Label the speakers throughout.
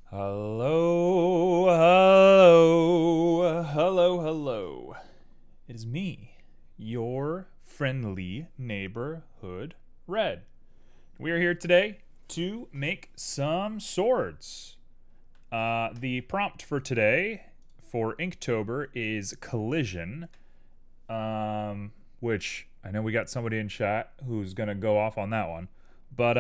Speaker 1: Hello, hello, hello, hello. It is me, your friendly neighborhood Red. We are here today to make some swords. The prompt for today for Inktober is collision, which I know we got somebody in chat who's going to go off on that one. But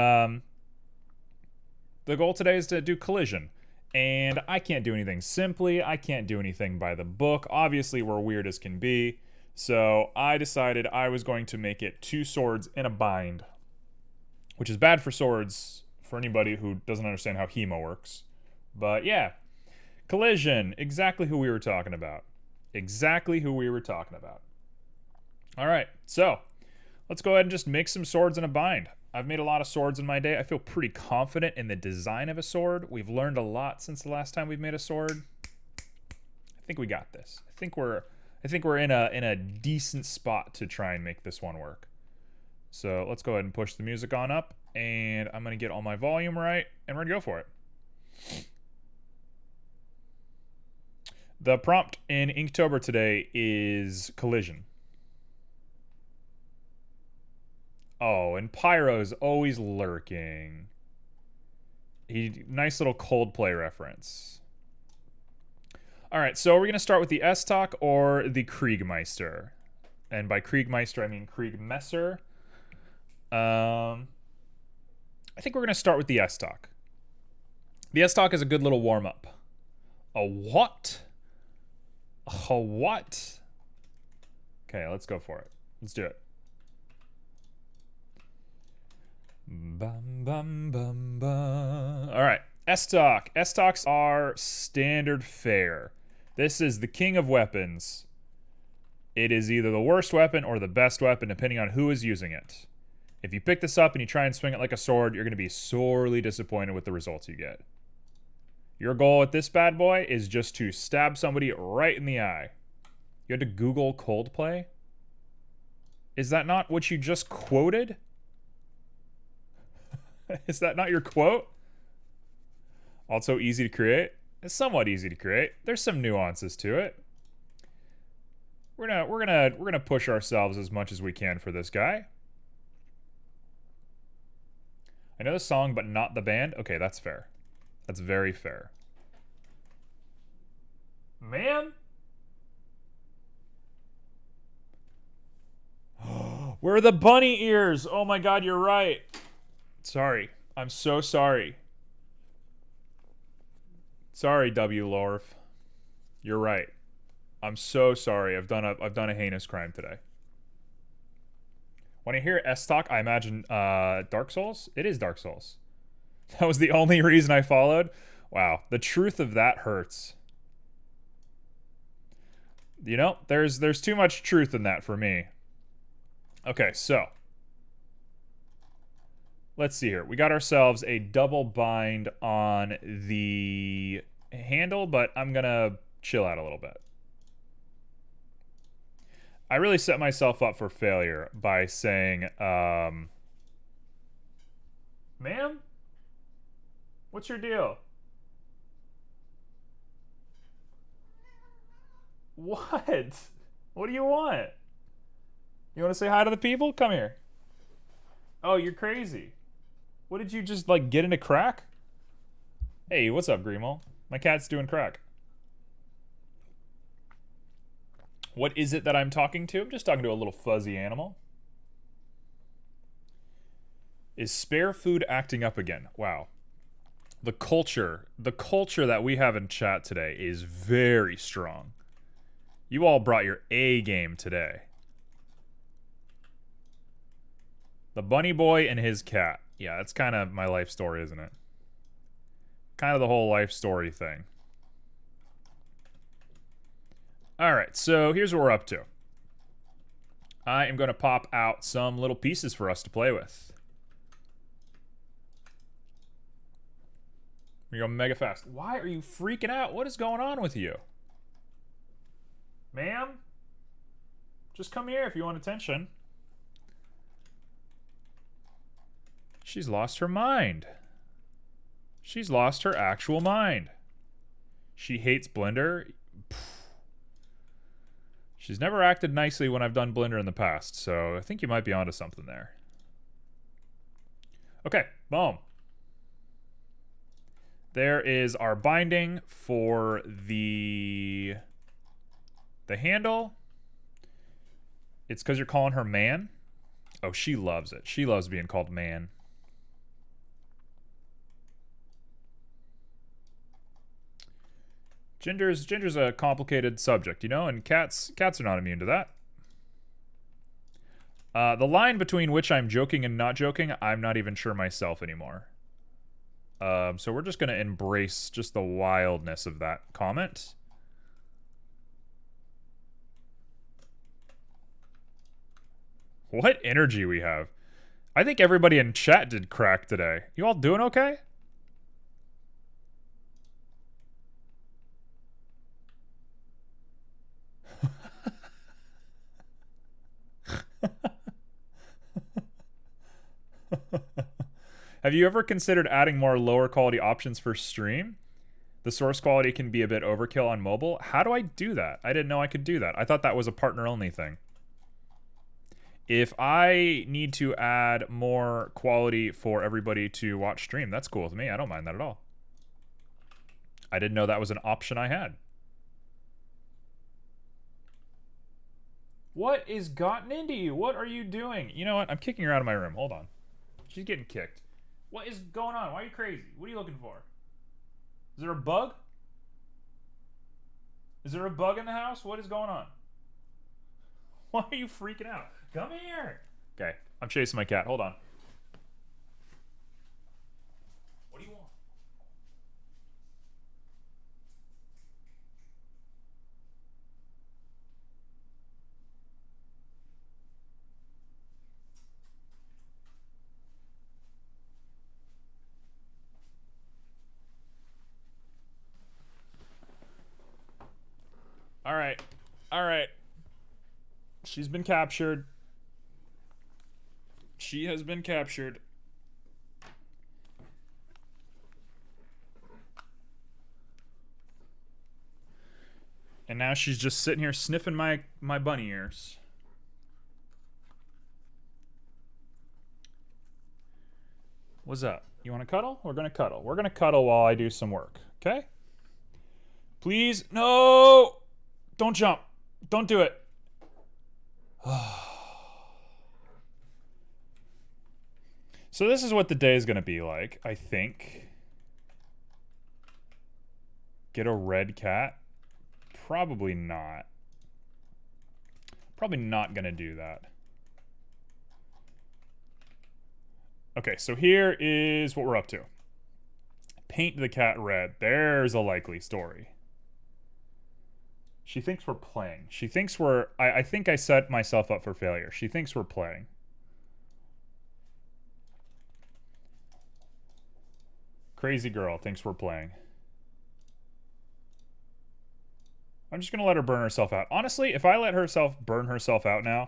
Speaker 1: the goal today is to do collision. And I can't do anything simply. I can't do anything by the book. Obviously, we're weird as can be. So I decided I was going to make it two swords in a bind, which is bad for swords for anybody who doesn't understand how HEMA works. But yeah, collision, exactly who we were talking about. Exactly who we were talking about. All right, so let's go ahead and just make some swords in a bind. I've made a lot of swords in my day. I feel pretty confident in the design of a sword. We've learned a lot since the last time we've made a sword. I think we got this. I think we're in a decent spot to try and make this one work. So let's go ahead and push the music on up, and I'm gonna get all my volume right, and we're gonna go for it. The prompt in Inktober today is collision. Oh, and Pyro's always lurking. Nice little Coldplay reference. All right, so we're going to start with the S-Talk or the Kriegmeister. And by Kriegmeister, I mean Kriegmesser. I think we're going to start with the S-Talk. The S-Talk is a good little warm-up. A what? A what? Okay, let's go for it. Let's do it. Bum, bum, bum, bum. All right, S-Talk. S-Talks are standard fare. This is the king of weapons. It is either the worst weapon or the best weapon, depending on who is using it. If you pick this up and you try and swing it like a sword, you're going to be sorely disappointed with the results you get. Your goal with this bad boy is just to stab somebody right in the eye. You had to Google Coldplay? Is that not what you just quoted? Is that not your quote? Also easy to create? It's somewhat easy to create. There's some nuances to it. We're gonna push ourselves as much as we can for this guy. I know the song, but not the band. Okay, that's fair. That's very fair. Man? Where are the bunny ears? Oh my god, you're right. Sorry. I'm so sorry. Sorry, W. Lorv. You're right. I'm so sorry. I've done a heinous crime today. When I hear S-Talk, I imagine Dark Souls. It is Dark Souls. That was the only reason I followed. Wow, the truth of that hurts. You know, there's too much truth in that for me. Okay, so let's see here. We got ourselves a double bind on the handle, but I'm gonna chill out a little bit. I really set myself up for failure by saying, ma'am? What's your deal? What? What do you want? You want to say hi to the people? Come here. Oh, you're crazy. What did you just, like, get into crack? Hey, what's up, Grimo? My cat's doing crack. What is it that I'm talking to? I'm just talking to a little fuzzy animal. Is spare food acting up again? Wow. The culture that we have in chat today is very strong. You all brought your A game today. The bunny boy and his cat. Yeah, that's kind of my life story, isn't it? Kind of the whole life story thing. Alright, so here's what we're up to. I am going to pop out some little pieces for us to play with. We go mega fast. Why are you freaking out? What is going on with you? Ma'am? Just come here if you want attention. She's lost her mind. She's lost her actual mind. She hates Blender. She's never acted nicely when I've done Blender in the past, so I think you might be onto something there. Okay, boom. There is our binding for the handle. It's because you're calling her man. Oh, she loves it. She loves being called man. Ginger's a complicated subject, you know, and cats are not immune to that. The line between which I'm joking and not joking, I'm not even sure myself anymore. So we're just going to embrace just the wildness of that comment. What energy we have. I think everybody in chat did crack today. You all doing okay? Have you ever considered adding more lower quality options for stream? The source quality can be a bit overkill on mobile. How do I do that? I didn't know I could do that. I thought that was a partner only thing. If I need to add more quality for everybody to watch stream, that's cool with me. I don't mind that at all. I didn't know that was an option I had. What is gotten into you? What are you doing? You know what? I'm kicking her out of my room. Hold on. She's getting kicked. What is going on? Why are you crazy? What are you looking for? Is there a bug? Is there a bug in the house? What is going on? Why are you freaking out? Come here. Okay, I'm chasing my cat. Hold on. What do you want? All right. All right. She's been captured. She has been captured. And now she's just sitting here sniffing my bunny ears. What's up? You want to cuddle? We're going to cuddle. We're going to cuddle while I do some work. Okay? Please. No! Don't jump. Don't do it. So this is what the day is going to be like, I think. Get a red cat? Probably not. Probably not going to do that. Okay, so here is what we're up to. Paint the cat red. There's a likely story. She thinks we're playing. She thinks we're... I think I set myself up for failure. She thinks we're playing. Crazy girl thinks we're playing. I'm just going to let her burn herself out. Honestly, if I let herself burn herself out now,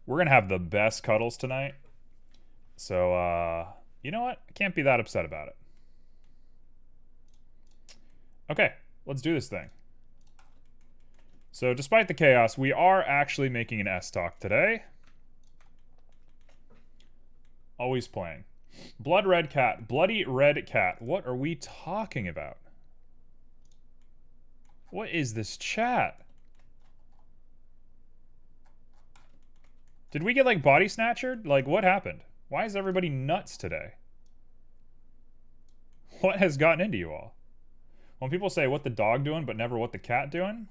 Speaker 1: we're going to have the best cuddles tonight. So, you know what? I can't be that upset about it. Okay, let's do this thing. So, despite the chaos, we are actually making an S-Talk today. Always playing. Blood red cat. Bloody red cat. What are we talking about? What is this chat? Did we get, like, body snatchered? Like, what happened? Why is everybody nuts today? What has gotten into you all? When people say, what the dog doing, but never what the cat doing?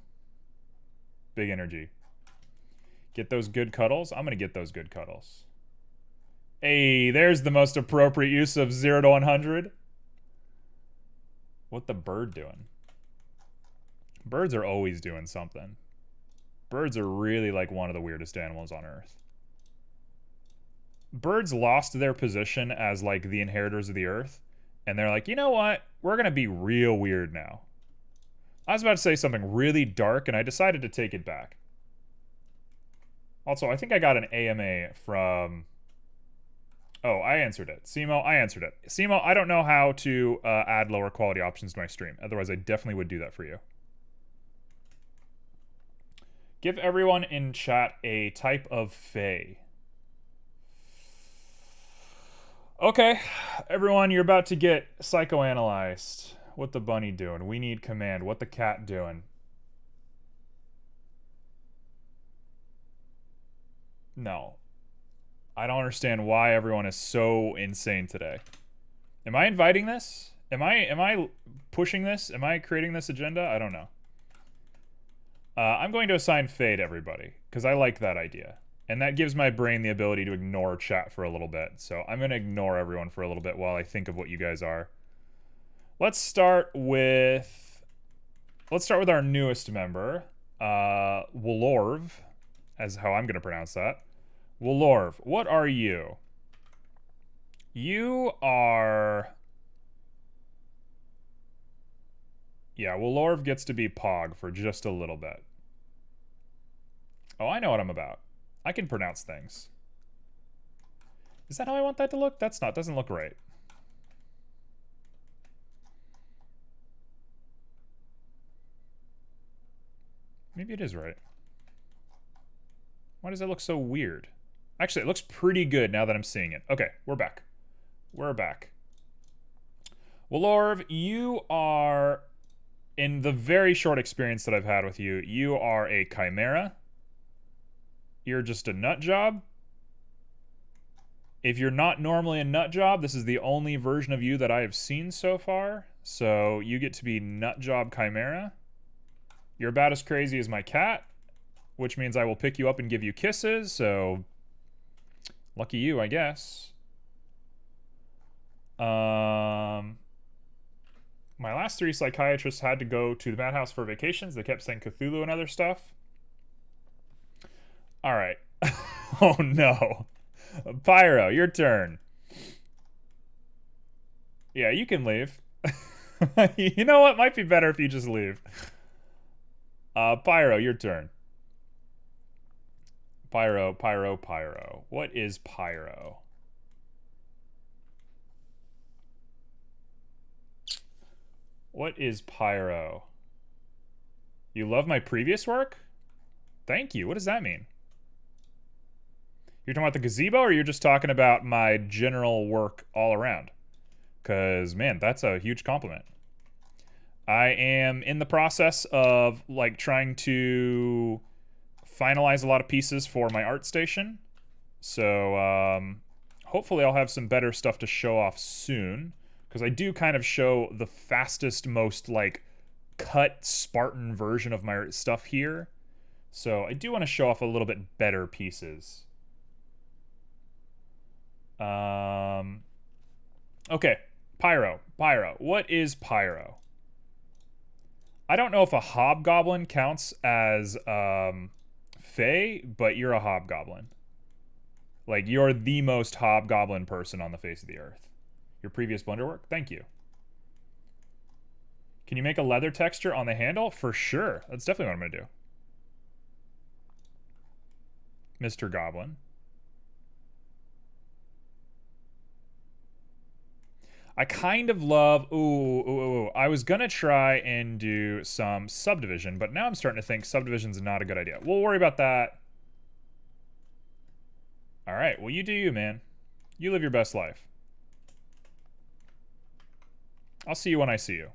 Speaker 1: Big energy. Get those good cuddles? I'm going to get those good cuddles. Hey, there's the most appropriate use of 0 to 100. What the bird doing? Birds are always doing something. Birds are really like one of the weirdest animals on Earth. Birds lost their position as like the inheritors of the Earth. And they're like, you know what? We're going to be real weird now. I was about to say something really dark, and I decided to take it back. Also, I think I got an AMA from Oh, I answered it. Simo, I answered it. Simo, I don't know how to add lower quality options to my stream. Otherwise, I definitely would do that for you. Give everyone in chat a type of fae. Okay, everyone, you're about to get psychoanalyzed. What the bunny doing? We need command. What the cat doing? No. I don't understand why everyone is so insane today. Am I inviting this? Am I pushing this? Am I creating this agenda? I don't know. I'm going to assign Faye to everybody, because I like that idea. And that gives my brain the ability to ignore chat for a little bit. So I'm going to ignore everyone for a little bit while I think of what you guys are. Let's start with our newest member, Walorv, as how I'm going to pronounce that. Walorv, what are you? You are... Yeah, Walorv gets to be Pog for just a little bit. Oh, I know what I'm about. I can pronounce things. Is that how I want that to look? Doesn't look right. Maybe it is right. Why does it look so weird? Actually, it looks pretty good now that I'm seeing it. Okay, we're back. We're back. Walorv, you are, in the very short experience that I've had with you, you are a chimera. You're just a nut job. If you're not normally a nut job, this is the only version of you that I have seen so far. So you get to be nut job chimera. You're about as crazy as my cat, which means I will pick you up and give you kisses, so lucky you, I guess. My last 3 psychiatrists had to go to the madhouse for vacations. They kept saying Cthulhu and other stuff. All right. Oh, no. Pyro, your turn. Yeah, you can leave. You know what? Might be better if you just leave. Pyro, your turn. Pyro. What is Pyro? What is Pyro? You love my previous work? Thank you. What does that mean? You're talking about the gazebo, or you're just talking about my general work all around? Because, man, that's a huge compliment. I am in the process of, like, trying to finalize a lot of pieces for my art station. So, hopefully I'll have some better stuff to show off soon. Because I do kind of show the fastest, most, like, cut Spartan version of my stuff here. So I do want to show off a little bit better pieces. Okay, Pyro. What is Pyro? I don't know if a hobgoblin counts as Fae, but you're a hobgoblin. Like, you're the most hobgoblin person on the face of the earth. Your previous Blender work? Thank you. Can you make a leather texture on the handle? For sure. That's definitely what I'm going to do. Mr. Goblin. I kind of love... Ooh. I was going to try and do some subdivision, but now I'm starting to think subdivision's not a good idea. We'll worry about that. All right. Well, you do you, man. You live your best life. I'll see you when I see you.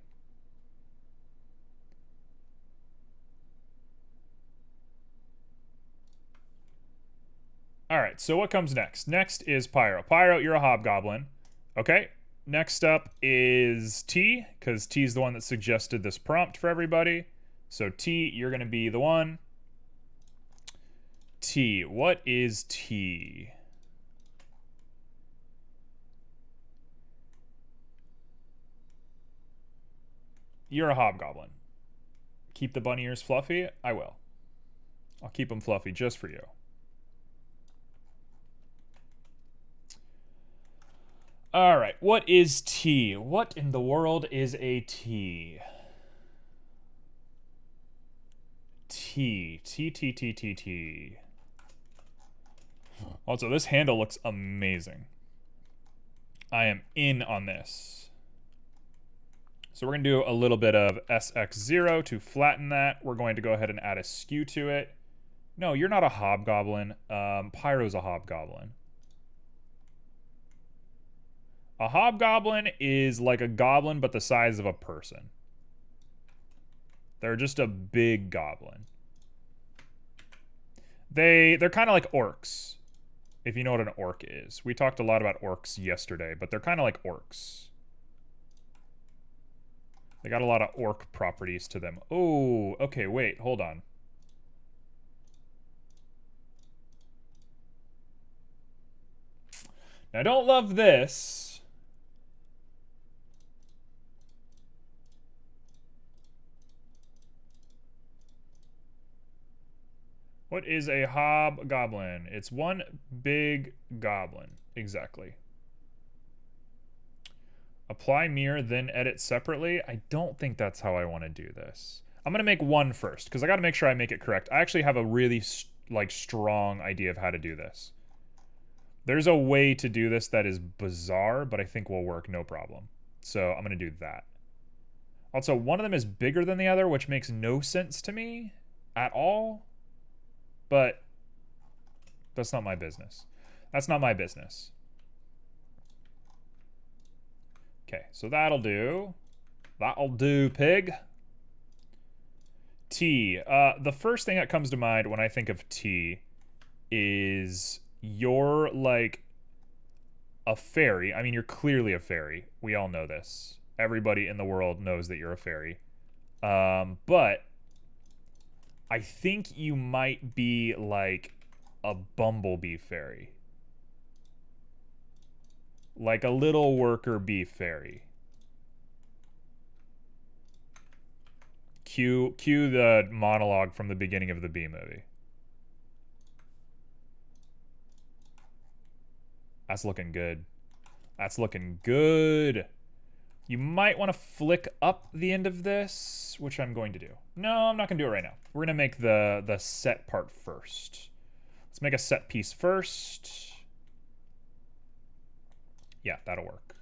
Speaker 1: All right, so what comes next? Next is Pyro. Pyro, you're a hobgoblin. Okay, next up is T, because T's the one that suggested this prompt for everybody. So T, you're going to be the one. T, what is T? You're a hobgoblin. Keep the bunny ears fluffy? I will. I'll keep them fluffy just for you. All right, what is T? What in the world is a T? T. Also, this handle looks amazing. I am in on this. So we're going to do a little bit of SX0 to flatten that. We're going to go ahead and add a skew to it. No, you're not a hobgoblin. Pyro's a hobgoblin. A hobgoblin is like a goblin, but the size of a person. They're just a big goblin. They're kind of like orcs, if you know what an orc is. We talked a lot about orcs yesterday, but they're kind of like orcs. They got a lot of orc properties to them. Oh, okay, wait, hold on. Now, I don't love this. What is a hobgoblin? It's one big goblin. Exactly. Apply mirror, then edit separately. I don't think that's how I want to do this. I'm going to make one first, because I got to make sure I make it correct. I actually have a really, strong idea of how to do this. There's a way to do this that is bizarre, but I think will work no problem. So I'm going to do that. Also, one of them is bigger than the other, which makes no sense to me at all. But that's not my business. That's not my business. Okay, so that'll do. That'll do, pig. T. The first thing that comes to mind when I think of T is you're like a fairy. I mean, you're clearly a fairy. We all know this. Everybody in the world knows that you're a fairy. But I think you might be like a bumblebee fairy. Like a little worker bee fairy. Cue the monologue from the beginning of the Bee movie. That's looking good. That's looking good. You might want to flick up the end of this, which I'm going to do. No, I'm not going to do it right now. We're going to make the set part first. Let's make a set piece first. Yeah, that'll work.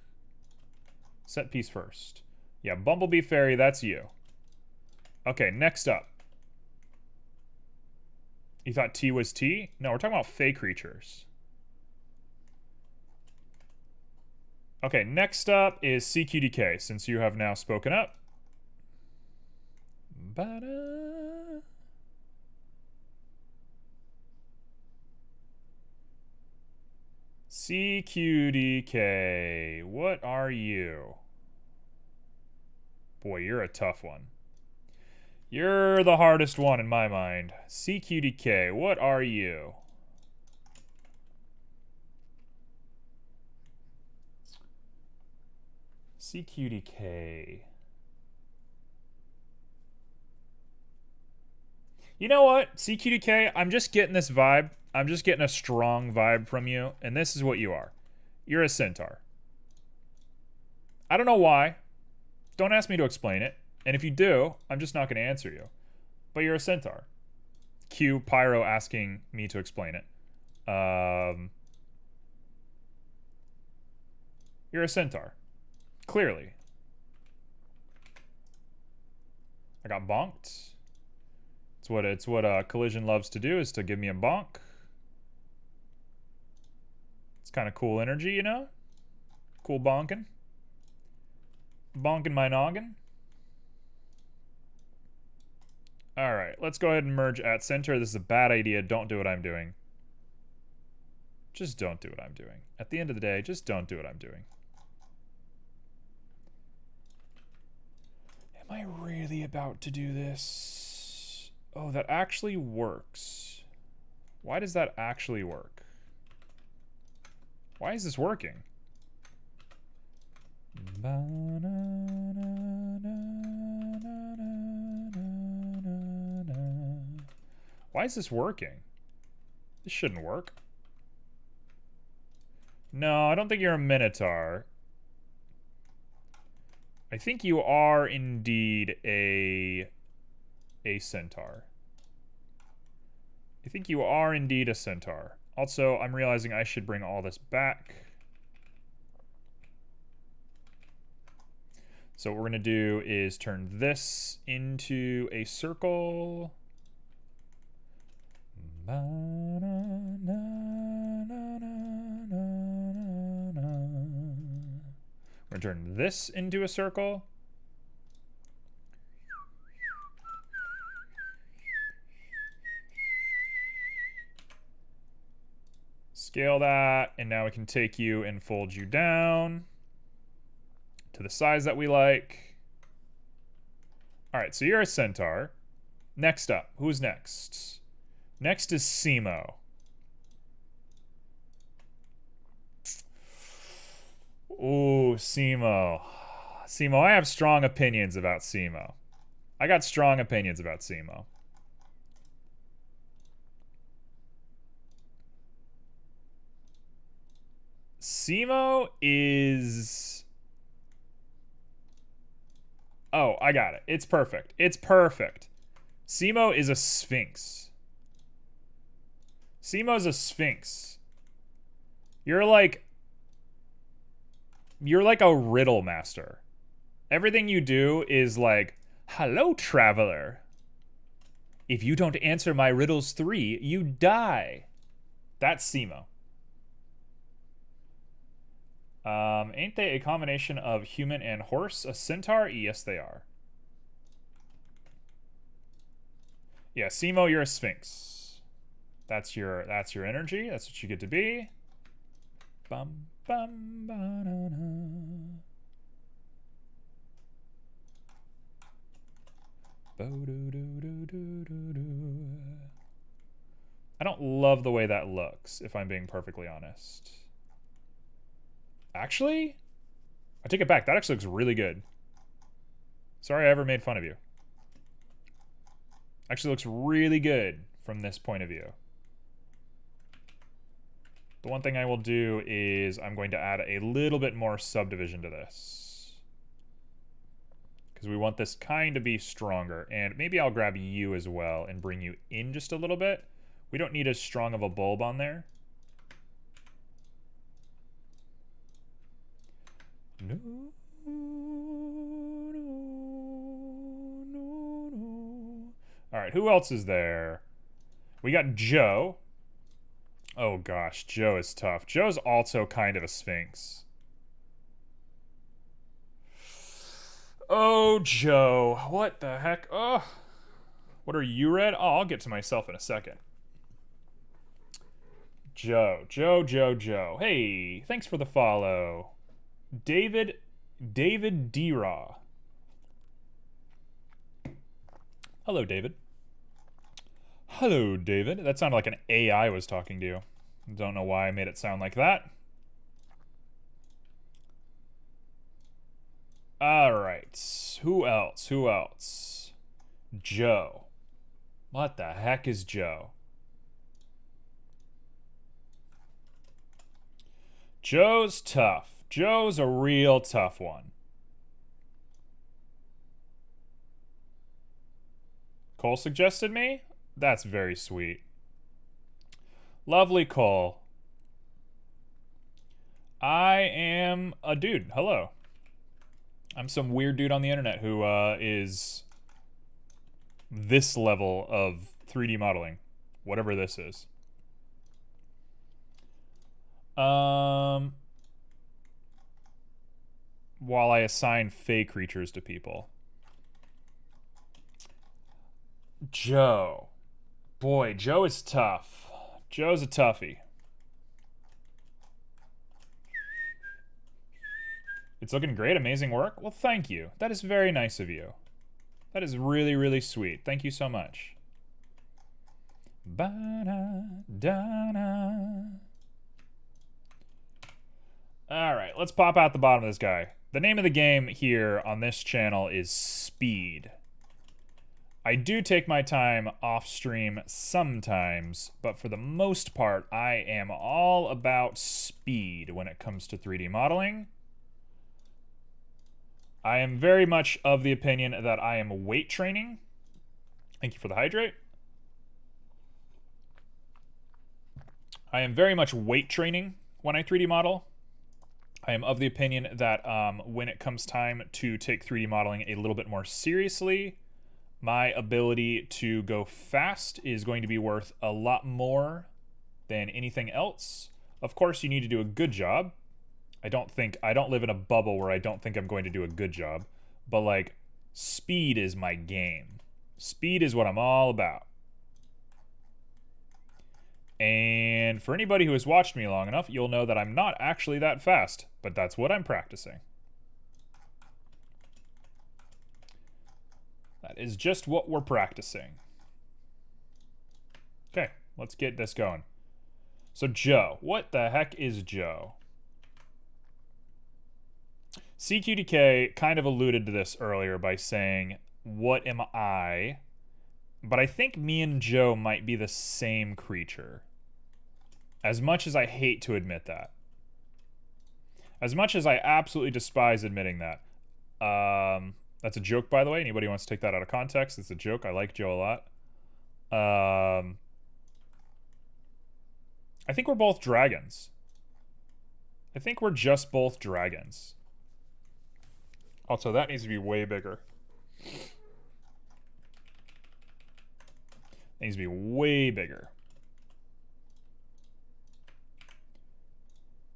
Speaker 1: Set piece first. Yeah, Bumblebee Fairy, that's you. Okay, next up. You thought T was T? No, we're talking about Fey creatures. Okay, next up is CQDK, since you have now spoken up. Ba-da. CQDK, what are you? Boy, you're a tough one. You're the hardest one in my mind. CQDK, what are you? CQDK. You know what? CQDK, I'm just getting this vibe. I'm just getting a strong vibe from you, and this is what you are. You're a centaur. I don't know why. Don't ask me to explain it. And if you do, I'm just not going to answer you. But you're a centaur. Cue Pyro asking me to explain it. You're a centaur. Clearly. I got bonked. It's what Collision loves to do, is to give me a bonk. It's kind of cool energy, you know? Cool bonking. Bonking my noggin. Alright, let's go ahead and merge at center. This is a bad idea. Don't do what I'm doing. Just don't do what I'm doing. At the end of the day, just don't do what I'm doing. Am I really about to do this? Oh, that actually works. Why does that actually work? Why is this working? Why is this working? This shouldn't work. No, I don't think you're a Minotaur. I think you are indeed a centaur. I think you are indeed a centaur. Also, I'm realizing I should bring all this back. So what we're going to do is turn this into a circle. We're going to turn this into a circle. Scale that, and now we can take you and fold you down to the size that we like. All right, so you're a centaur. Next up, who's next? Next is Simo. Ooh, Simo. Simo, I have strong opinions about Simo. I got strong opinions about Simo. Simo is... Oh, I got it. It's perfect. It's perfect. Simo is a sphinx. Simo's a sphinx. You're like a riddle master. Everything you do is like, hello, traveler. If you don't answer my riddles 3, you die. That's Simo. Ain't they a combination of human and horse? A centaur? Yes, they are. Yeah, Simo, you're a sphinx. That's your energy. That's what you get to be. Bum bum ba-da-da. I don't love the way that looks, if I'm being perfectly honest. Actually, I take it back. That actually looks really good. Sorry I ever made fun of you. Actually looks really good from this point of view. The one thing I will do is I'm going to add a little bit more subdivision to this. Because we want this kind of be stronger. And maybe I'll grab you as well and bring you in just a little bit. We don't need as strong of a bulb on there. No, no, no, no. All right, who else is there? We got Joe. Oh gosh, Joe is tough. Joe's also kind of a sphinx. Oh, Joe. What the heck? Oh. What are you, Red? Oh, I'll get to myself in a second. Joe. Hey, thanks for the follow. David D-Raw. Hello, David. Hello, David. That sounded like an AI was talking to you. Don't know why I made it sound like that. Alright. Who else? Joe. What the heck is Joe? Joe's tough. Joe's a real tough one. Cole suggested me? That's very sweet. Lovely Cole. I am a dude. Hello. I'm some weird dude on the internet who is this level of 3D modeling. Whatever this is. While I assign fey creatures to people. Joe. Boy, Joe is tough. Joe's a toughie. It's looking great. Amazing work. Well, thank you. That is very nice of you. That is really, really sweet. Thank you so much. Ba-da-da-da. All right, let's pop out the bottom of this guy. The name of the game here on this channel is Speed. I do take my time off stream sometimes, but for the most part, I am all about speed when it comes to 3D modeling. I am very much of the opinion that I am weight training. Thank you for the hydrate. I am very much weight training when I 3D model. I am of the opinion that when it comes time to take 3D modeling a little bit more seriously, my ability to go fast is going to be worth a lot more than anything else. Of course, you need to do a good job. I don't live in a bubble where I don't think I'm going to do a good job, but like speed is my game. Speed is what I'm all about. And for anybody who has watched me long enough, you'll know that I'm not actually that fast, but that's what I'm practicing. That is just what we're practicing. Okay, let's get this going. So Joe, what the heck is Joe? CQDK kind of alluded to this earlier by saying, what am I? But I think me and Joe might be the same creature. As much as I hate to admit that. As much as I absolutely despise admitting that. That's a joke, by the way. Anybody wants to take that out of context, it's a joke. I like Joe a lot. I think we're both dragons. I think we're just both dragons. Also, that needs to be way bigger. It needs to be way bigger.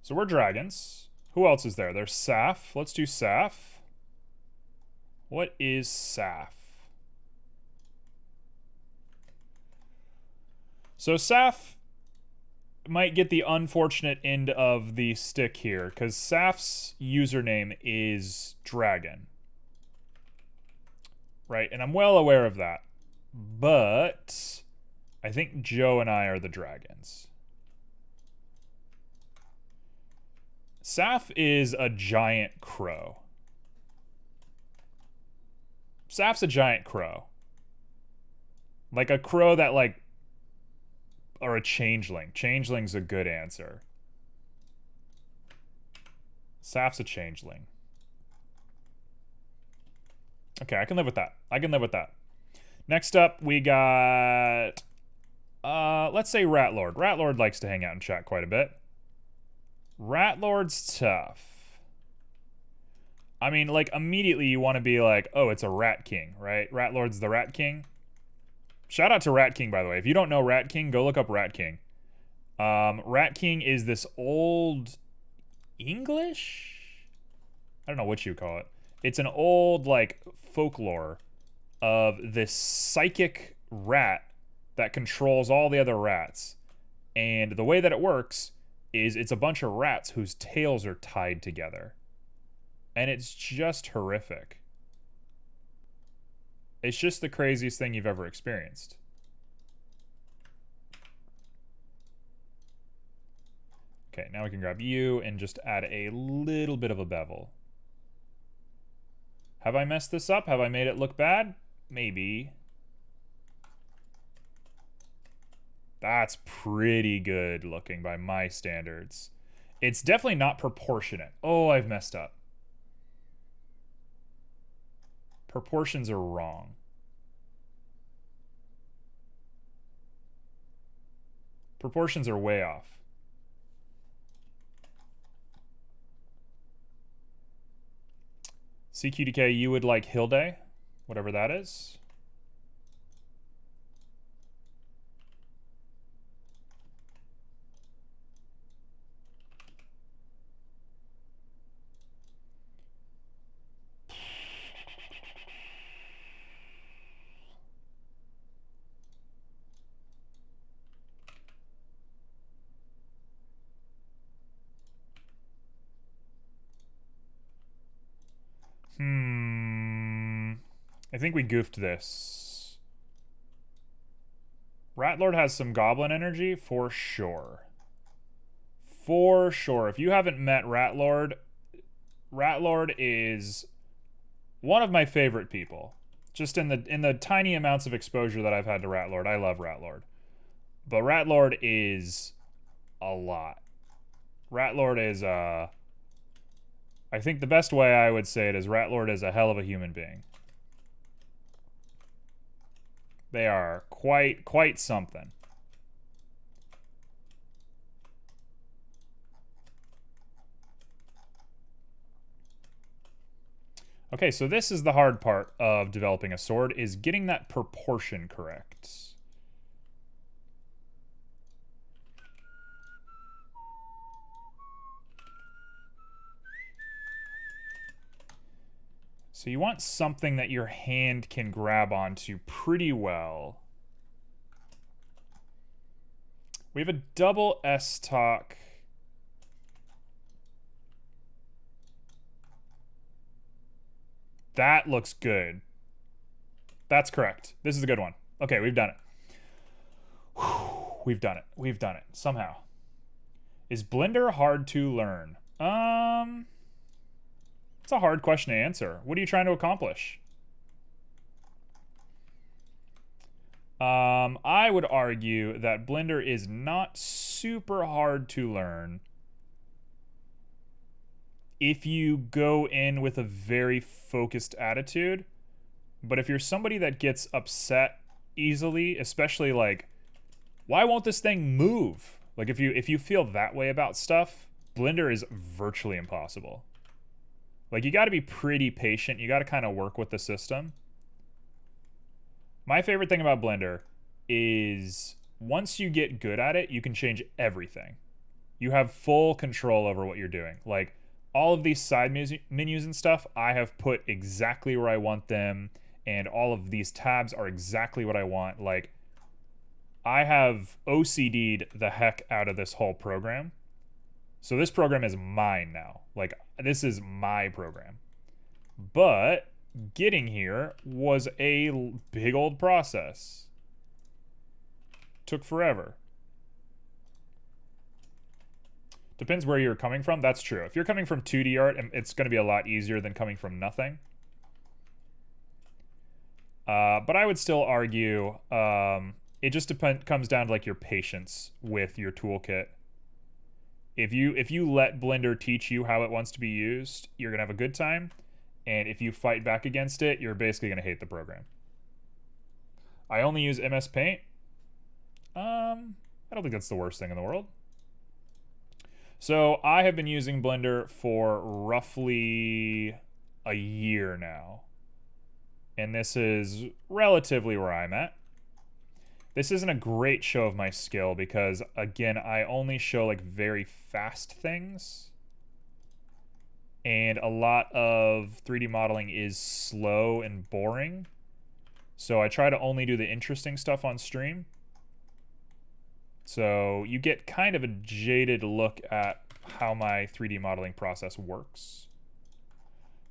Speaker 1: So we're dragons. Who else is there? There's Saf. Let's do Saf. What is Saf? So Saf might get the unfortunate end of the stick here, because Saf's username is dragon. Right? And I'm well aware of that. But I think Joe and I are the dragons. Saf is a giant crow. Saf's a giant crow. Like a crow that like... Or a changeling. Changeling's a good answer. Saf's a changeling. Okay, I can live with that. I can live with that. Next up, we got... let's say Ratlord. Ratlord likes to hang out and chat quite a bit. Ratlord's tough. I mean, like, immediately you want to be like, oh, it's a Rat King, right? Ratlord's the Rat King. Shout out to Rat King, by the way. If you don't know Rat King, go look up Rat King. Rat King is this old English? I don't know what you call it. It's an old, like, folklore of this psychic rat that controls all the other rats. And the way that it works is it's a bunch of rats whose tails are tied together. And it's just horrific. It's just the craziest thing you've ever experienced. Okay, now we can grab you and just add a little bit of a bevel. Have I messed this up? Have I made it look bad? Maybe. That's pretty good looking by my standards. It's definitely not proportionate. Oh, I've messed up. Proportions are wrong. Proportions are way off. CQDK, you would like Hilde, whatever that is. I think we goofed this. Ratlord has some goblin energy, for sure. For sure. If you haven't met Ratlord, Ratlord is one of my favorite people. Just in the tiny amounts of exposure that I've had to Ratlord, I love Ratlord. But Ratlord is a lot. Ratlord is, I think the best way I would say it is Ratlord is a hell of a human being. They are quite something. Okay, so this is the hard part of developing a sword, is getting that proportion correct. So you want something that your hand can grab onto pretty well. We have a double S-Talk. That looks good. That's correct. This is a good one. Okay, we've done it. Whew, we've done it. We've done it. Somehow. Is Blender hard to learn? It's a hard question to answer. What are you trying to accomplish? I would argue that Blender is not super hard to learn if you go in with a very focused attitude. But if you're somebody that gets upset easily, especially like, why won't this thing move? Like if you feel that way about stuff, Blender is virtually impossible. Like you got to be pretty patient. You got to kind of work with the system. My favorite thing about Blender is once you get good at it, you can change everything. You have full control over what you're doing. Like all of these side menus and stuff, I have put exactly where I want them, and all of these tabs are exactly what I want. Like I have OCD'd the heck out of this whole program. So this program is mine now. Like this is my program. But getting here was a big old process. Took forever. Depends where you're coming from. That's true. If you're coming from 2D art, it's going to be a lot easier than coming from nothing. But I would still argue it just comes down to like your patience with your toolkit. If you let Blender teach you how it wants to be used, you're going to have a good time. And if you fight back against it, you're basically going to hate the program. I only use MS Paint. I don't think that's the worst thing in the world. So I have been using Blender for roughly a year now. And this is relatively where I'm at. This isn't a great show of my skill because, again, I only show like very fast things. And a lot of 3D modeling is slow and boring. So I try to only do the interesting stuff on stream. So you get kind of a jaded look at how my 3D modeling process works.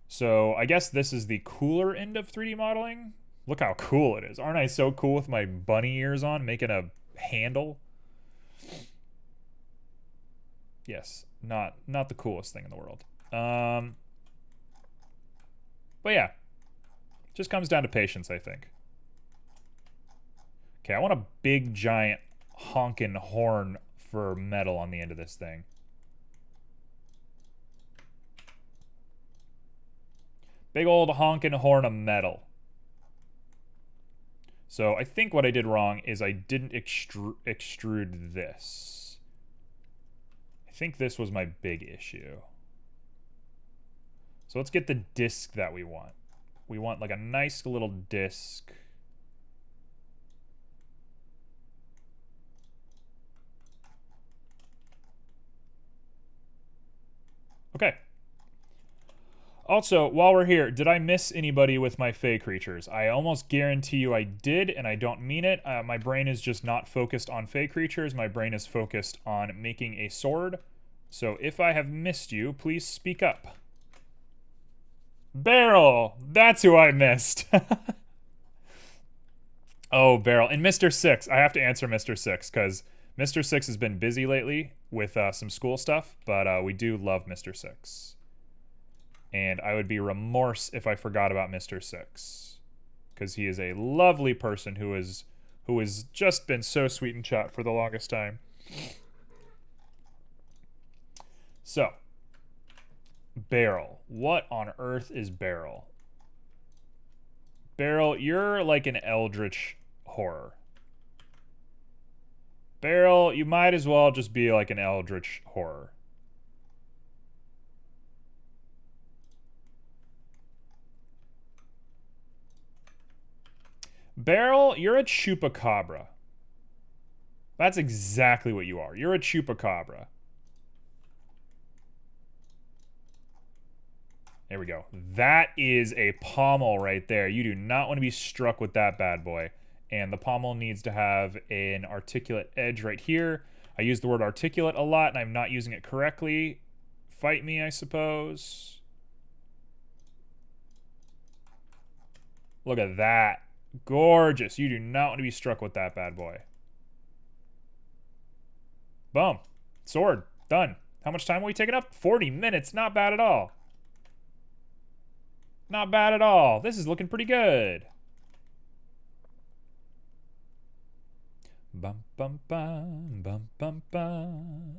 Speaker 1: So I guess this is the cooler end of 3D modeling. Look how cool it is. Aren't I so cool with my bunny ears on, making a handle? Yes, not the coolest thing in the world. But yeah, just comes down to patience, I think. Okay, I want a big, giant, honkin' horn for metal on the end of this thing. Big old honkin' horn of metal. So I think what I did wrong is I didn't extrude this. I think this was my big issue. So let's get the disc that we want. We want like a nice little disc. Okay. Also, while we're here, did I miss anybody with my Fey creatures? I almost guarantee you I did, and I don't mean it. My brain is just not focused on Fey creatures. My brain is focused on making a sword. So if I have missed you, please speak up. Beryl! That's who I missed. Oh, Beryl. And Mr. Six. I have to answer Mr. Six, because Mr. Six has been busy lately with some school stuff, but we do love Mr. Six. And I would be remorse if I forgot about Mr. Six, because he is a lovely person who has just been so sweet in chat for the longest time. So, Beryl. What on earth is Beryl? Beryl, you're like an eldritch horror. Beryl, you might as well just be like an eldritch horror. Barrel, you're a chupacabra. That's exactly what you are. You're a chupacabra. There we go. That is a pommel right there. You do not want to be struck with that bad boy. And the pommel needs to have an articulate edge right here. I use the word articulate a lot, and I'm not using it correctly. Fight me, I suppose. Look at that. Gorgeous. You do not want to be struck with that bad boy. Boom. Sword. Done. How much time are we taking up? 40 minutes. Not bad at all. Not bad at all. This is looking pretty good. Bum, bum, bum, bum, bum, bum.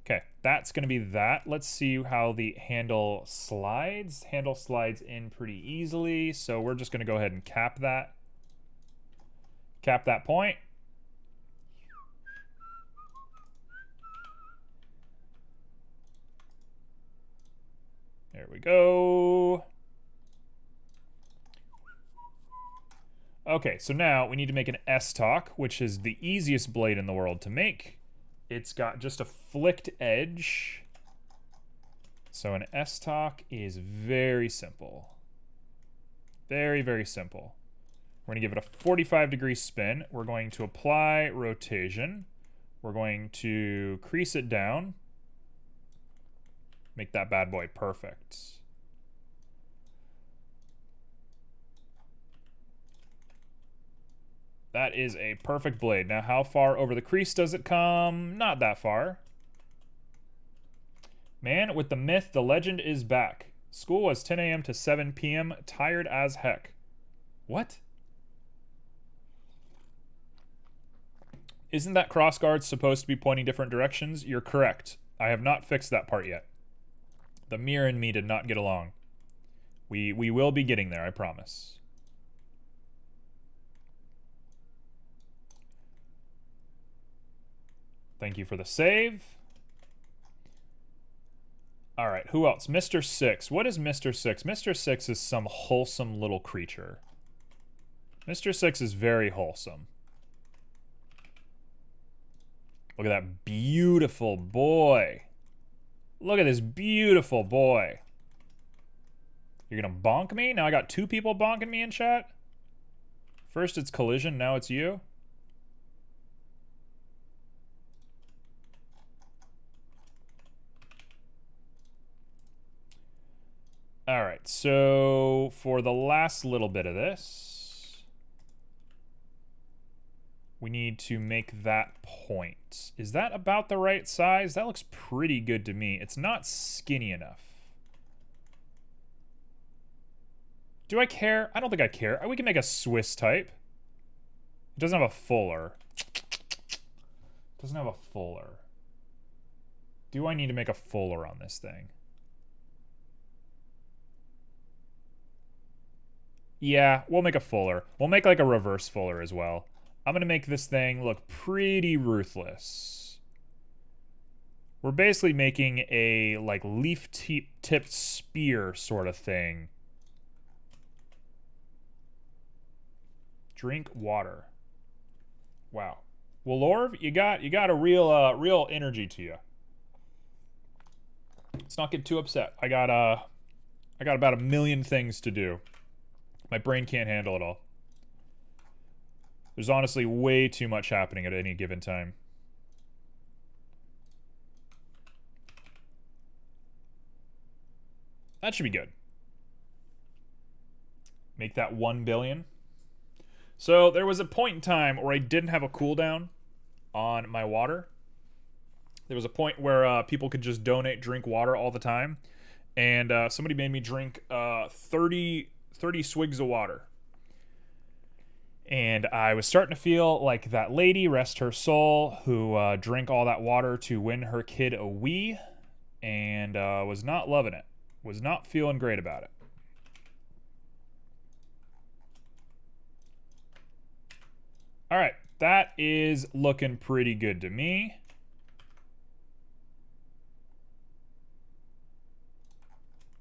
Speaker 1: Okay, that's going to be that. Let's see how the handle slides. Handle slides in pretty easily, so we're just going to go ahead and cap that. Cap that point. There we go. Okay, so now we need to make an S-Talk, which is the easiest blade in the world to make. It's got just a flicked edge. So an S-Talk is very simple. Very, very simple. We're going to give it a 45-degree spin. We're going to apply rotation. We're going to crease it down. Make that bad boy perfect. That is a perfect blade. Now, how far over the crease does it come? Not that far. Man with the myth, the legend is back. School was 10 a.m. to 7 p.m. Tired as heck. What? Isn't that crossguard supposed to be pointing different directions? You're correct. I have not fixed that part yet. The mirror and me did not get along. We will be getting there, I promise. Thank you for the save. All right, who else? Mr. Six. What is Mr. Six? Mr. Six is some wholesome little creature. Mr. Six is very wholesome. Look at that beautiful boy. Look at this beautiful boy. You're gonna bonk me? Now I got two people bonking me in chat? First it's Collision, now it's you? Alright, so for the last little bit of this, we need to make that point. Is that about the right size? That looks pretty good to me. It's not skinny enough. Do I care? I don't think I care. We can make a Swiss type. It doesn't have a fuller. It doesn't have a fuller. Do I need to make a fuller on this thing? Yeah, we'll make a fuller. We'll make like a reverse fuller as well. I'm gonna make this thing look pretty ruthless. We're basically making a like leaf-tipped spear sort of thing. Drink water. Wow. Well, Lorv, you got a real energy to you. Let's not get too upset. I got about a million things to do. My brain can't handle it all. There's honestly way too much happening at any given time. That should be good. Make that 1 billion. So there was a point in time where I didn't have a cooldown on my water. There was a point where people could just drink water all the time. And somebody made me drink 30 swigs of water. And I was starting to feel like that lady, rest her soul, who drank all that water to win her kid a Wii, and was not loving it. Was not feeling great about it. All right, that is looking pretty good to me.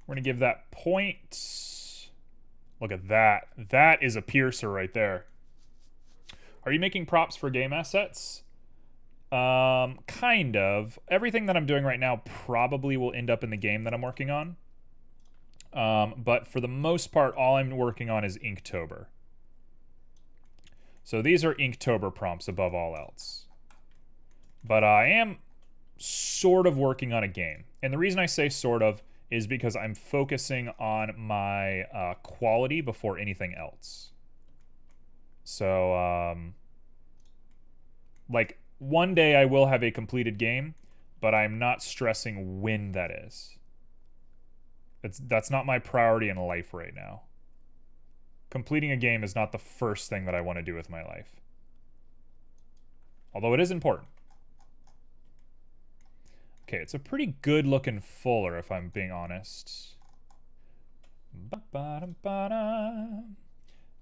Speaker 1: We're gonna give that point Look at that. That is a piercer right there. Are you making props for game assets? Kind of. Everything that I'm doing right now probably will end up in the game that I'm working on. But for the most part, all I'm working on is Inktober. So these are Inktober prompts above all else. But I am sort of working on a game. And the reason I say sort of is because I'm focusing on my quality before anything else. So, like, one day I will have a completed game, but I'm not stressing when that is. That's not my priority in life right now. Completing a game is not the first thing that I want to do with my life. Although it is important. Okay, it's a pretty good looking fuller if I'm being honest.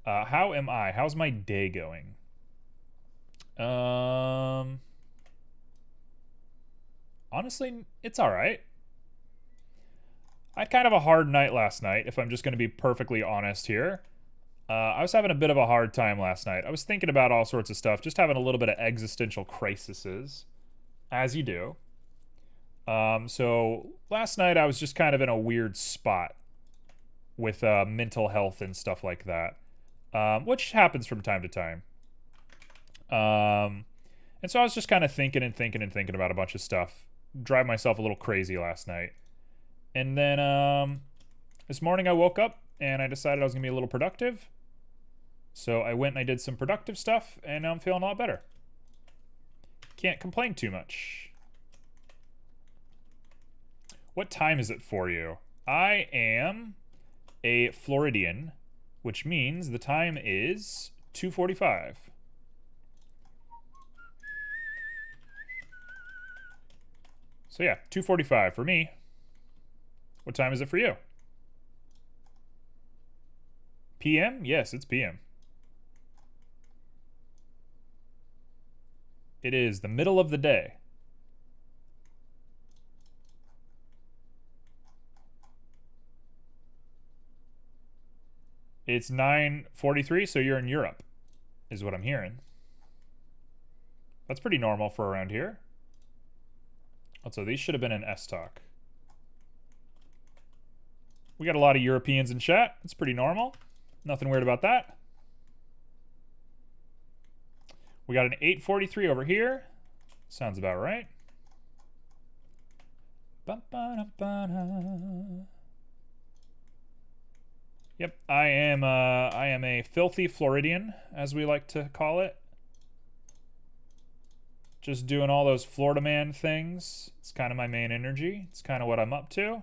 Speaker 1: How am I? How's my day going? Honestly, it's alright. I had kind of a hard night last night, if I'm just going to be perfectly honest here. I was having a bit of a hard time last night. I was thinking about all sorts of stuff, just having a little bit of existential crises, as you do. So last night I was just kind of in a weird spot with mental health and stuff like that, which happens from time to time. And so I was just kind of thinking about a bunch of stuff. Drive myself a little crazy last night. And then this morning I woke up and I decided I was going to be a little productive. So I went and I did some productive stuff, and now I'm feeling a lot better. Can't complain too much. What time is it for you? I am a Floridian, which means the time is 2:45. So yeah, 2:45 for me. What time is it for you? PM? Yes, it's PM. It is the middle of the day. It's 9:43, so you're in Europe, is what I'm hearing. That's pretty normal for around here. Also, these should have been in S-Talk. We got a lot of Europeans in chat. It's pretty normal. Nothing weird about that. We got an 8:43 over here. Sounds about right. Yep, I am a filthy Floridian, as we like to call it. Just doing all those Florida man things. It's kind of my main energy. It's kind of what I'm up to.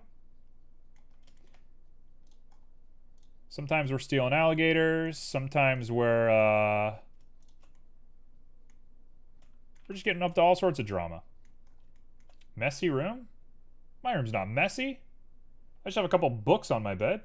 Speaker 1: Sometimes we're stealing alligators. Sometimes we're just getting up to all sorts of drama. Messy room? My room's not messy. I just have a couple books on my bed.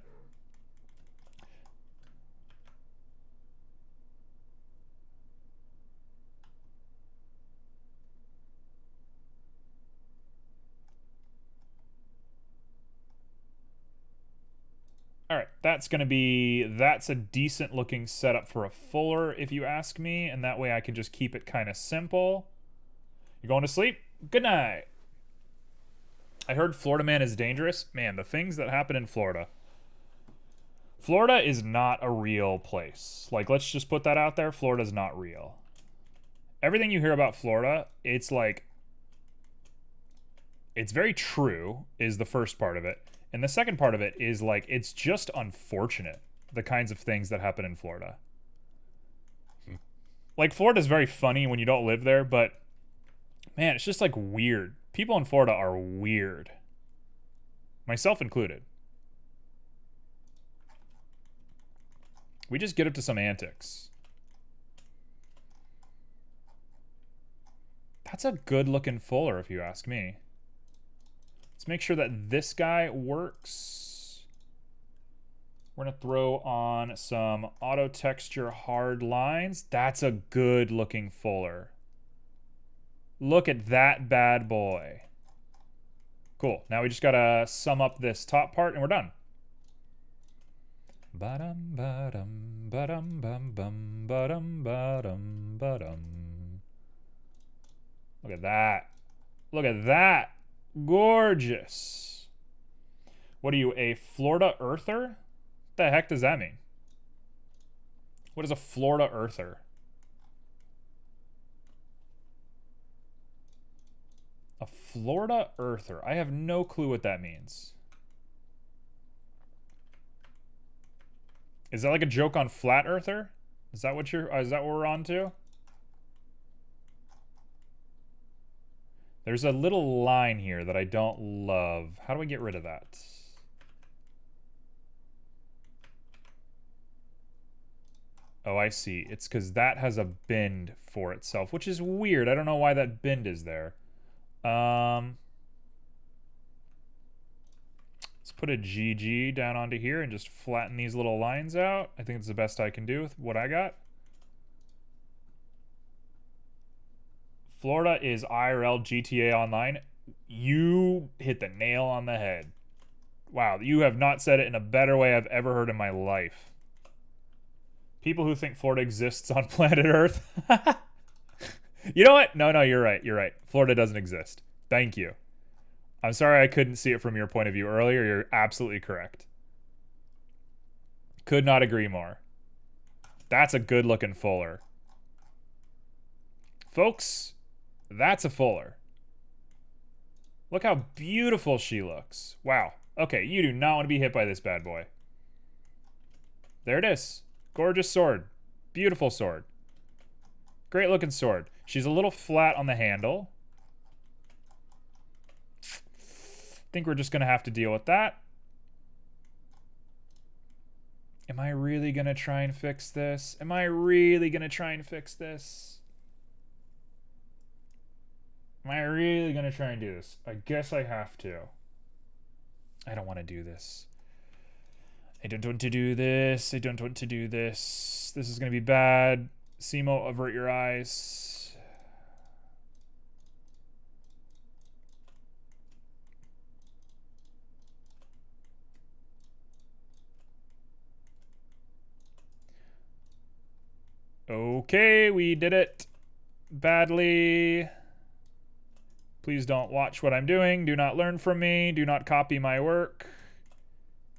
Speaker 1: Alright, that's a decent looking setup for a fuller, if you ask me, and that way I can just keep it kind of simple. You going to sleep? Good night. I heard Florida man is dangerous. Man, the things that happen in Florida. Florida is not a real place. Like, let's just put that out there. Florida's not real. Everything you hear about Florida, it's like, it's very true, is the first part of it. And the second part of it is like, it's just unfortunate, the kinds of things that happen in Florida. Like, Florida's very funny when you don't live there, but man, it's just like weird. People in Florida are weird. Myself included. We just get up to some antics. That's a good looking fuller, if you ask me. Let's make sure that this guy works. We're going to throw on some auto texture hard lines. That's a good looking fuller. Look at that bad boy. Cool. Now we just got to sum up this top part and we're done. Ba-dum, ba-dum, ba-dum, bum, bum, ba-dum, ba-dum, ba-dum. Look at that. Look at that. Gorgeous. What are you, a Florida earther? What the heck does that mean? What is a Florida earther? A Florida earther. I have no clue what that means. Is that like a joke on flat earther? Is that what we're on to? There's a little line here that I don't love. How do I get rid of that? Oh, I see. It's because that has a bend for itself, which is weird. I don't know why that bend is there. Let's put a GG down onto here and just flatten these little lines out. I think it's the best I can do with what I got. Florida is IRL GTA Online. You hit the nail on the head. Wow, you have not said it in a better way I've ever heard in my life. People who think Florida exists on planet Earth. You know what? No, you're right. You're right. Florida doesn't exist. Thank you. I'm sorry I couldn't see it from your point of view earlier. You're absolutely correct. Could not agree more. That's a good looking fuller. Folks, that's a fuller. Look how beautiful she looks. Wow. Okay, you do not want to be hit by this bad boy. There it is. Gorgeous sword. Beautiful sword. Great looking sword. She's a little flat on the handle. Think we're just going to have to deal with that. Am I really going to try and fix this? Am I really going to try and fix this? Am I really going to try and do this? I guess I have to. I don't want to do this. I don't want to do this. I don't want to do this. This is going to be bad. Simo, avert your eyes. Okay, we did it badly. Please don't watch what I'm doing. Do not learn from me. Do not copy my work.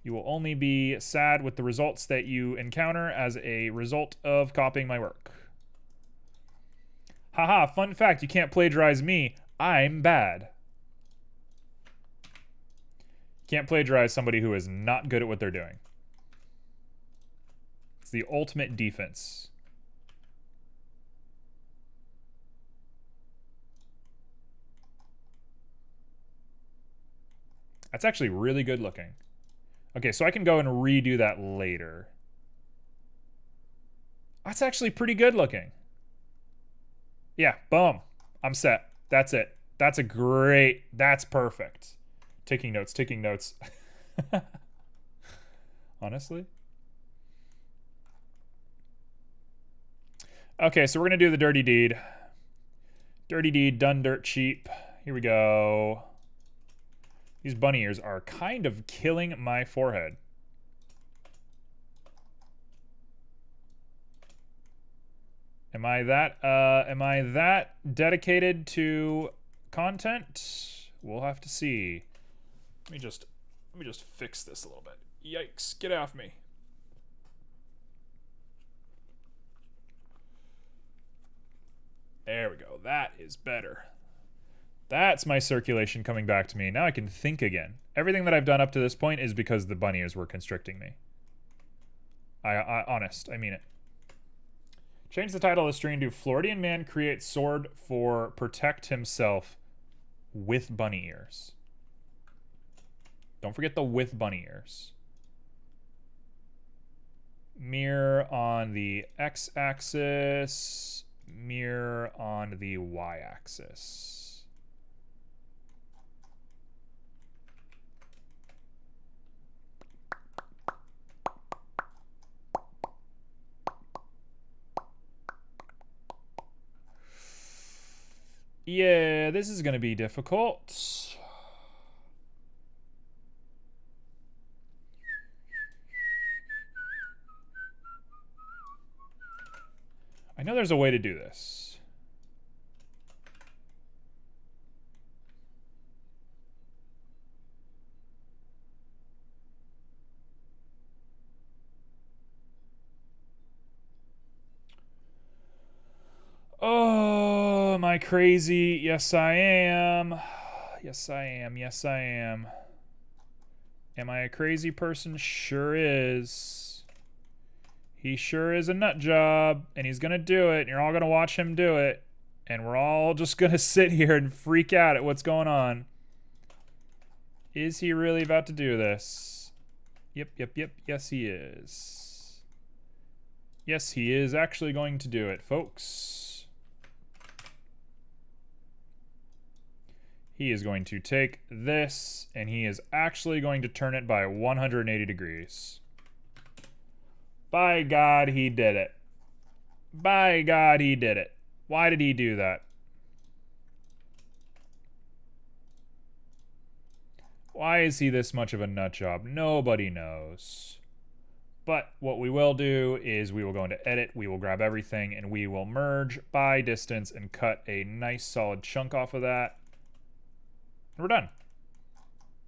Speaker 1: You will only be sad with the results that you encounter as a result of copying my work. Haha, fun fact, you can't plagiarize me. I'm bad. Can't plagiarize somebody who is not good at what they're doing. It's the ultimate defense. That's actually really good looking. Okay, so I can go and redo that later. That's actually pretty good looking. Yeah, boom. I'm set. That's it. That's a great, that's perfect. Taking notes, taking notes. Honestly. Okay, so we're going to do the dirty deed. Dirty deed done dirt cheap. Here we go. These bunny ears are kind of killing my forehead. Am I that dedicated to content? We'll have to see. Let me just fix this a little bit. Yikes, get off me. There we go. That is better. That's my circulation coming back to me. Now I can think again. Everything that I've done up to this point is because the bunny ears were constricting me. Honest, I mean it. Change the title of the stream to Floridian Man Creates Sword for Protect Himself with Bunny Ears. Don't forget the with bunny ears. Mirror on the x-axis. Mirror on the y-axis. Yeah, this is going to be difficult. I know there's a way to do this. Oh, am I crazy? Yes, I am. Yes, I am. Yes, I am. Am I a crazy person? Sure is. He sure is a nut job, and he's gonna do it, and you're all gonna watch him do it, and we're all just gonna sit here and freak out at what's going on. Is he really about to do this? Yep, yep, yep. Yes, he is. Yes, he is actually going to do it, folks. He is going to take this, and he is actually going to turn it by 180 degrees. By God, he did it. By God, he did it. Why did he do that? Why is he this much of a nut job? Nobody knows. But what we will do is we will go into edit, we will grab everything, and we will merge by distance and cut a nice solid chunk off of that. We're done.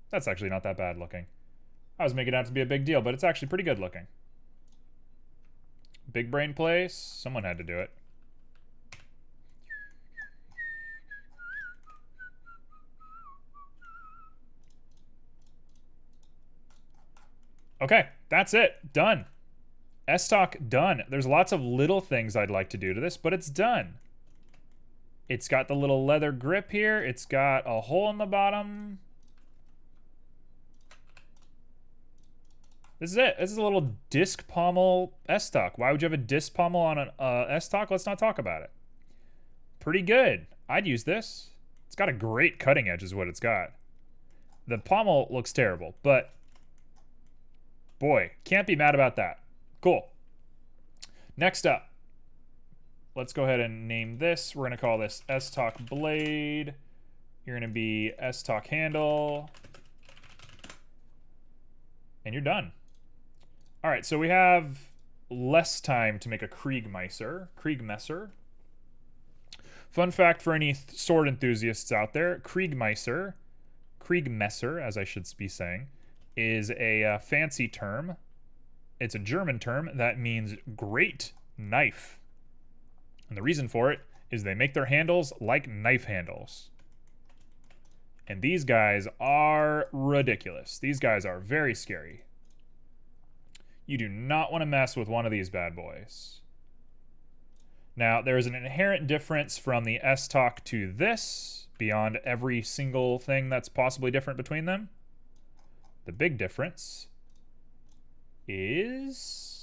Speaker 1: That's actually not that bad looking. I was making it out to be a big deal, but it's actually pretty good looking. Big brain place. Someone had to do it. Okay, that's it. Done. S-Talk done. There's lots of little things I'd like to do to this, but it's done. It's got the little leather grip here. It's got a hole in the bottom. This is it. This is a little disc pommel S-Talk. Why would you have a disc pommel on an S-Talk? Let's not talk about it. Pretty good. I'd use this. It's got a great cutting edge is what it's got. The pommel looks terrible, but boy, can't be mad about that. Cool. Next up. Let's go ahead and name this. We're going to call this S-Talk Blade. You're going to be S-Talk Handle. And you're done. All right, so we have less time to make a Kriegmesser. Fun fact for any sword enthusiasts out there, Kriegmesser, as I should be saying, is a fancy term. It's a German term that means great knife. And the reason for it is they make their handles like knife handles. And these guys are ridiculous. These guys are very scary. You do not want to mess with one of these bad boys. Now, there is an inherent difference from the S-Talk to this, beyond every single thing that's possibly different between them. The big difference is...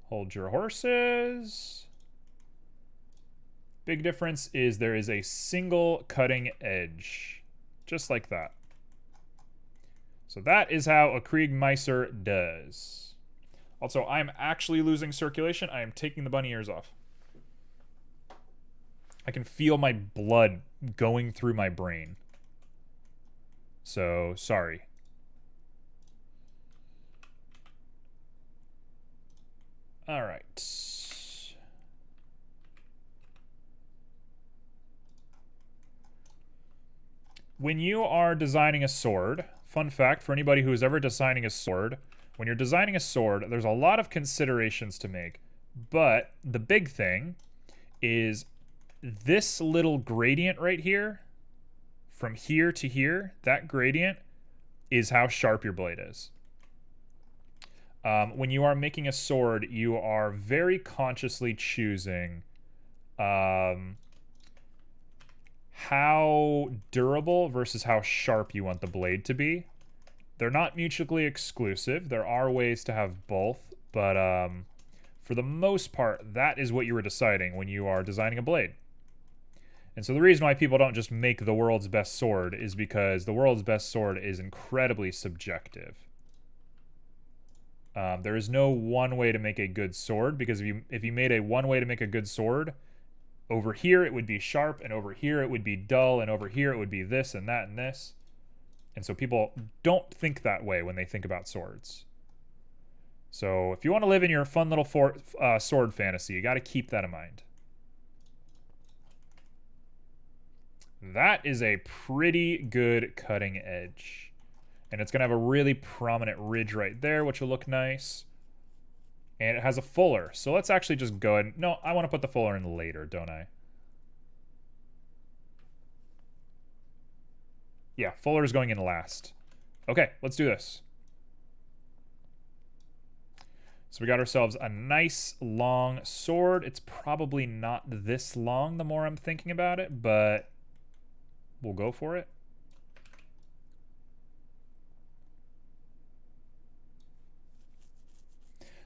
Speaker 1: Hold your horses. Big difference is there is a single cutting edge. Just like that. So that is how a Kriegmiser does. Also, I'm actually losing circulation. I am taking the bunny ears off. I can feel my blood going through my brain. So, sorry. All right. When you are designing a sword, fun fact for anybody who is ever designing a sword, when you're designing a sword, there's a lot of considerations to make. But the big thing is this little gradient right here, from here to here, that gradient is how sharp your blade is. When you are making a sword, you are very consciously choosing how durable versus how sharp you want the blade to be. They're not mutually exclusive. There are ways to have both, but for the most part, that is what you were deciding when you are designing a blade. And so the reason why people don't just make the world's best sword is because the world's best sword is incredibly subjective. There is no one way to make a good sword, because if you made a one way to make a good sword, over here it would be sharp, and over here it would be dull, and over here it would be this and that and this. And so people don't think that way when they think about swords. So if you want to live in your fun little sword fantasy, you got to keep that in mind. That is a pretty good cutting edge. And it's going to have a really prominent ridge right there, which will look nice. And it has a fuller. So let's actually just go ahead. No, I want to put the fuller in later, don't I? Yeah, fuller is going in last. Okay, let's do this. So we got ourselves a nice long sword. It's probably not this long the more I'm thinking about it, but we'll go for it.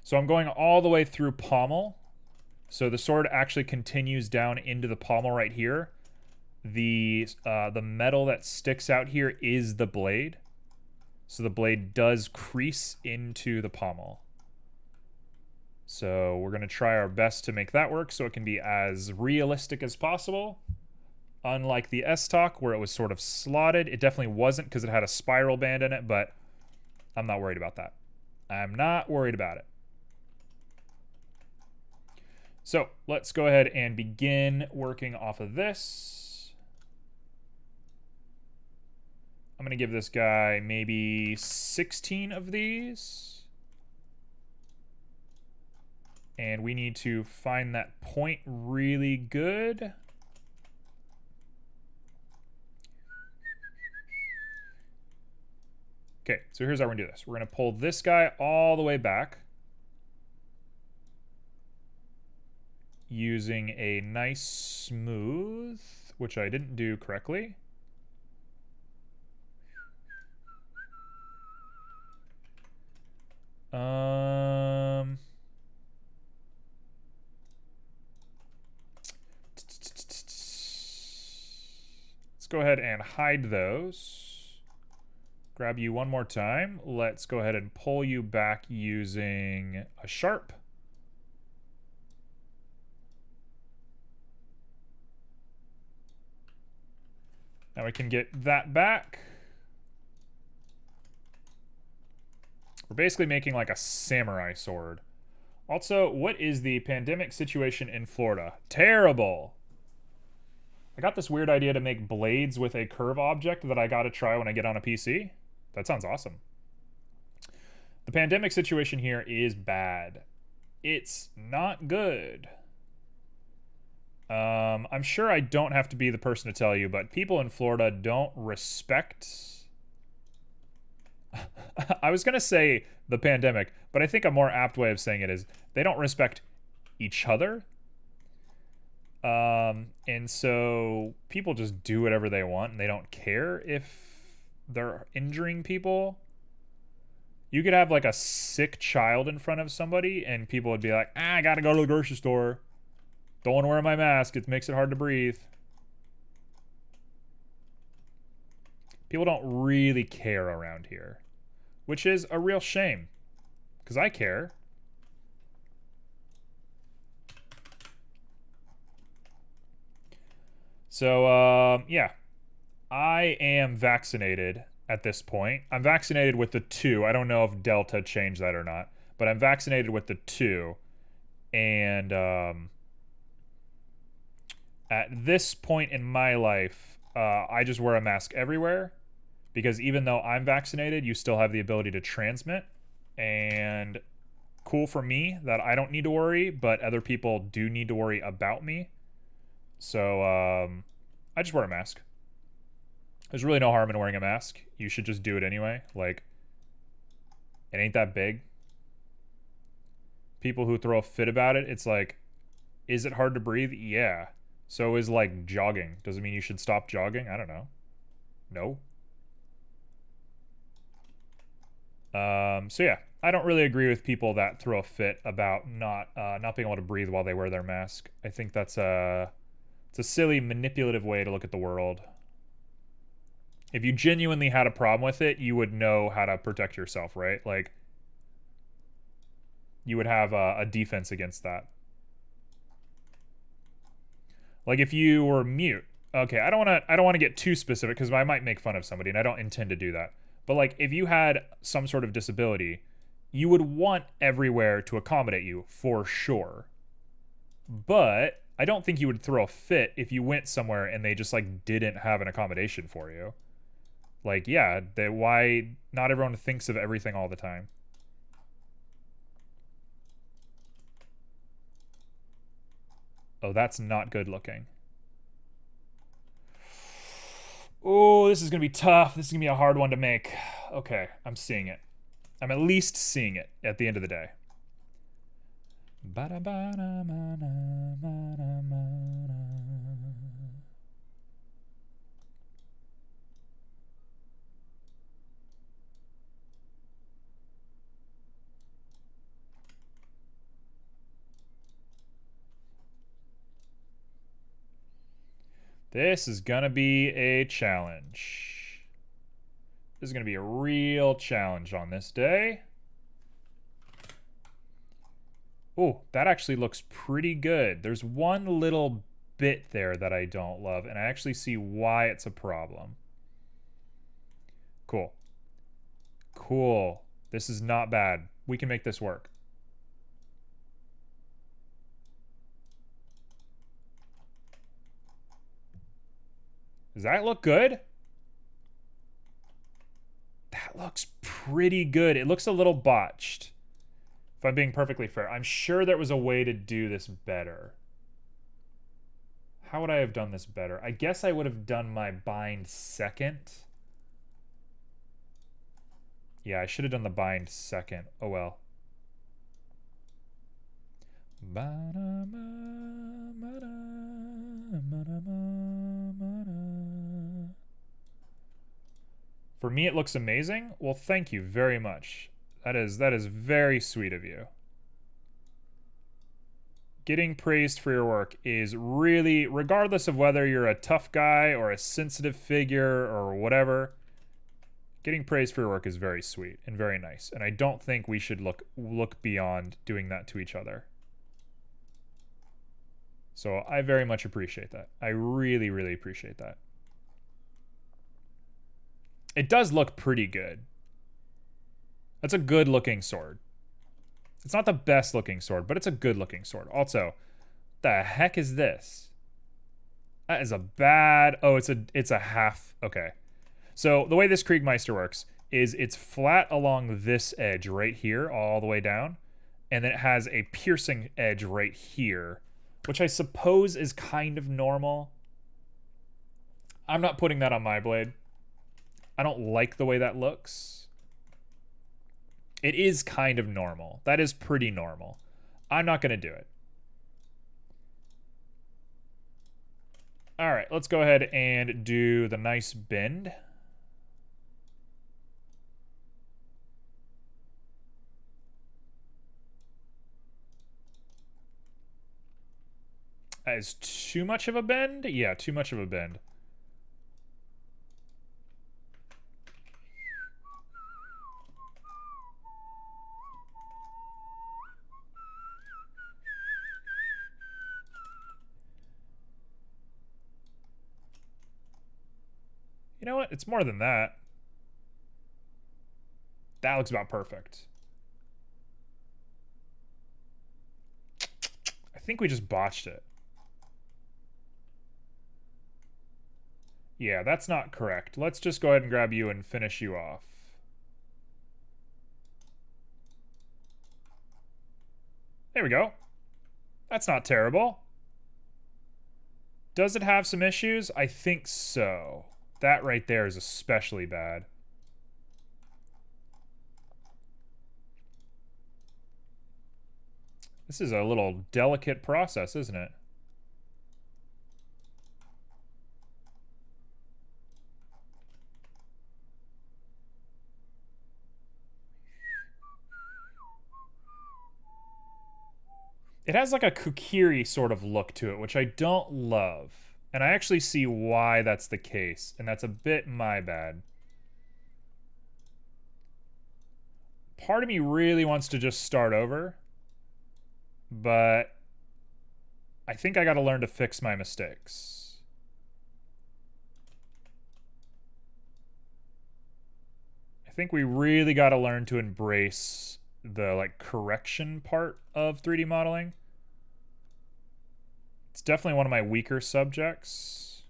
Speaker 1: So I'm going all the way through pommel. So the sword actually continues down into the pommel right here. The metal that sticks out here is the blade. So the blade does crease into the pommel. So we're going to try our best to make that work so it can be as realistic as possible. Unlike the S-Talk where it was sort of slotted. It definitely wasn't because it had a spiral band in it, but I'm not worried about that. I'm not worried about it. So let's go ahead and begin working off of this. I'm going to give this guy maybe 16 of these. And we need to find that point really good. Okay, so here's how we're going to do this. We're going to pull this guy all the way back. Using a nice smooth, which I didn't do correctly. Let's go ahead and hide those. Grab you one more time. Let's go ahead and pull you back using a sharp. Now we can get that back. We're basically making like a samurai sword. Also, what is the pandemic situation in Florida? Terrible. I got this weird idea to make blades with a curve object that I got to try when I get on a PC. That sounds awesome. The pandemic situation here is bad. It's not good. I'm sure I don't have to be the person to tell you, but people in Florida don't respect... I was going to say the pandemic, but I think a more apt way of saying it is they don't respect each other. And so people just do whatever they want, and they don't care if they're injuring people. You could have like a sick child in front of somebody, and people would be like, I gotta go to the grocery store. Don't want to wear my mask. It makes it hard to breathe. People don't really care around here, which is a real shame, because I care. So, yeah. I am vaccinated at this point. I'm vaccinated with the 2. I don't know if Delta changed that or not, but I'm vaccinated with the 2. And, at this point in my life, I just wear a mask everywhere because even though I'm vaccinated, you still have the ability to transmit. And cool for me that I don't need to worry, but other people do need to worry about me. So I just wear a mask. There's really no harm in wearing a mask. You should just do it anyway. Like, it ain't that big. People who throw a fit about it, it's like, is it hard to breathe? Yeah. So is like jogging. Does it mean you should stop jogging? I don't know. No. So yeah, I don't really agree with people that throw a fit about not being able to breathe while they wear their mask. I think that's it's a silly, manipulative way to look at the world. If you genuinely had a problem with it, you would know how to protect yourself, right? Like, you would have a defense against that. Like if you were mute. Okay, I don't want to get too specific because I might make fun of somebody, and I don't intend to do that. But like if you had some sort of disability you would want everywhere to accommodate you, for sure. But I don't think you would throw a fit if you went somewhere and they just, like, didn't have an accommodation for you. Like, yeah, why not everyone thinks of everything all the time? Oh, that's not good looking. Oh, this is going to be tough. This is going to be a hard one to make. Okay, I'm seeing it. I'm at least seeing it at the end of the day. This is going to be a challenge. This is going to be a real challenge on this day. Oh, that actually looks pretty good. There's one little bit there that I don't love, and I actually see why it's a problem. Cool. Cool. This is not bad. We can make this work. Does that look good? That looks pretty good. It looks a little botched, if I'm being perfectly fair. I'm sure there was a way to do this better. How would I have done this better? I guess I would have done my bind second. Yeah, I should have done the bind second. Oh well. For me, it looks amazing. Well, thank you very much. That is very sweet of you. Getting praised for your work is really, regardless of whether you're a tough guy or a sensitive figure or whatever, getting praised for your work is very sweet and very nice. And I don't think we should look beyond doing that to each other. So I very much appreciate that. I really, really appreciate that. It does look pretty good. That's a good looking sword. It's not the best looking sword, but it's a good looking sword. Also, the heck is this? That is a bad... Oh, it's a half... Okay. So the way this Kriegmeiser works is it's flat along this edge right here, all the way down. And then it has a piercing edge right here, which I suppose is kind of normal. I'm not putting that on my blade. I don't like the way that looks. It is kind of normal. That is pretty normal. I'm not going to do it. All right, let's go ahead and do the nice bend. That is too much of a bend? Yeah, too much of a bend. You know what? It's more than that. That looks about perfect. I think we just botched it. Yeah, that's not correct. Let's just go ahead and grab you and finish you off. There we go. That's not terrible. Does it have some issues? I think so. That right there is especially bad. This is a little delicate process, isn't it? It has like a kukiri sort of look to it, which I don't love. And I actually see why that's the case, and that's a bit my bad. Part of me really wants to just start over, but I think I gotta learn to fix my mistakes. I think we really gotta learn to embrace the like correction part of 3D modeling. It's definitely one of my weaker subjects.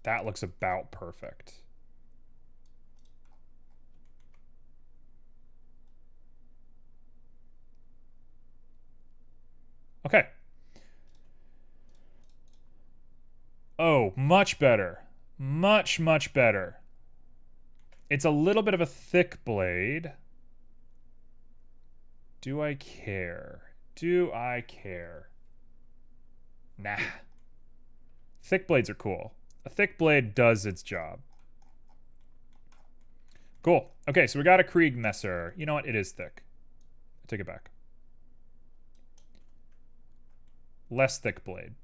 Speaker 1: That looks about perfect. Okay. Oh, much better. Much, much better. It's a little bit of a thick blade. Do I care? Do I care? Nah. Thick blades are cool. A thick blade does its job. Cool. Okay, so we got a Kriegmesser. You know what? It is thick. I take it back. Less thick blade.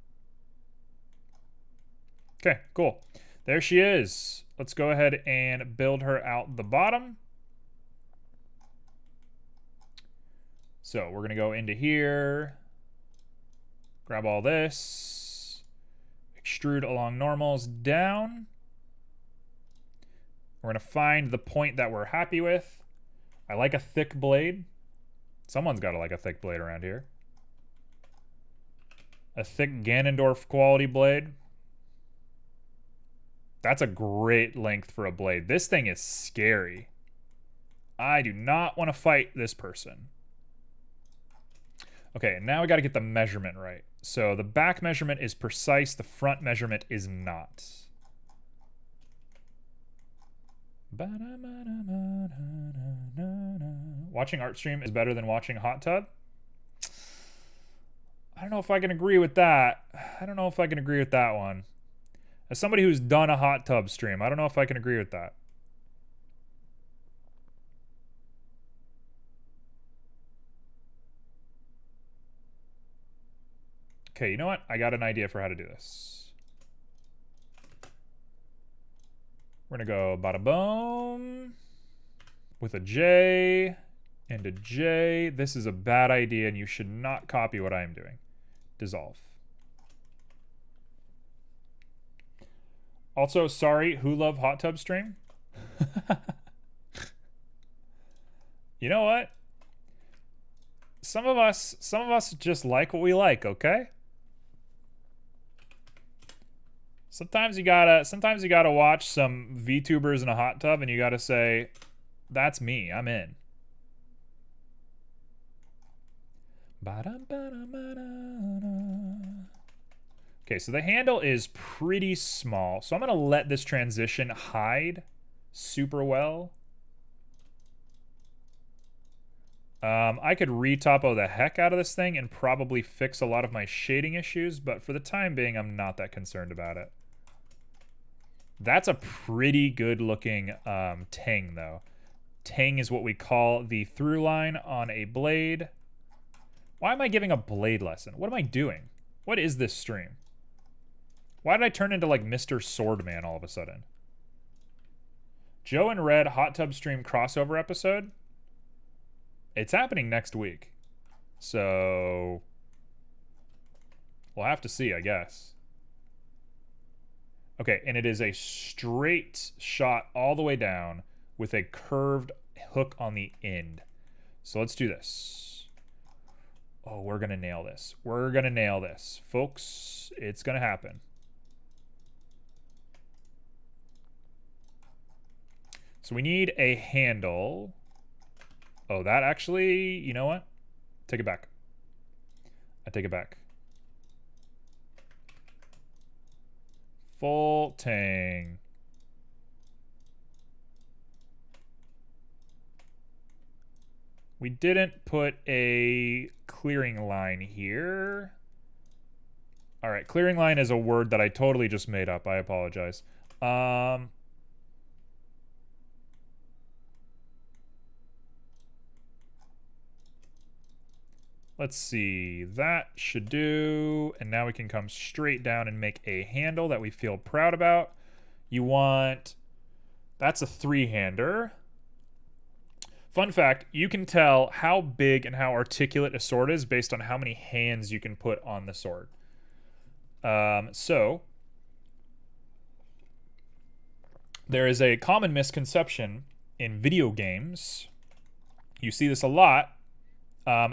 Speaker 1: Okay, cool. There she is. Let's go ahead and build her out the bottom. So we're going to go into here, grab all this, extrude along normals down. We're going to find the point that we're happy with. I like a thick blade. Someone's got to like a thick blade around here. A thick Ganondorf quality blade. That's a great length for a blade. This thing is scary. I do not want to fight this person. Okay, now we got to get the measurement right. So the back measurement is precise. The front measurement is not. Watching art stream is better than watching hot tub. I don't know if I can agree with that. I don't know if I can agree with that one. As somebody who's done a hot tub stream, I don't know if I can agree with that. Okay, you know what? I got an idea for how to do this. We're gonna go bada boom with a J and a J. This is a bad idea and you should not copy what I am doing. Dissolve. Also, sorry, who love hot tub stream? You know what? Some of us just like what we like, okay? Sometimes you gotta watch some VTubers in a hot tub and you gotta say, that's me, I'm in. Okay, so the handle is pretty small, so I'm gonna let this transition hide super well. I could re-topo the heck out of this thing and probably fix a lot of my shading issues, but for the time being, I'm not that concerned about it. That's a pretty good looking tang, though. Tang is what we call the through line on a blade. Why am I giving a blade lesson? What am I doing? What is this stream? Why did I turn into like Mr. Swordman all of a sudden? Joe and Red hot tub stream crossover episode? It's happening next week. So we'll have to see, I guess. Okay, and it is a straight shot all the way down with a curved hook on the end. So let's do this. Oh, we're gonna nail this. We're gonna nail this. Folks, it's gonna happen. So we need a handle. Oh, that actually, you know what? Take it back. I take it back. Full tang. We didn't put a clearing line here. All right, clearing line is a word that I totally just made up. I apologize. Let's see, that should do. And now we can come straight down and make a handle that we feel proud about. You want, that's a three-hander. Fun fact, you can tell how big and how articulate a sword is based on how many hands you can put on the sword. So there is a common misconception in video games, you see this a lot.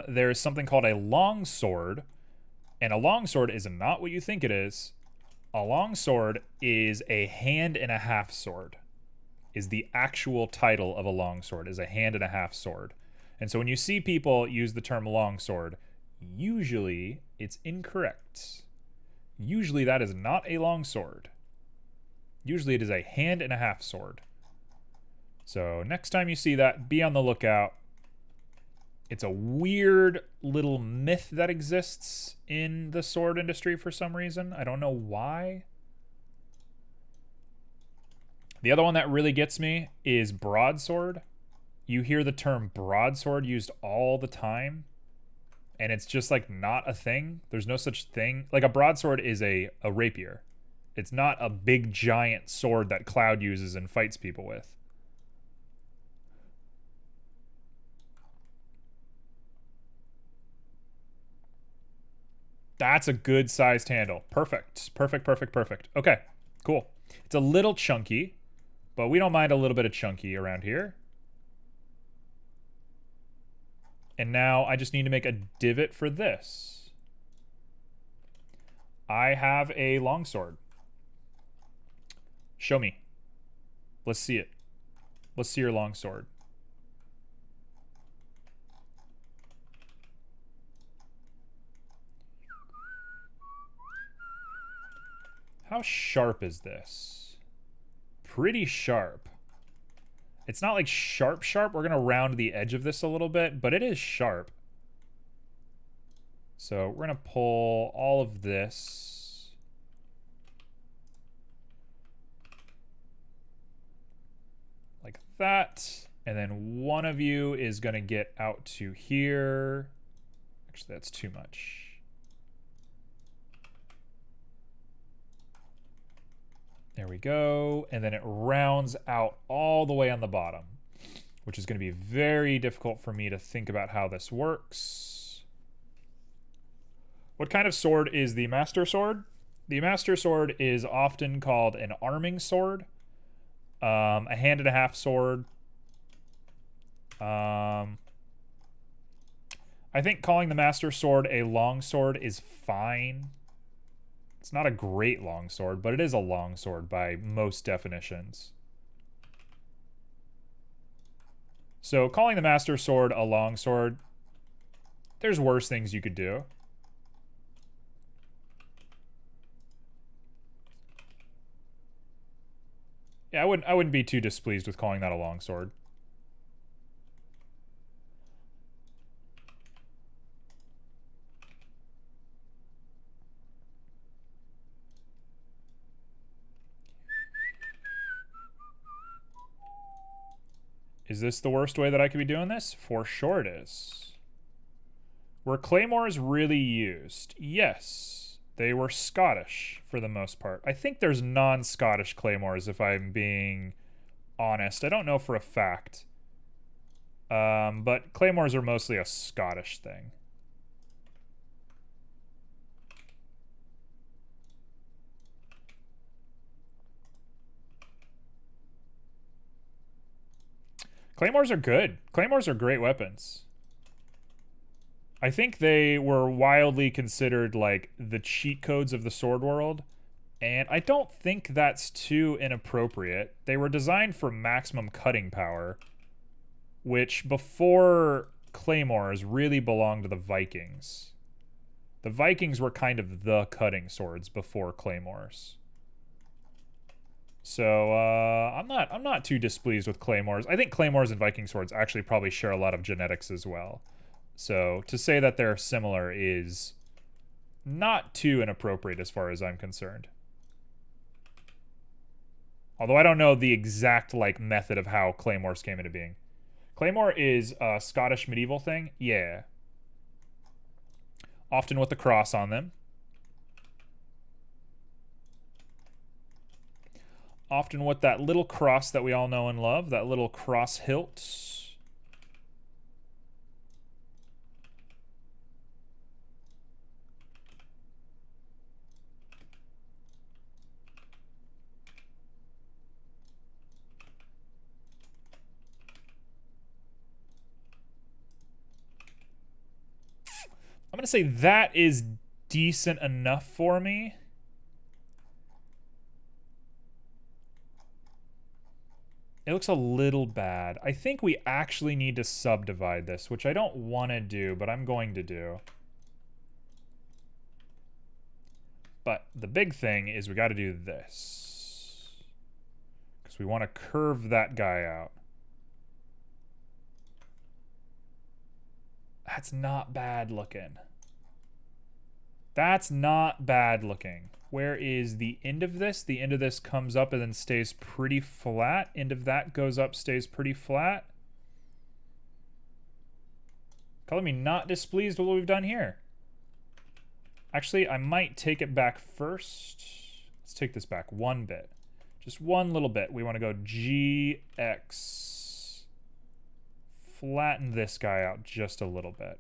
Speaker 1: There's something called a longsword, and a longsword is not what you think it is. A longsword is a hand and a half sword. Is the actual title of a longsword, is a hand and a half sword. And so when you see people use the term longsword, usually it's incorrect. Usually that is not a longsword. Usually it is a hand and a half sword. So next time you see that, be on the lookout. It's a weird little myth that exists in the sword industry for some reason. I don't know why. The other one that really gets me is broadsword. You hear the term broadsword used all the time, and it's just like not a thing. There's no such thing. Like a broadsword is a rapier. It's not a big giant sword that Cloud uses and fights people with. That's a good sized handle. Perfect. Perfect, perfect, perfect. Okay, cool. It's a little chunky, but we don't mind a little bit of chunky around here. And now I just need to make a divot for this. I have a longsword. Show me. Let's see it. Let's see your longsword. How sharp is this? Pretty sharp. It's not like sharp sharp. We're going to round the edge of this a little bit, but it is sharp. So we're going to pull all of this. Like that. And then one of you is going to get out to here. Actually, that's too much. There we go. And then it rounds out all the way on the bottom, which is going to be very difficult for me to think about how this works. What kind of sword is the Master Sword? The Master Sword is often called an arming sword, a hand and a half sword. I think calling the Master Sword a long sword is fine. It's not a great longsword, but it is a longsword by most definitions. So calling the Master Sword a longsword, there's worse things you could do. Yeah, I wouldn't be too displeased with calling that a longsword. Is this the worst way that I could be doing this? For sure it is. Were claymores really used? Yes. They were Scottish for the most part. I think there's non-Scottish claymores, if I'm being honest. I don't know for a fact. But claymores are mostly a Scottish thing. Claymores are good. Claymores are great weapons. I think they were wildly considered like the cheat codes of the sword world, and I don't think that's too inappropriate. They were designed for maximum cutting power, which before claymores really belonged to the Vikings. The Vikings were kind of the cutting swords before claymores. So I'm not too displeased with claymores. I think claymores and Viking swords actually probably share a lot of genetics as well. So to say that they're similar is not too inappropriate as far as I'm concerned. Although I don't know the exact like method of how claymores came into being. Claymore is a Scottish medieval thing? Yeah. Often with the cross on them. Often with that little cross that we all know and love, that little cross hilt. going to say that is decent enough for me. It looks a little bad. I think we actually need to subdivide this, which I don't want to do, but I'm going to do. But the big thing is we got to do this. Because we want to curve that guy out. That's not bad looking. That's not bad looking. Where is the end of this? The end of this comes up and then stays pretty flat. End of that goes up, stays pretty flat. Color me not displeased with what we've done here. Actually, I might take it back first. Let's take this back one bit. Just one little bit. We want to go GX. Flatten this guy out just a little bit.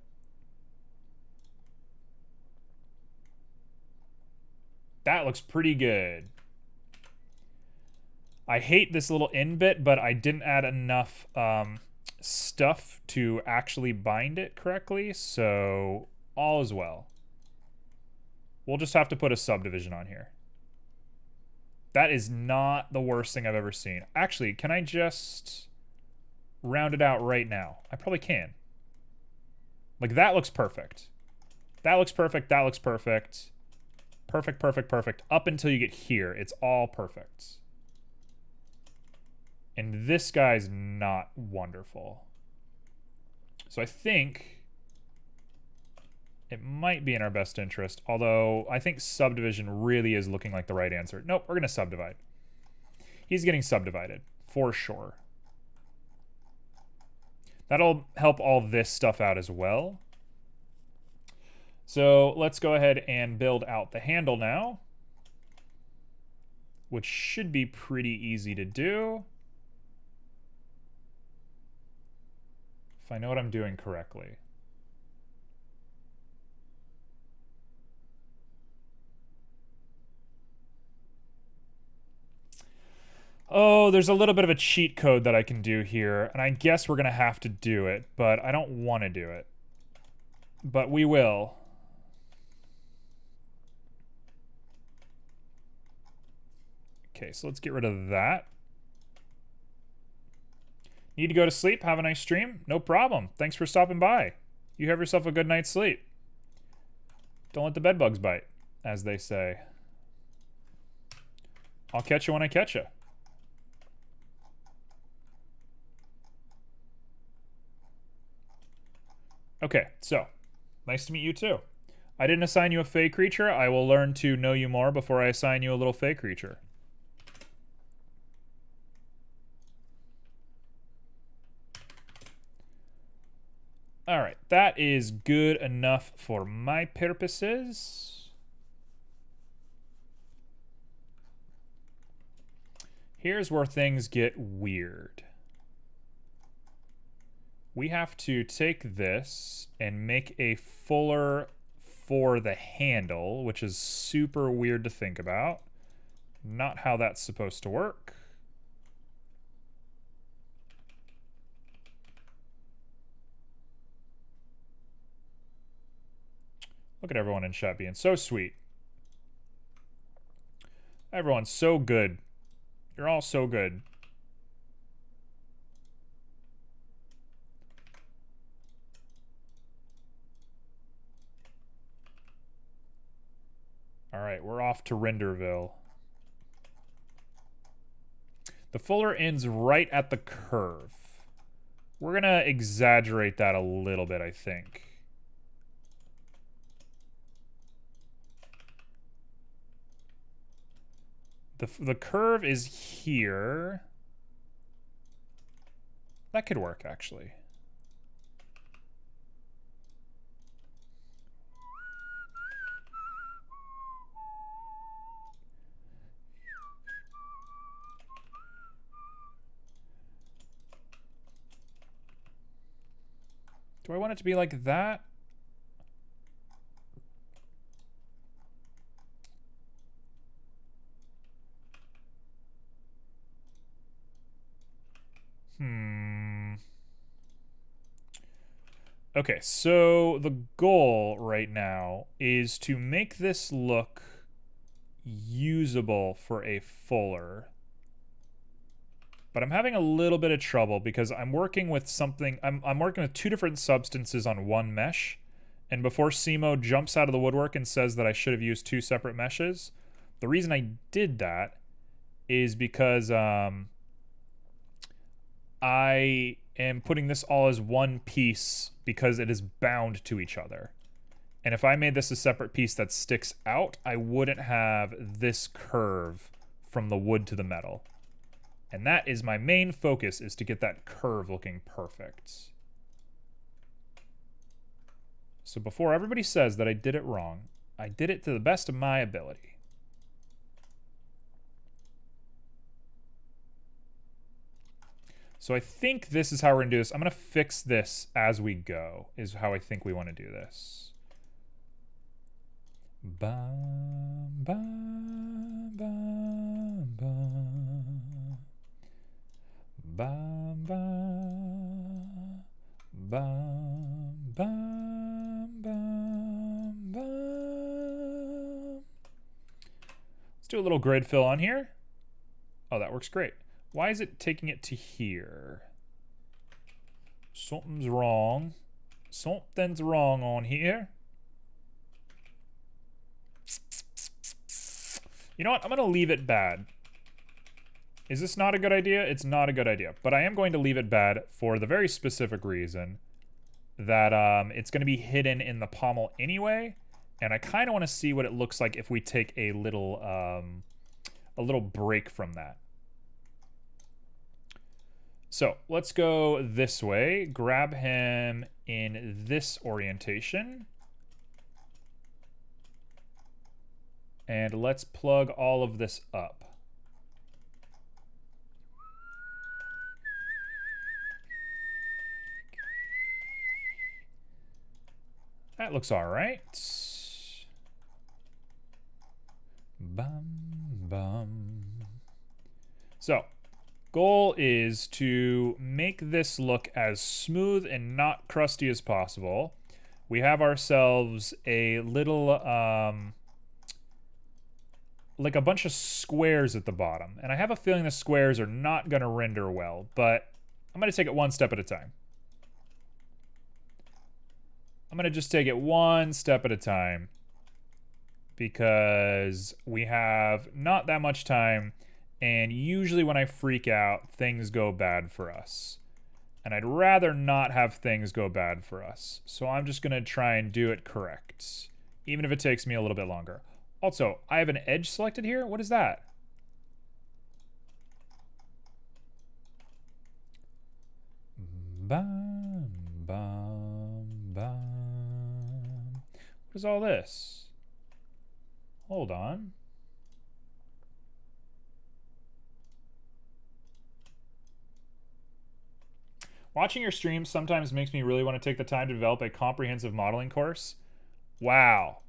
Speaker 1: That looks pretty good. I hate this little end bit, but I didn't add enough stuff to actually bind it correctly, so all is well. We'll just have to put a subdivision on here. That is not the worst thing I've ever seen. Actually, can I just round it out right now? I probably can. Like, that looks perfect. That looks perfect, that looks perfect. Perfect, perfect, perfect. Up until you get here, it's all perfect. And this guy's not wonderful. So I think it might be in our best interest, although I think subdivision really is looking like the right answer. Nope, we're going to subdivide. He's getting subdivided, for sure. That'll help all this stuff out as well. So let's go ahead and build out the handle now, which should be pretty easy to do if I know what I'm doing correctly. Oh, there's a little bit of a cheat code that I can do here, and I guess we're going to have to do it, but I don't want to do it. But we will. Okay, so let's get rid of that. Need to go to sleep? Have a nice stream? No problem. Thanks for stopping by. You have yourself a good night's sleep. Don't let the bed bugs bite, as they say. I'll catch you when I catch you. Okay, so, nice to meet you too. I didn't assign you a fey creature. I will learn to know you more before I assign you a little fey creature. Alright, that is good enough for my purposes. Here's where things get weird. We have to take this and make a fuller for the handle, which is super weird to think about. Not how that's supposed to work. Look at everyone in chat being so sweet. Everyone's so good. You're all so good. Alright, we're off to Renderville. The fuller ends right at the curve. We're gonna exaggerate that a little bit, I think. The curve is here. That could work, actually. Do I want it to be like that? Okay, so the goal right now is to make this look usable for a fuller. But I'm having a little bit of trouble because I'm working with something, I'm working with two different substances on one mesh. And before Simo jumps out of the woodwork and says that I should have used two separate meshes, the reason I did that is because I am putting this all as one piece because it is bound to each other. And if I made this a separate piece that sticks out, I wouldn't have this curve from the wood to the metal. And that is my main focus, is to get that curve looking perfect. So before everybody says that I did it wrong, I did it to the best of my ability. So I think this is how we're going to do this. I'm going to fix this as we go, is how I think we want to do this. Bum, bum, bum, bum. Bum, bum, bum, bum, bum, bum. Let's do a little grid fill on here. Oh, that works great. Why is it taking it to here? Something's wrong. Something's wrong on here. You know what? I'm going to leave it bad. Is this not a good idea? It's not a good idea. But I am going to leave it bad for the very specific reason that it's going to be hidden in the pommel anyway. And I kind of want to see what it looks like if we take a little break from that. So let's go this way, grab him in this orientation. And let's plug all of this up. That looks all right. Bum, bum. So, goal is to make this look as smooth and not crusty as possible. We have ourselves a little, like a bunch of squares at the bottom. And I have a feeling the squares are not going to render well, but I'm going to take it one step at a time. I'm going to just take it one step at a time because we have not that much time. And usually when I freak out, things go bad for us. And I'd rather not have things go bad for us. So I'm just going to try and do it correct, even if it takes me a little bit longer. Also, I have an edge selected here. What is that? Bum, bum, bum. What is all this? Hold on. Watching your streams sometimes makes me really want to take the time to develop a comprehensive modeling course. Wow.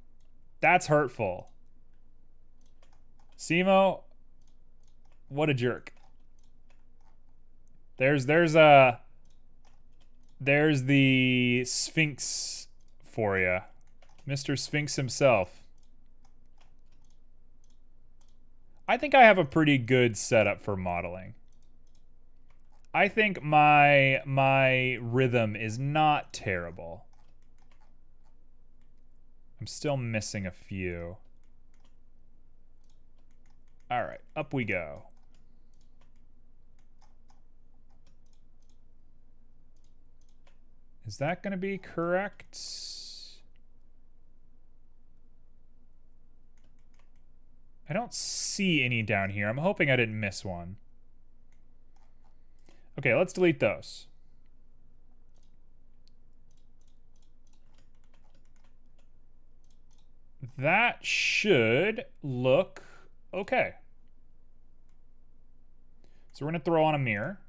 Speaker 1: That's hurtful. Simo, what a jerk. There's the Sphinx for you. Mr. Sphinx himself. I think I have a pretty good setup for modeling. I think my rhythm is not terrible. I'm still missing a few. All right, up we go. Is that going to be correct? I don't see any down here. I'm hoping I didn't miss one. Okay, let's delete those. That should look okay. So we're going to throw on a mirror.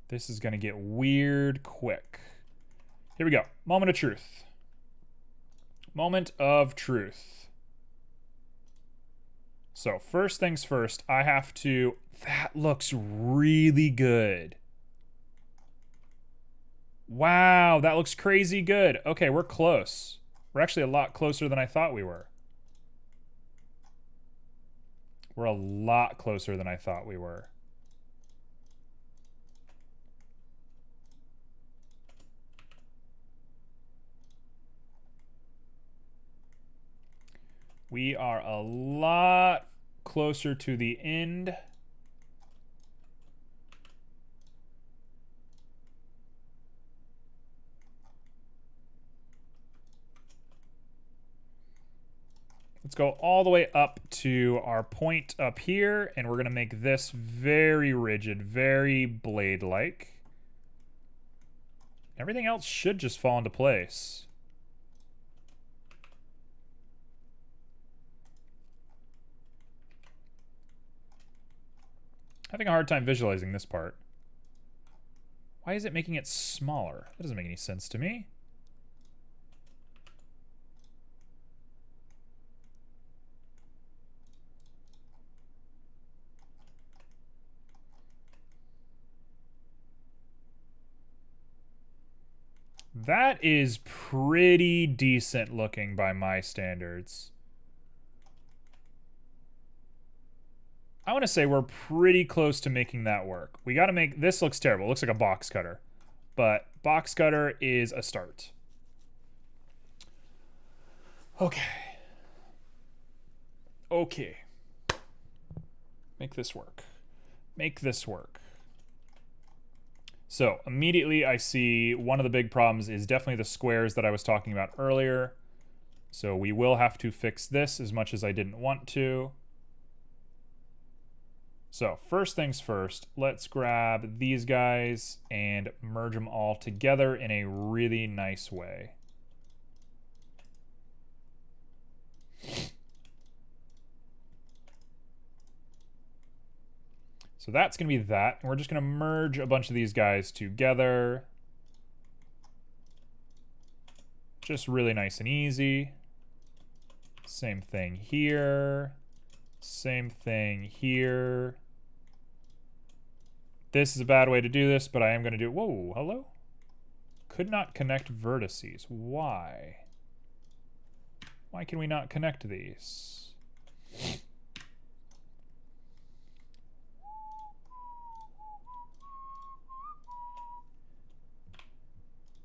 Speaker 1: This is going to get weird quick. Here we go. Moment of truth. Moment of truth. So first things first, I have to... That looks really good. Wow, that looks crazy good. Okay, we're close. We're actually a lot closer than I thought we were. We're a lot closer than I thought we were. We are a lot closer to the end. Let's go all the way up to our point up here, and we're going to make this very rigid, very blade-like. Everything else should just fall into place. Having a hard time visualizing this part. Why is it making it smaller? That doesn't make any sense to me. That is pretty decent looking by my standards. I want to say we're pretty close to making that work. We got to make... This looks terrible. It looks like a box cutter. But box cutter is a start. Okay. Okay. Make this work. Make this work. So immediately I see one of the big problems is definitely the squares that I was talking about earlier. So we will have to fix this as much as I didn't want to. So first things first, let's grab these guys and merge them all together in a really nice way. So that's going to be that. And we're just going to merge a bunch of these guys together. Just really nice and easy. Same thing here. Same thing here. This is a bad way to do this, but I am going to do... Whoa, hello? Could not connect vertices. Why? Why can we not connect these?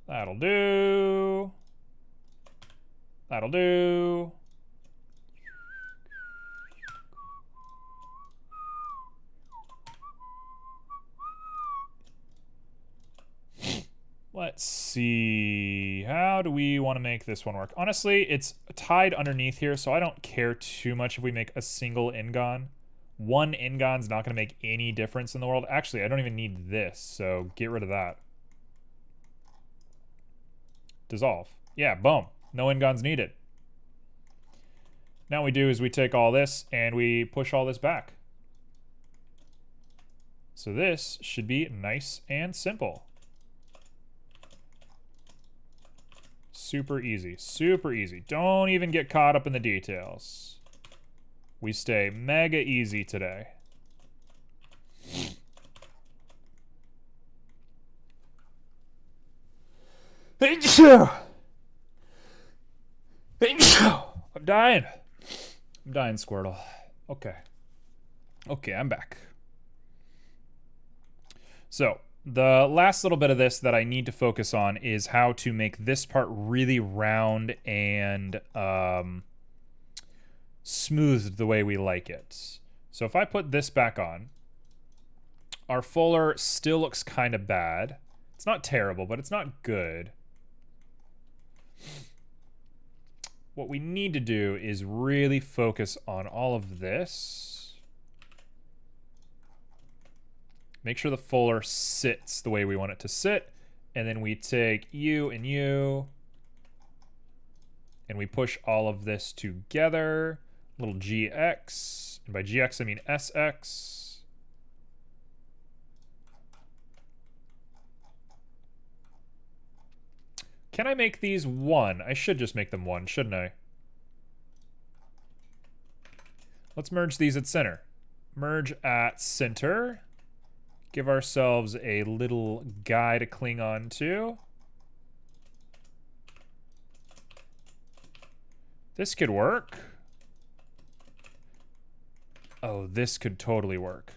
Speaker 1: That'll do. That'll do. Let's see. How do we want to make this one work? Honestly, it's tied underneath here, so I don't care too much if we make a single ingon. One ingon's not going to make any difference in the world. Actually, I don't even need this, so get rid of that. Dissolve. Yeah, boom. No ingons needed. Now what we do is we take all this and we push all this back. So this should be nice and simple. Super easy. Super easy. Don't even get caught up in the details. We stay mega easy today. I'm dying. I'm dying, Squirtle. Okay. Okay, I'm back. So, the last little bit of this that I need to focus on is how to make this part really round and smoothed the way we like it. So if I put this back on, our fuller still looks kind of bad. It's not terrible, but it's not good. What we need to do is really focus on all of this. Make sure the fuller sits the way we want it to sit. And then we take you, and we push all of this together. Little GX. And by GX, I mean SX. Can I make these one? I should just make them one, shouldn't I? Let's merge these at center. Merge at center. Give ourselves a little guy to cling on to. This could work. Oh, this could totally work.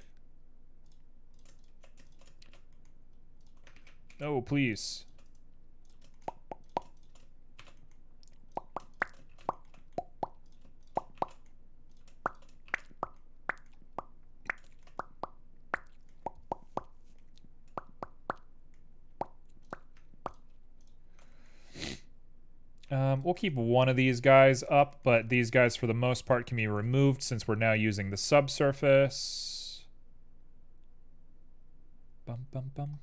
Speaker 1: Oh, please. We'll keep one of these guys up, but these guys for the most part can be removed since we're now using the subsurface. Bum bum bum.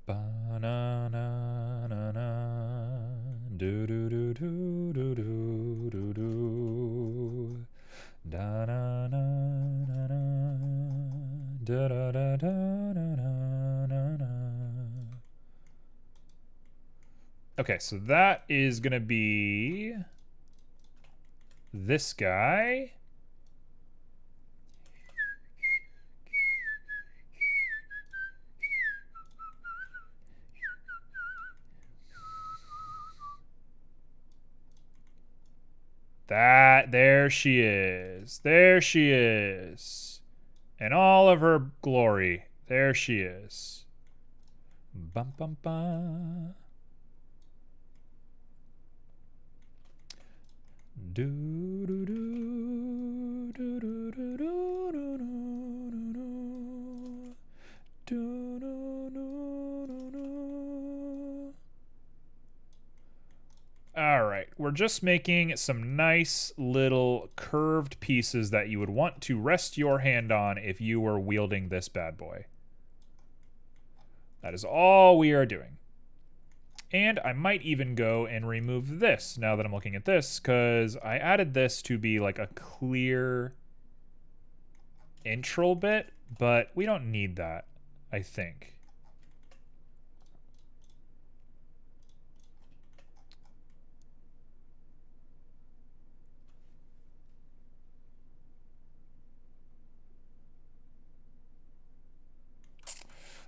Speaker 1: Ba-na-na-na-na. Do-do-do-do-do-do-do-do. Da-na-na-na-na. Da-da-da-da-da-da-da-da. Okay, so that is gonna be this guy. There she is. There she is. In all of her glory. There she is. Bum bum bum. Do do do do do do do do do do do. All right, we're just making some nice little curved pieces that you would want to rest your hand on if you were wielding this bad boy. That is all we are doing. And I might even go and remove this now that I'm looking at this, because I added this to be like a clear intro bit, but we don't need that, I think.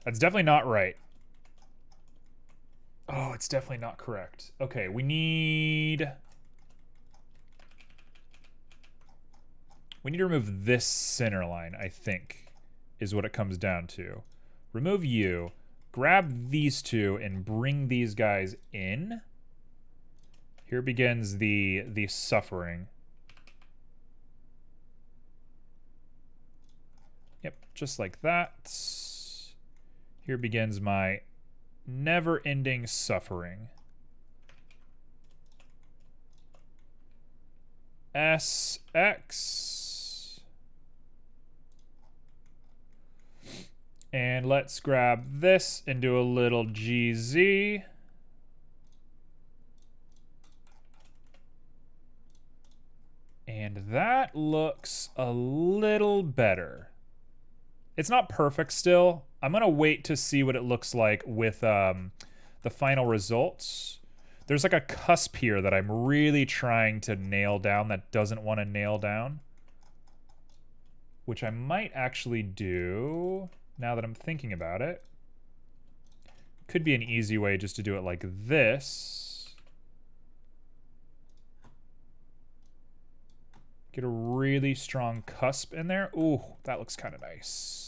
Speaker 1: That's definitely not right. Oh, it's definitely not correct. Okay, we need to remove this center line, I think, is what it comes down to. Remove you, grab these two, and bring these guys in. Here begins the suffering. Yep, just like that. Here begins my never-ending suffering. SX. And let's grab this and do a little GZ. And that looks a little better. It's not perfect still. I'm going to wait to see what it looks like with the final results. There's like a cusp here that I'm really trying to nail down that doesn't want to nail down. Which I might actually do now that I'm thinking about it. Could be an easy way just to do it like this. Get a really strong cusp in there. Ooh, that looks kind of nice.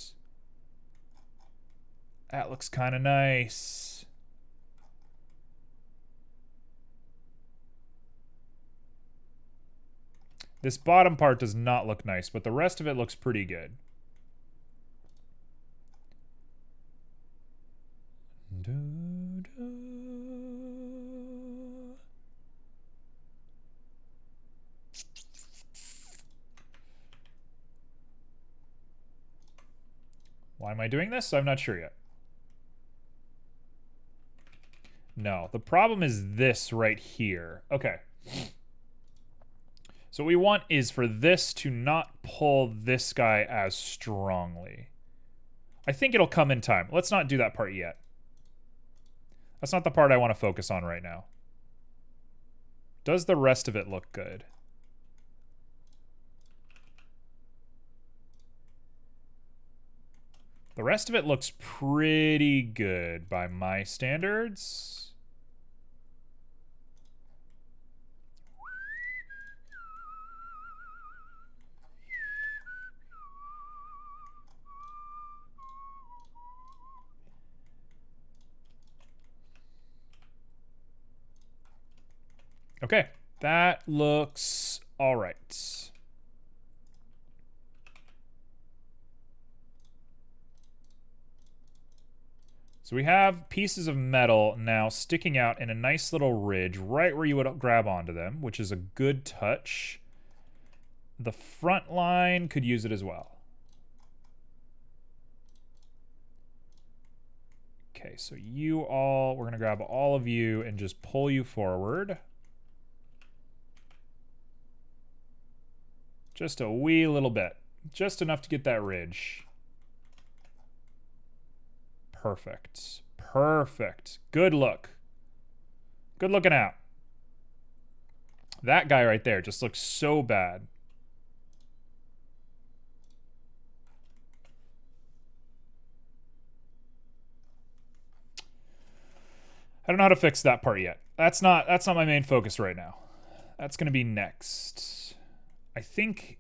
Speaker 1: That looks kind of nice. This bottom part does not look nice, but the rest of it looks pretty good. Why am I doing this? I'm not sure yet. No, the problem is this right here. Okay. So what we want is for this to not pull this guy as strongly. I think it'll come in time. Let's not do that part yet. That's not the part I want to focus on right now. Does the rest of it look good? The rest of it looks pretty good by my standards. Okay, that looks all right. So we have pieces of metal now sticking out in a nice little ridge right where you would grab onto them, which is a good touch. The front line could use it as well. Okay, so you all, we're going to grab all of you and just pull you forward. Just a wee little bit. Just enough to get that ridge. Perfect. Perfect. Good look. Good looking out. That guy right there just looks so bad. I don't know how to fix that part yet. That's not my main focus right now. That's going to be next. I think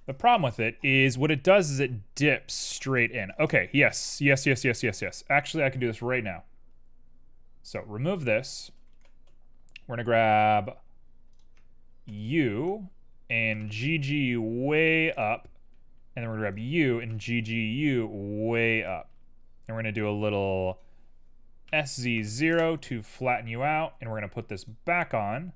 Speaker 1: the problem with it is what it does is it dips straight in. Okay, yes. Actually, I can do this right now. So remove this. We're going to grab you and GG you way up. And then we're going to grab you and GG you way up. And we're going to do a little SZ0 to flatten you out. And we're going to put this back on.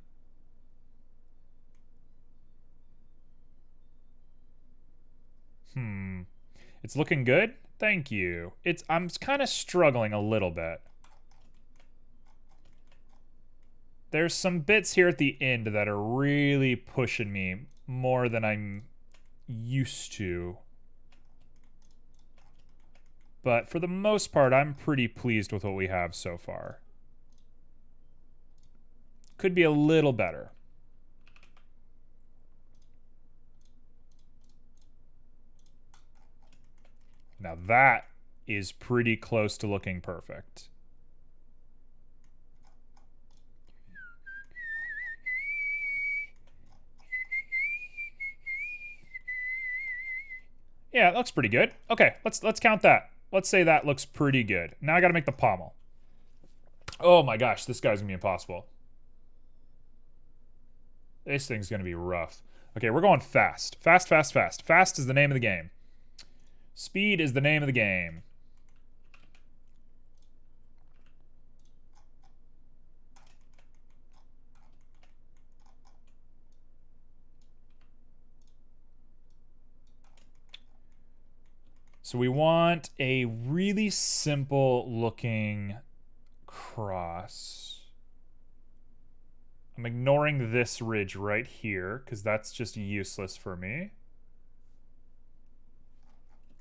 Speaker 1: It's looking good. Thank you. I'm kind of struggling a little bit. There's some bits here at the end that are really pushing me more than I'm used to. But for the most part, I'm pretty pleased with what we have so far. Could be a little better. Now that is pretty close to looking perfect. Yeah, it looks pretty good. Okay, let's count that. Let's say that looks pretty good. Now I gotta make the pommel. Oh my gosh, this guy's gonna be impossible. This thing's gonna be rough. Okay, we're going fast. Fast. Fast is the name of the game. Speed is the name of the game. So we want a really simple looking cross. I'm ignoring this ridge right here because that's just useless for me.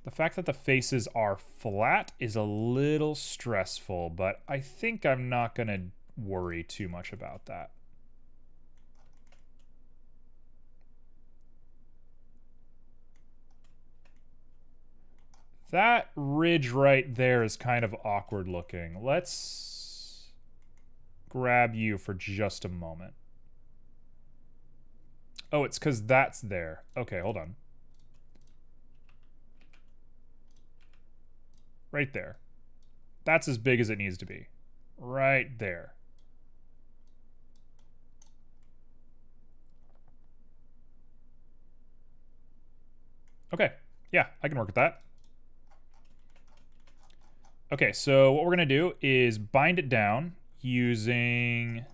Speaker 1: The fact that the faces are flat is a little stressful, but I think I'm not going to worry too much about that. That ridge right there is kind of awkward looking. Let's grab you for just a moment. Oh, it's because that's there. Okay, hold on. Right there. That's as big as it needs to be. Right there. Okay. Yeah, I can work with that. Okay, so what we're going to do is bind it down using...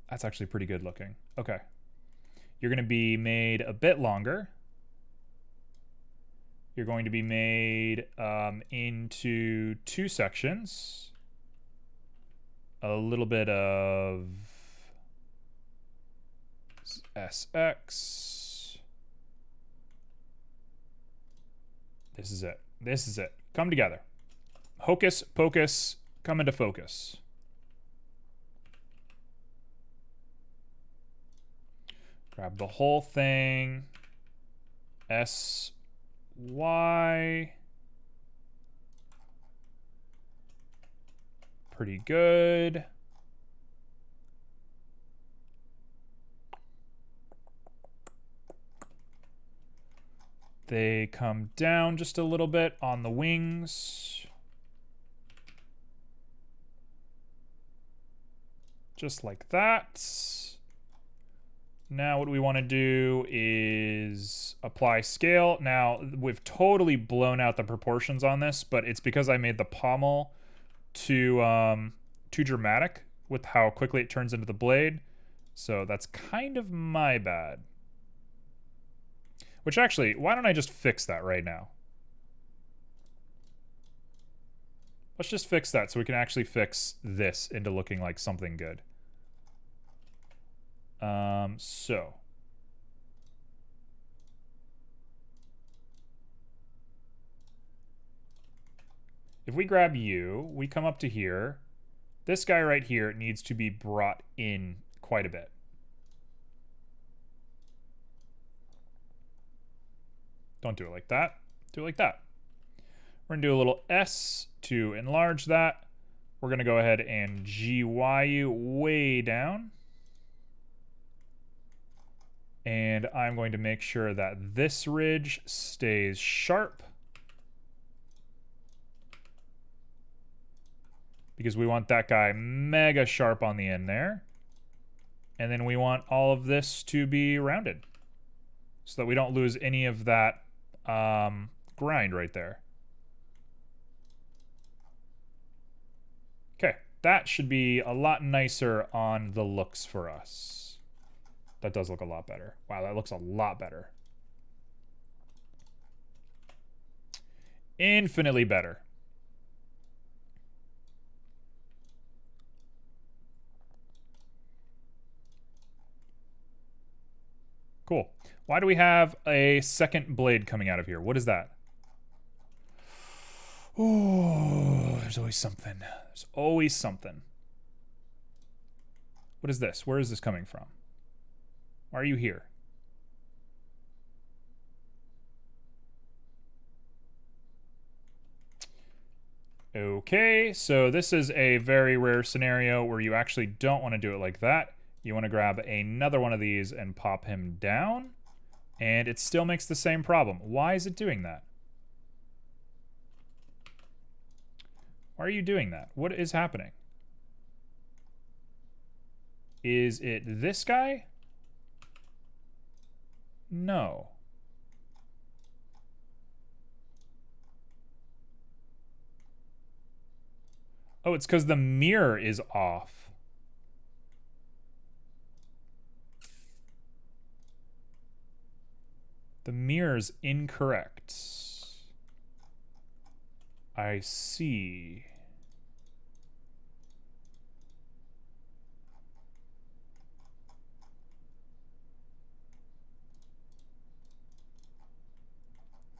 Speaker 1: That's actually pretty good looking. Okay. You're going to be made a bit longer. You're going to be made into two sections. A little bit of SX. This is it. This is it. Come together. Hocus pocus, come into focus. Grab the whole thing. SY. Pretty good. They come down just a little bit on the wings. Just like that. Now what we want to do is apply scale. Now we've totally blown out the proportions on this, but it's because I made the pommel too dramatic with how quickly it turns into the blade. So that's kind of my bad. Which actually, why don't I just fix that right now? Let's just fix that so we can actually fix this into looking like something good. So. If we grab you, we come up to here. This guy right here needs to be brought in quite a bit. Don't do it like that. Do it like that. We're going to do a little S to enlarge that. We're going to go ahead and GY you way down. And I'm going to make sure that this ridge stays sharp. Because we want that guy mega sharp on the end there. And then we want all of this to be rounded, so that we don't lose any of that grind right there. Okay, that should be a lot nicer on the looks for us. That does look a lot better. Wow, that looks a lot better. Infinitely better. Cool. Why do we have a second blade coming out of here? What is that? Oh, there's always something. There's always something. What is this? Where is this coming from? Why are you here? Okay, so this is a very rare scenario where you actually don't want to do it like that. You want to grab another one of these and pop him down, and it still makes the same problem. Why is it doing that? Why are you doing that? What is happening? Is it this guy? No. Oh, it's because the mirror is off. The mirror's incorrect. I see.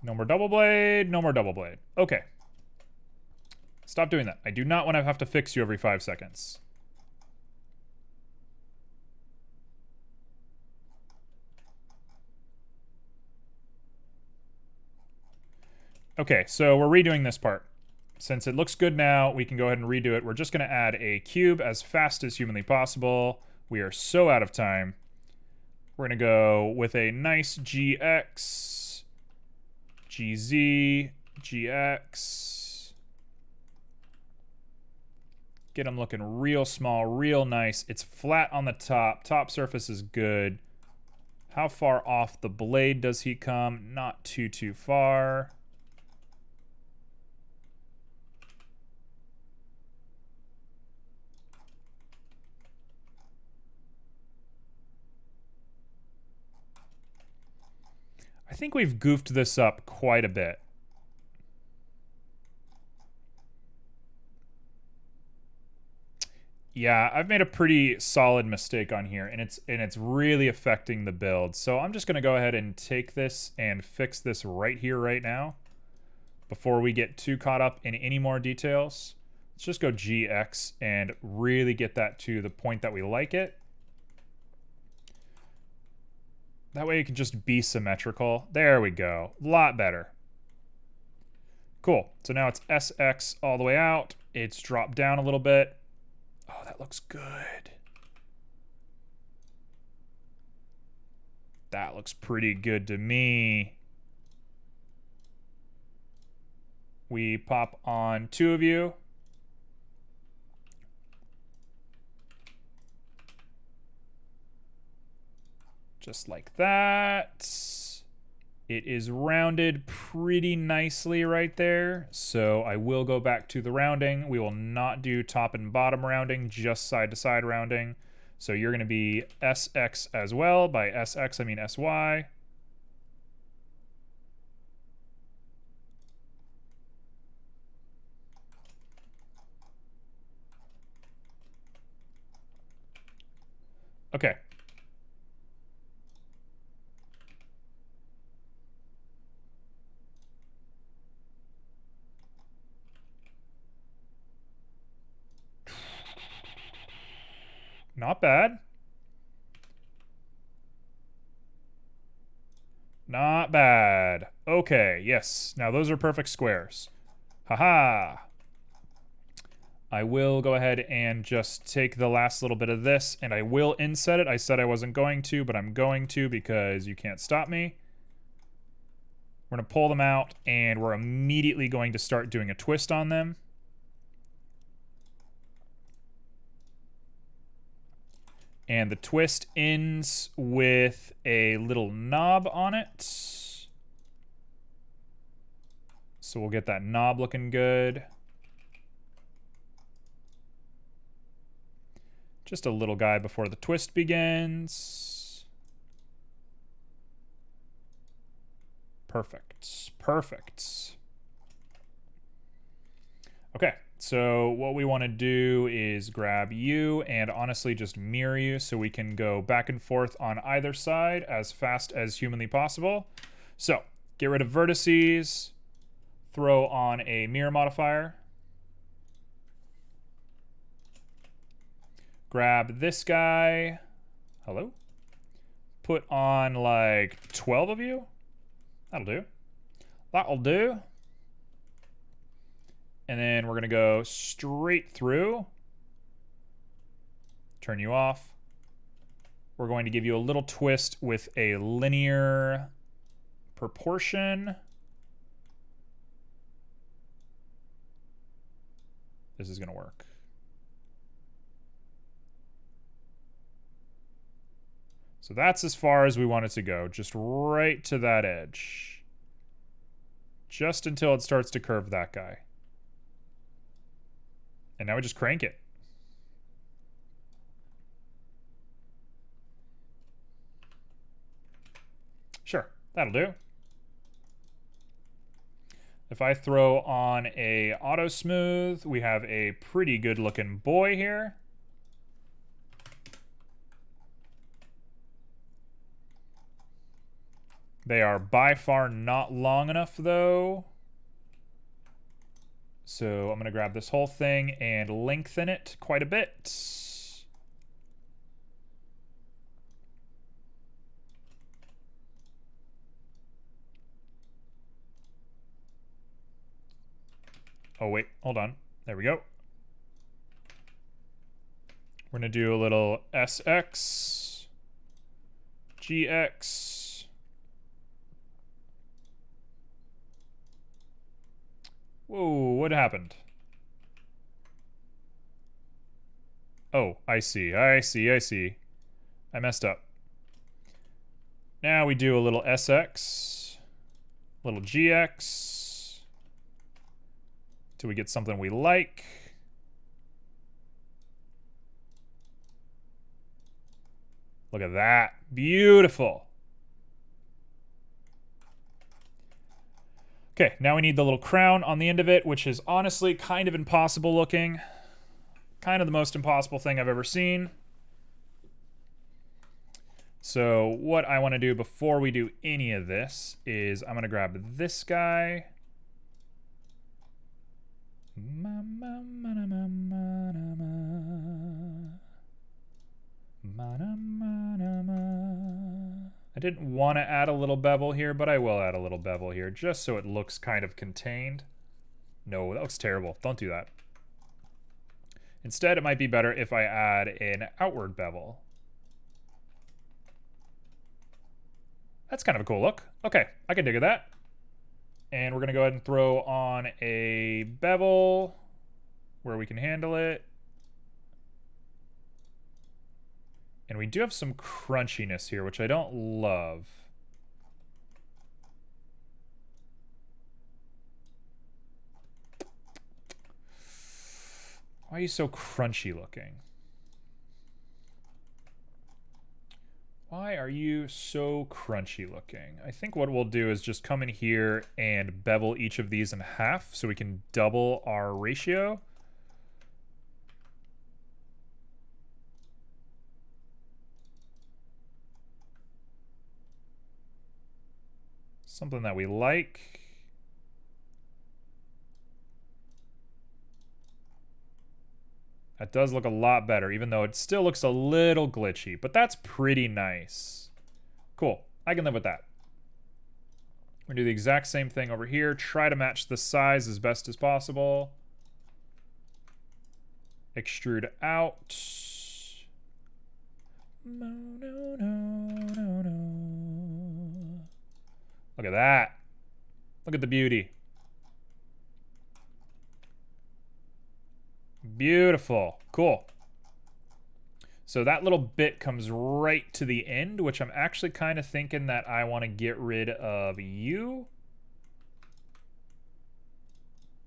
Speaker 1: No more double blade, no more double blade. Okay. Stop doing that. I do not want to have to fix you every 5 seconds. Okay, so we're redoing this part. Since it looks good now, we can go ahead and redo it. We're just going to add a cube as fast as humanly possible. We are so out of time. We're going to go with a nice GX, GZ, GX. Get them looking real small, real nice. It's flat on the top. Top surface is good. How far off the blade does he come? Not too far. I think we've goofed this up quite a bit. Yeah, I've made a pretty solid mistake on here, and it's really affecting the build. So I'm just gonna go ahead and take this and fix this right here, right now, before we get too caught up in any more details. Let's just go GX and really get that to the point that we like it. That way it can just be symmetrical. There we go. A lot better. Cool. So now it's SX all the way out. It's dropped down a little bit. Oh, that looks good. That looks pretty good to me. We pop on 2 of you. Just like that. It is rounded pretty nicely right there, so I will go back to the rounding. We will not do top and bottom rounding, just side to side rounding. So you're going to be SX as well. By SX, I mean SY. Okay. Not bad. Not bad. Okay, yes. Now those are perfect squares. Haha. I will go ahead and just take the last little bit of this, and I will inset it. I said I wasn't going to, but I'm going to because you can't stop me. We're going to pull them out, and we're immediately going to start doing a twist on them. And the twist ends with a little knob on it. So we'll get that knob looking good. Just a little guy before the twist begins. Perfect. Perfect. Okay. So what we want to do is grab you and honestly just mirror you so we can go back and forth on either side as fast as humanly possible. So get rid of vertices, throw on a mirror modifier, grab this guy, hello, put on like 12 of you, that'll do, that'll do. And then we're going to go straight through. Turn you off. We're going to give you a little twist with a linear proportion. This is going to work. So that's as far as we want it to go. Just right to that edge. Just until it starts to curve that guy. And now we just crank it. Sure, that'll do. If I throw on a auto smooth, we have a pretty good looking boy here. They are by far not long enough though. So I'm going to grab this whole thing and lengthen it quite a bit. Oh wait, hold on. There we go. We're going to do a little SX, GX. Whoa, what happened? Oh, I see, I see, I see. I messed up. Now we do a little SX, a little GX, till we get something we like. Look at that, beautiful. Okay, now we need the little crown on the end of it, which is honestly kind of impossible looking. kind of the most impossible thing I've ever seen. So what I want to do before we do any of this is I'm going to grab this guy. I didn't want to add a little bevel here, but I will add a little bevel here just so it looks kind of contained. No, that looks terrible. Don't do that. Instead, it might be better if I add an outward bevel. That's kind of a cool look. Okay, I can dig at that. And we're going to go ahead and throw on a bevel where we can handle it. And we do have some crunchiness here, which I don't love. Why are you so crunchy looking? Why are you so crunchy looking? I think what we'll do is just come in here and bevel each of these in half so we can double our ratio. Something that we like. That does look a lot better, even though it still looks a little glitchy, but that's pretty nice. Cool, I can live with that. We're gonna do the exact same thing over here. Try to match the size as best as possible. Extrude out. Look at that. Look at the beauty. Beautiful. Cool. So that little bit comes right to the end, which I'm actually kind of thinking that I want to get rid of you.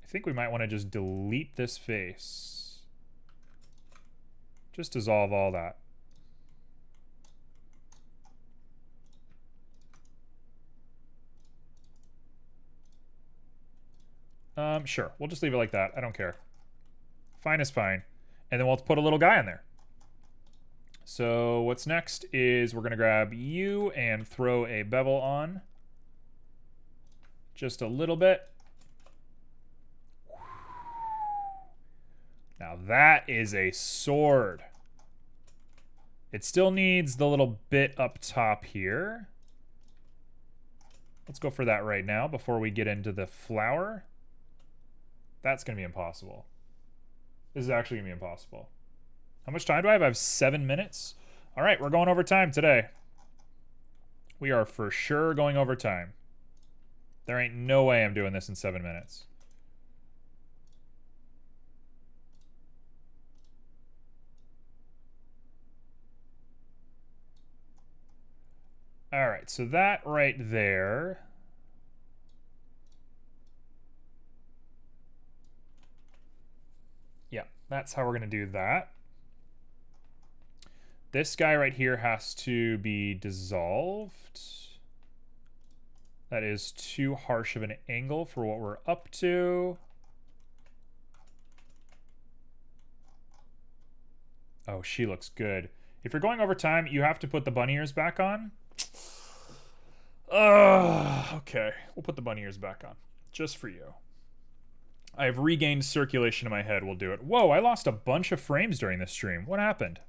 Speaker 1: I think we might want to just delete this face. Just dissolve all that. Sure. We'll just leave it like that. I don't care. Fine is fine. And then we'll put a little guy in there. So what's next is we're going to grab you and throw a bevel on. Just a little bit. Now that is a sword. It still needs the little bit up top here. Let's go for that right now before we get into the flower. That's going to be impossible. This is actually going to be impossible. How much time do I have? I have 7 minutes. All right, we're going over time today. We are for sure going over time. There ain't no way I'm doing this in 7 minutes. All right, so that right there. Yeah, that's how we're going to do that. This guy right here has to be dissolved. That is too harsh of an angle for what we're up to. Oh, she looks good. If you're going over time, you have to put the bunny ears back on. Okay. We'll put the bunny ears back on. Just for you. I have regained circulation in my head. We'll do it. Whoa, I lost a bunch of frames during this stream. What happened?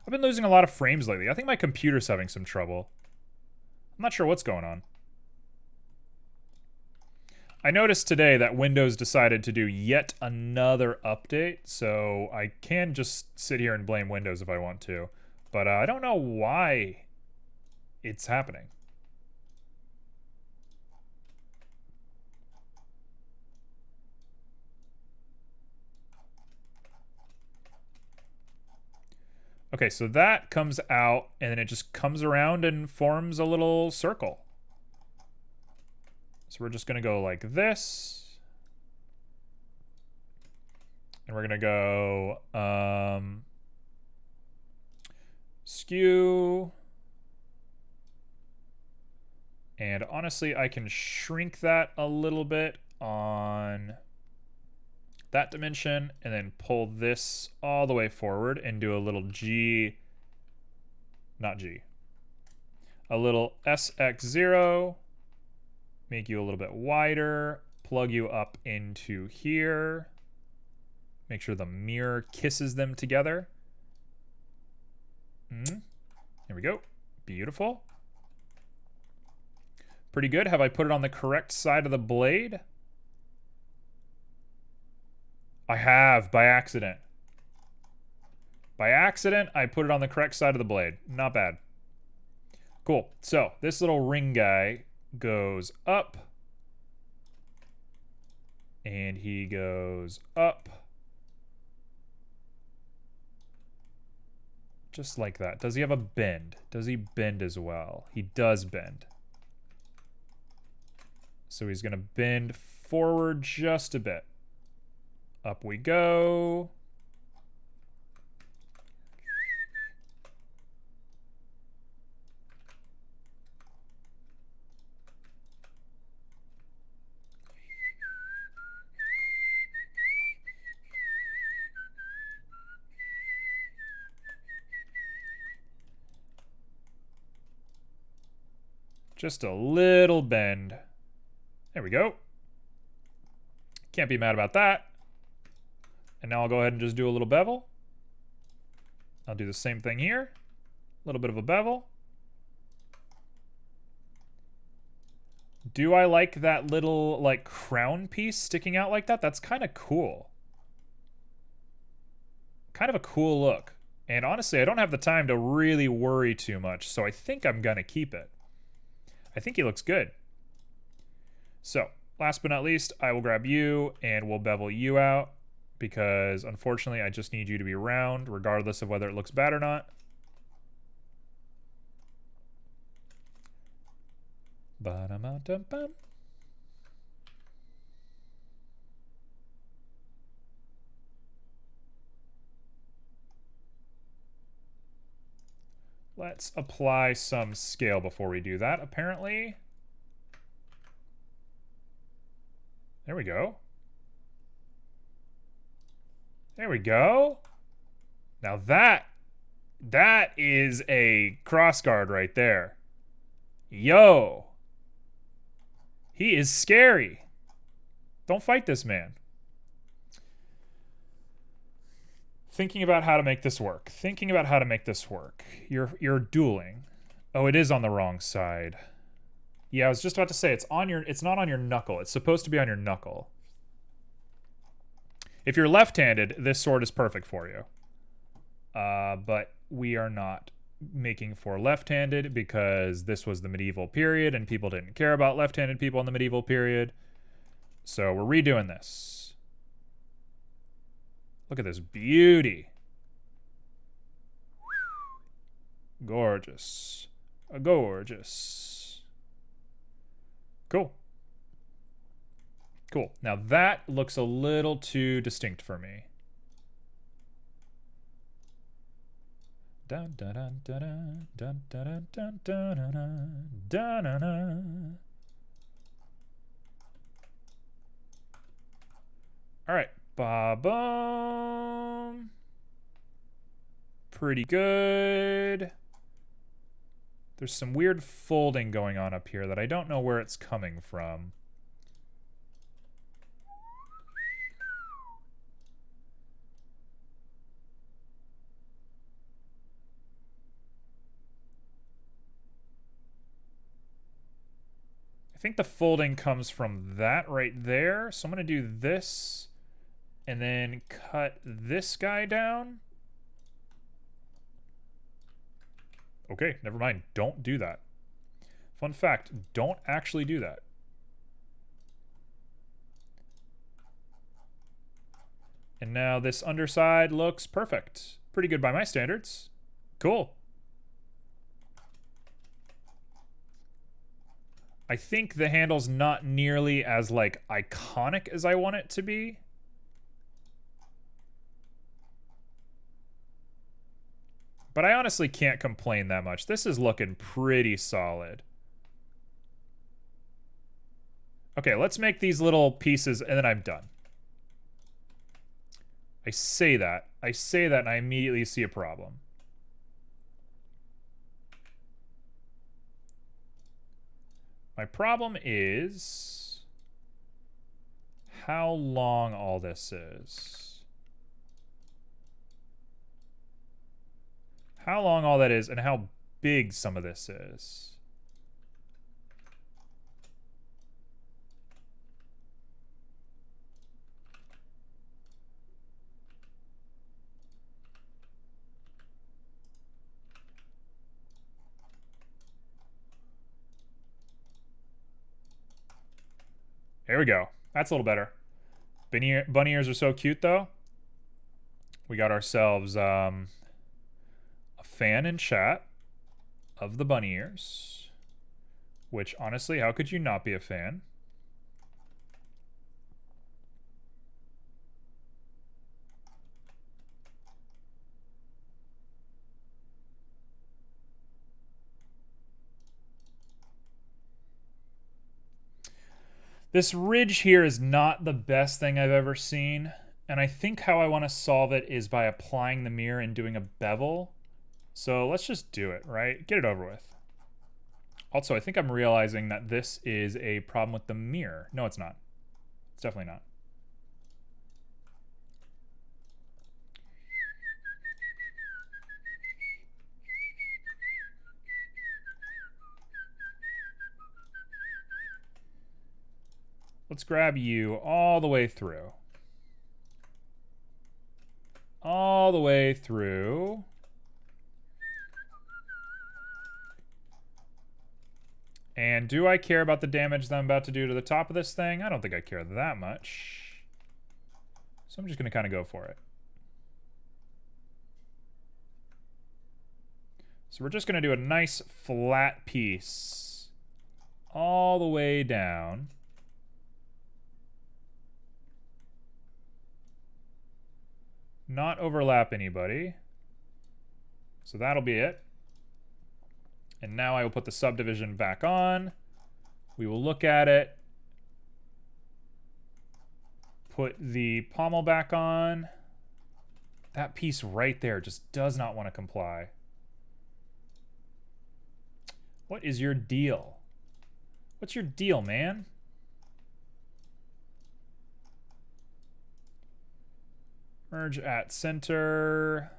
Speaker 1: I've been losing a lot of frames lately. I think my computer's having some trouble. I'm not sure what's going on. I noticed today that Windows decided to do yet another update, so I can just sit here and blame Windows if I want to. But I don't know why it's happening. Okay, so that comes out, and then it just comes around and forms a little circle. So we're just going to go like this. And we're going to go skew. And honestly, I can shrink that a little bit on that dimension, and then pull this all the way forward and do a little G, not G, a little SX0, make you a little bit wider, plug you up into here, make sure the mirror kisses them together. There we go. Beautiful. Pretty good. Have I put it on the correct side of the blade? I have, by accident. By accident, I put it on the correct side of the blade. Not bad. Cool. So, this little ring guy goes up. And he goes up. Just like that. Does he have a bend? Does he bend as well? He does bend. So he's going to bend forward just a bit. Up we go. Just a little bend. There we go. Can't be mad about that. And now I'll go ahead and just do a little bevel. I'll do the same thing here. A little bit of a bevel. Do I like that little, like, crown piece sticking out like that? That's kind of cool. Kind of a cool look. And honestly, I don't have the time to really worry too much, so I think I'm gonna keep it. I think he looks good. So, last but not least, I will grab you and we'll bevel you out because unfortunately I just need you to be round regardless of whether it looks bad or not. Ba-da-ma-dum-bum. Let's apply some scale before we do that, apparently. There we go. There we go. Now that is a crossguard right there. Yo. He is scary. Don't fight this man. Thinking about how to make this work. Thinking about how to make this work. You're dueling. Oh, it is on the wrong side. Yeah, I was just about to say it's not on your knuckle. It's supposed to be on your knuckle. If you're left-handed, this sword is perfect for you. But we are not making for left-handed because this was the medieval period and people didn't care about left-handed people in the medieval period. So we're redoing this. Look at this beauty. Gorgeous. Gorgeous. Cool. Cool. Now that looks a little too distinct for me. Dun dun dun dun dun dun dun dun dun dun dun dun. All right. Ba-boom. Pretty good. There's some weird folding going on up here that I don't know where it's coming from. I think the folding comes from that right there. So I'm going to do this and then cut this guy down. Okay, never mind. Don't do that. Fun fact, don't actually do that. And now this underside looks perfect. Pretty good by my standards. Cool. I think the handle's not nearly as, like, iconic as I want it to be. But I honestly can't complain that much. This is looking pretty solid. Okay, let's make these little pieces and then I'm done. I say that. I say that and I immediately see a problem. My problem is how long all this is. How long all that is and how big some of this is. There we go. That's a little better. Bunny ears are so cute, though. We got ourselves a fan in chat of the bunny ears. Which, honestly, how could you not be a fan? This ridge here is not the best thing I've ever seen, and I think how I want to solve it is by applying the mirror and doing a bevel. So let's just do it, right? Get it over with. Also, I think I'm realizing that this is a problem with the mirror. No, it's not. It's definitely not. Let's grab you all the way through. All the way through. And do I care about the damage that I'm about to do to the top of this thing? I don't think I care that much. So I'm just going to kind of go for it. So we're just going to do a nice flat piece all the way down. Not overlap anybody. So that'll be it. And now I will put the subdivision back on. We will look at it. Put the pommel back on. That piece right there just does not want to comply. What is your deal? What's your deal, man? Merge at center.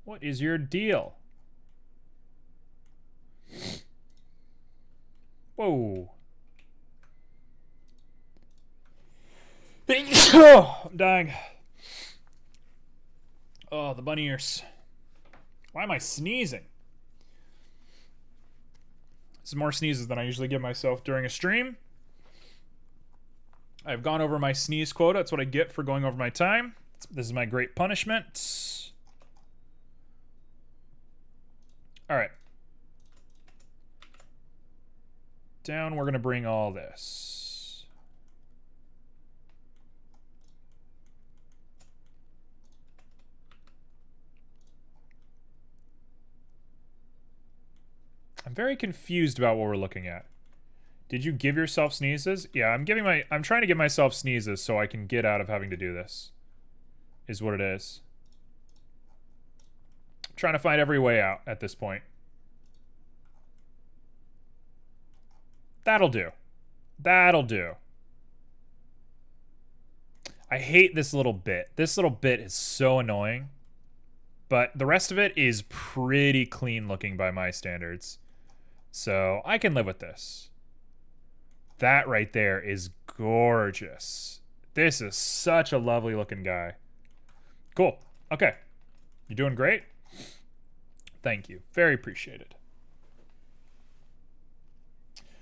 Speaker 1: What is your deal? Whoa. Oh, I'm dying. Oh, the bunny ears. Why am I sneezing? This is more sneezes than I usually give myself during a stream. I've gone over my sneeze quota. That's what I get for going over my time. This is my great punishment. All right. Down, we're going to bring all this. I'm very confused about what we're looking at. Did you give yourself sneezes? Yeah, I'm trying to give myself sneezes so I can get out of having to do this. Is what it is. I'm trying to find every way out at this point. That'll do. That'll do. I hate this little bit. This little bit is so annoying. But the rest of it is pretty clean looking by my standards. So I can live with this. That right there is gorgeous. This is such a lovely looking guy. Cool. Okay. You're doing great. Thank you. Very appreciated.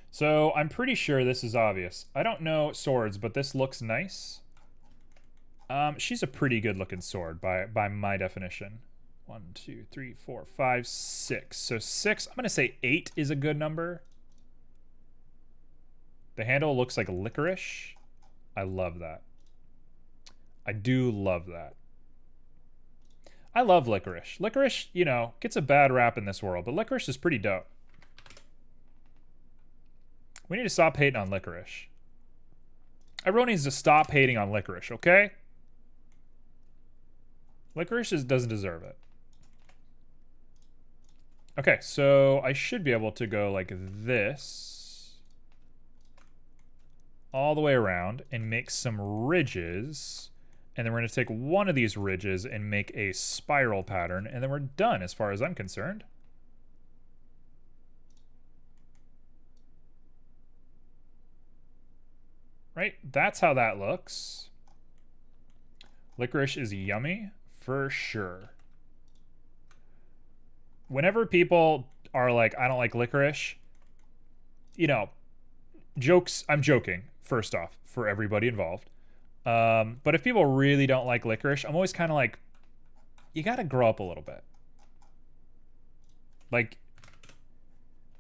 Speaker 1: So I'm pretty sure this is obvious. I don't know swords, but this looks nice. She's a pretty good looking sword by my definition. 1, 2, 3, 4, 5, 6. So 6, I'm going to say 8 is a good number. The handle looks like licorice. I love that. I do love that. I love licorice. Licorice, you know, gets a bad rap in this world, but licorice is pretty dope. We need to stop hating on licorice. Everyone needs to stop hating on licorice, okay? Licorice doesn't deserve it. Okay, so I should be able to go like this all the way around and make some ridges. And then we're going to take one of these ridges and make a spiral pattern. And then we're done as far as I'm concerned. Right? That's how that looks. Licorice is yummy for sure. Whenever people are like, I don't like licorice, you know, jokes, I'm joking, first off, for everybody involved. But if people really don't like licorice, I'm always kind of like, you gotta grow up a little bit. Like,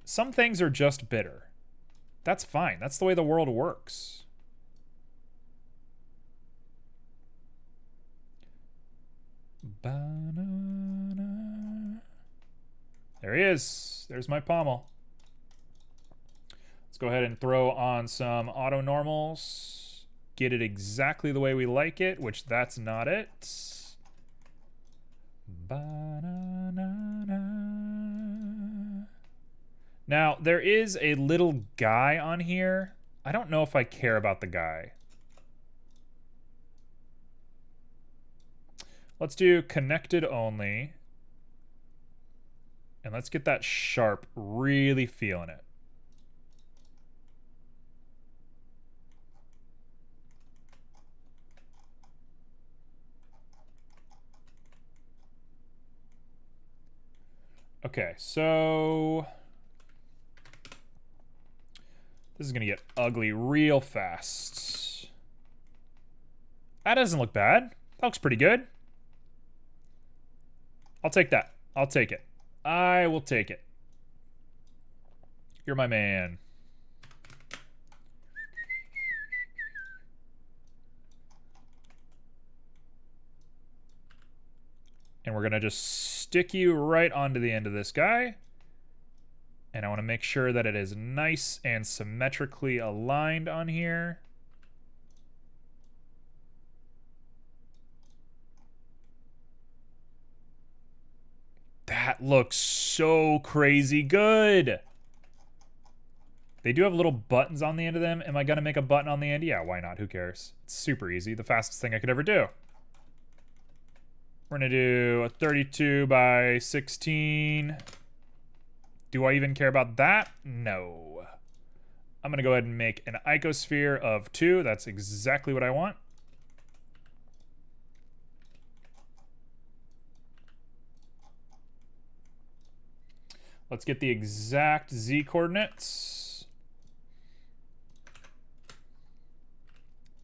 Speaker 1: some things are just bitter. That's fine. That's the way the world works. Banana. There he is. There's my pommel. Let's go ahead and throw on some auto normals. Get it exactly the way we like it, which that's not it. Banana. Now, there is a little guy on here. I don't know if I care about the guy. Let's do connected only. And let's get that sharp, really feeling it. Okay, so this is gonna get ugly real fast. That doesn't look bad. That looks pretty good. I'll take that. I'll take it. I will take it. You're my man. And we're going to just stick you right onto the end of this guy. And I want to make sure that it is nice and symmetrically aligned on here. That looks so crazy good. They do have little buttons on the end of them. Am I going to make a button on the end? Yeah, why not? Who cares? It's super easy. The fastest thing I could ever do. We're going to do a 32 by 16. Do I even care about that? No. I'm going to go ahead and make an Icosphere of 2. That's exactly what I want. Let's get the exact Z coordinates.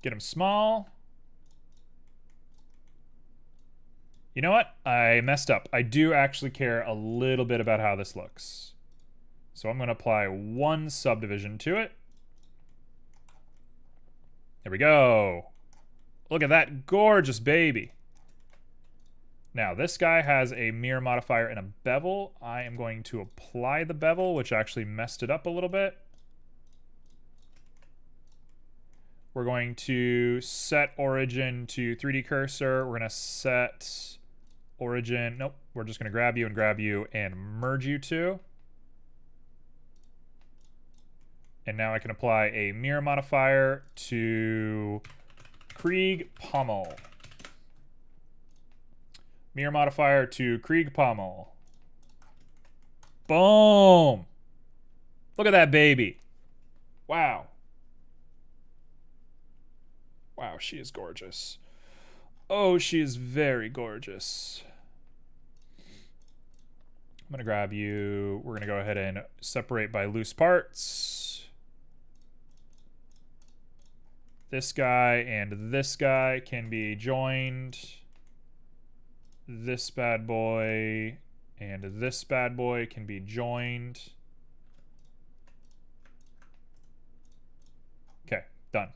Speaker 1: Get them small. You know what? I messed up. I do actually care a little bit about how this looks. So I'm going to apply one subdivision to it. There we go. Look at that gorgeous baby. Now, this guy has a mirror modifier and a bevel. I am going to apply the bevel, which actually messed it up a little bit. We're going to set origin to 3D cursor. We're going to set origin. Nope, we're just going to grab you and merge you two. And now I can apply a mirror modifier to Krieg pommel. Mirror modifier to Krieg pommel. Boom! Look at that baby. Wow. Wow, she is gorgeous. Oh, she is very gorgeous. I'm going to grab you. We're going to go ahead and separate by loose parts. This guy and this guy can be joined. This bad boy and this bad boy can be joined. Okay, done.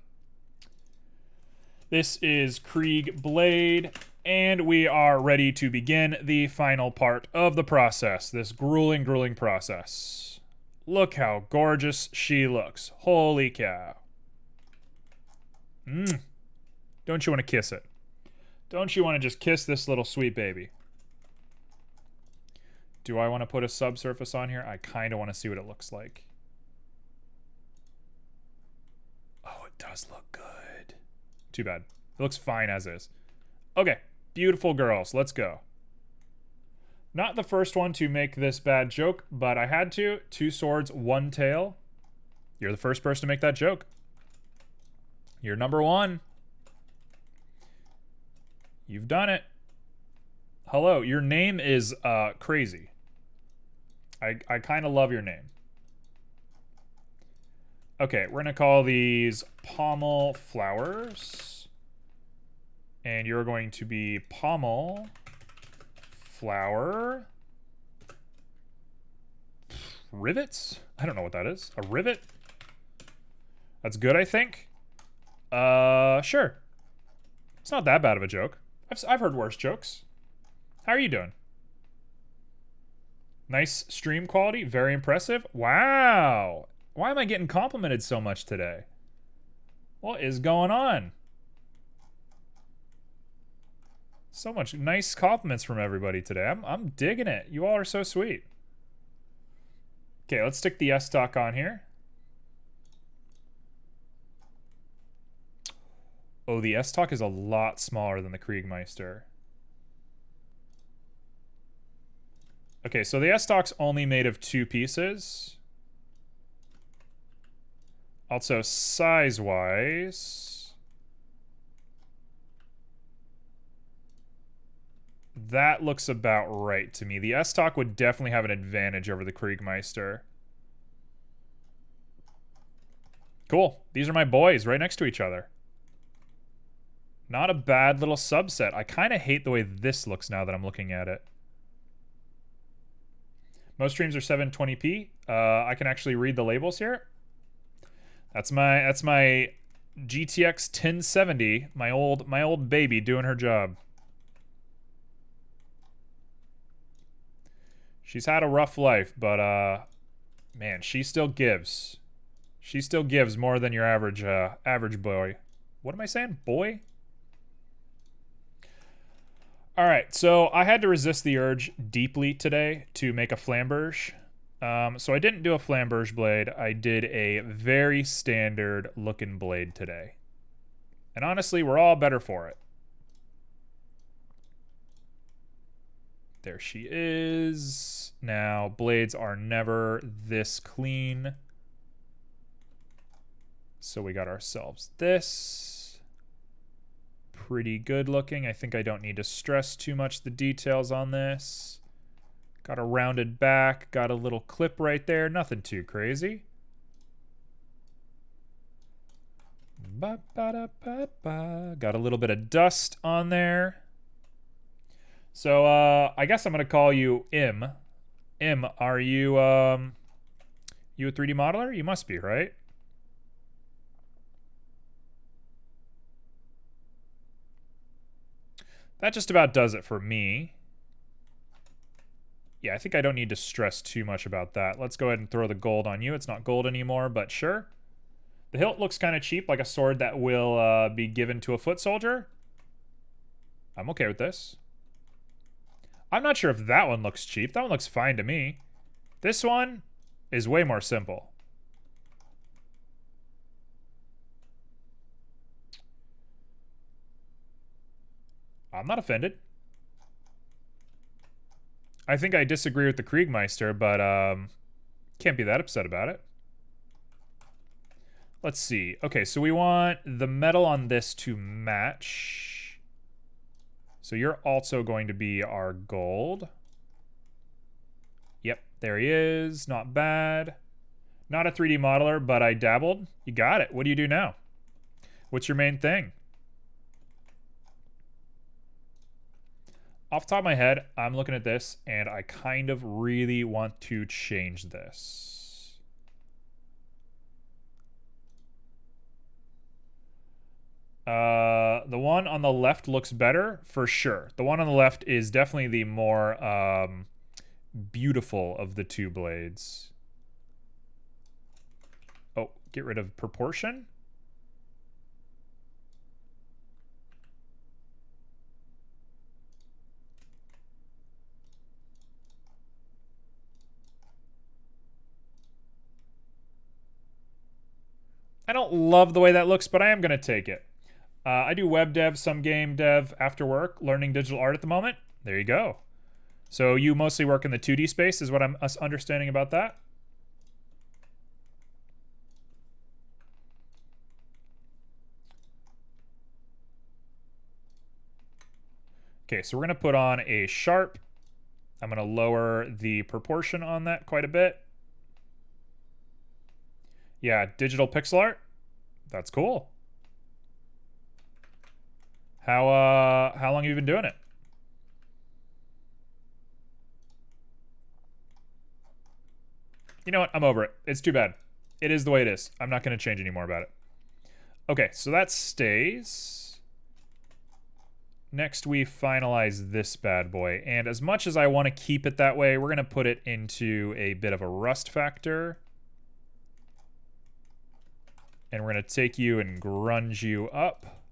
Speaker 1: This is Krieg Blade, and we are ready to begin the final part of the process, this grueling, grueling process. Look how gorgeous she looks. Holy cow. Don't you want to kiss it? Don't you want to just kiss this little sweet baby? Do I want to put a subsurface on here? I kind of want to see what it looks like. Oh, it does look good. Too bad. It looks fine as is. Okay, beautiful girls. Let's go. Not the first one to make this bad joke, but I had to. 2 swords, 1 tail. You're the first person to make that joke. You're number 1. You've done it. Hello, your name is crazy. I kind of love your name. Okay, we're going to call these pommel flowers. And you're going to be pommel flower rivets? I don't know what that is. A rivet? That's good, I think. Sure. It's not that bad of a joke. I've heard worse jokes. How are you doing? Nice stream quality. Very impressive. Wow. Why am I getting complimented so much today? What is going on? So much nice compliments from everybody today. I'm digging it. You all are so sweet. Okay, let's stick the S-Stock on here. Oh, the S-Stock is a lot smaller than the Kriegmeister. Okay, so the S-Stock's only made of 2 pieces. Also, size-wise, that looks about right to me. The S-Stock would definitely have an advantage over the Kriegmeister. Cool. These are my boys right next to each other. Not a bad little subset. I kind of hate the way this looks now that I'm looking at it. Most streams are 720p. I can actually read the labels here. That's my GTX 1070, my old baby doing her job. She's had a rough life, but man, she still gives. She still gives more than your average boy. What am I saying? Boy? All right, so I had to resist the urge deeply today to make a flamberge. So I didn't do a flamberge blade. I did a very standard looking blade today. And honestly, we're all better for it. There she is. Now, blades are never this clean. So we got ourselves this. Pretty good looking. I think I don't need to stress too much the details on this. Got a rounded back, got a little clip right there, nothing too crazy. Ba-ba-da-ba-ba. Got a little bit of dust on there. So I guess I'm gonna call you Im. Im, are you you a 3D modeler? You must be, right? That just about does it for me. Yeah, I think I don't need to stress too much about that. Let's go ahead and throw the gold on you. It's not gold anymore, but sure. The hilt looks kind of cheap, like a sword that will be given to a foot soldier. I'm okay with this. I'm not sure if that one looks cheap. That one looks fine to me. This one is way more simple. I'm not offended. I think I disagree with the Kriegmeister, but can't be that upset about it. Let's see. Okay, so we want the metal on this to match. So you're also going to be our gold. Yep, there he is. Not bad. Not a 3D modeler, but I dabbled. You got it. What do you do now? What's your main thing? Off the top of my head, I'm looking at this, and I kind of really want to change this. The one on the left looks better, for sure. The one on the left is definitely the more beautiful of the 2 blades. Oh, get rid of proportion? I don't love the way that looks, but I am going to take it. I do web dev, some game dev after work, learning digital art at the moment. There you go. So you mostly work in the 2D space is what I'm understanding about that. Okay, so we're going to put on a sharp. I'm going to lower the proportion on that quite a bit. Yeah, digital pixel art. That's cool. How long have you been doing it? You know what? I'm over it. It's too bad. It is the way it is. I'm not going to change any more about it. Okay, so that stays. Next, we finalize this bad boy. And as much as I want to keep it that way, we're going to put it into a bit of a rust factor. And we're going to take you and grunge you up.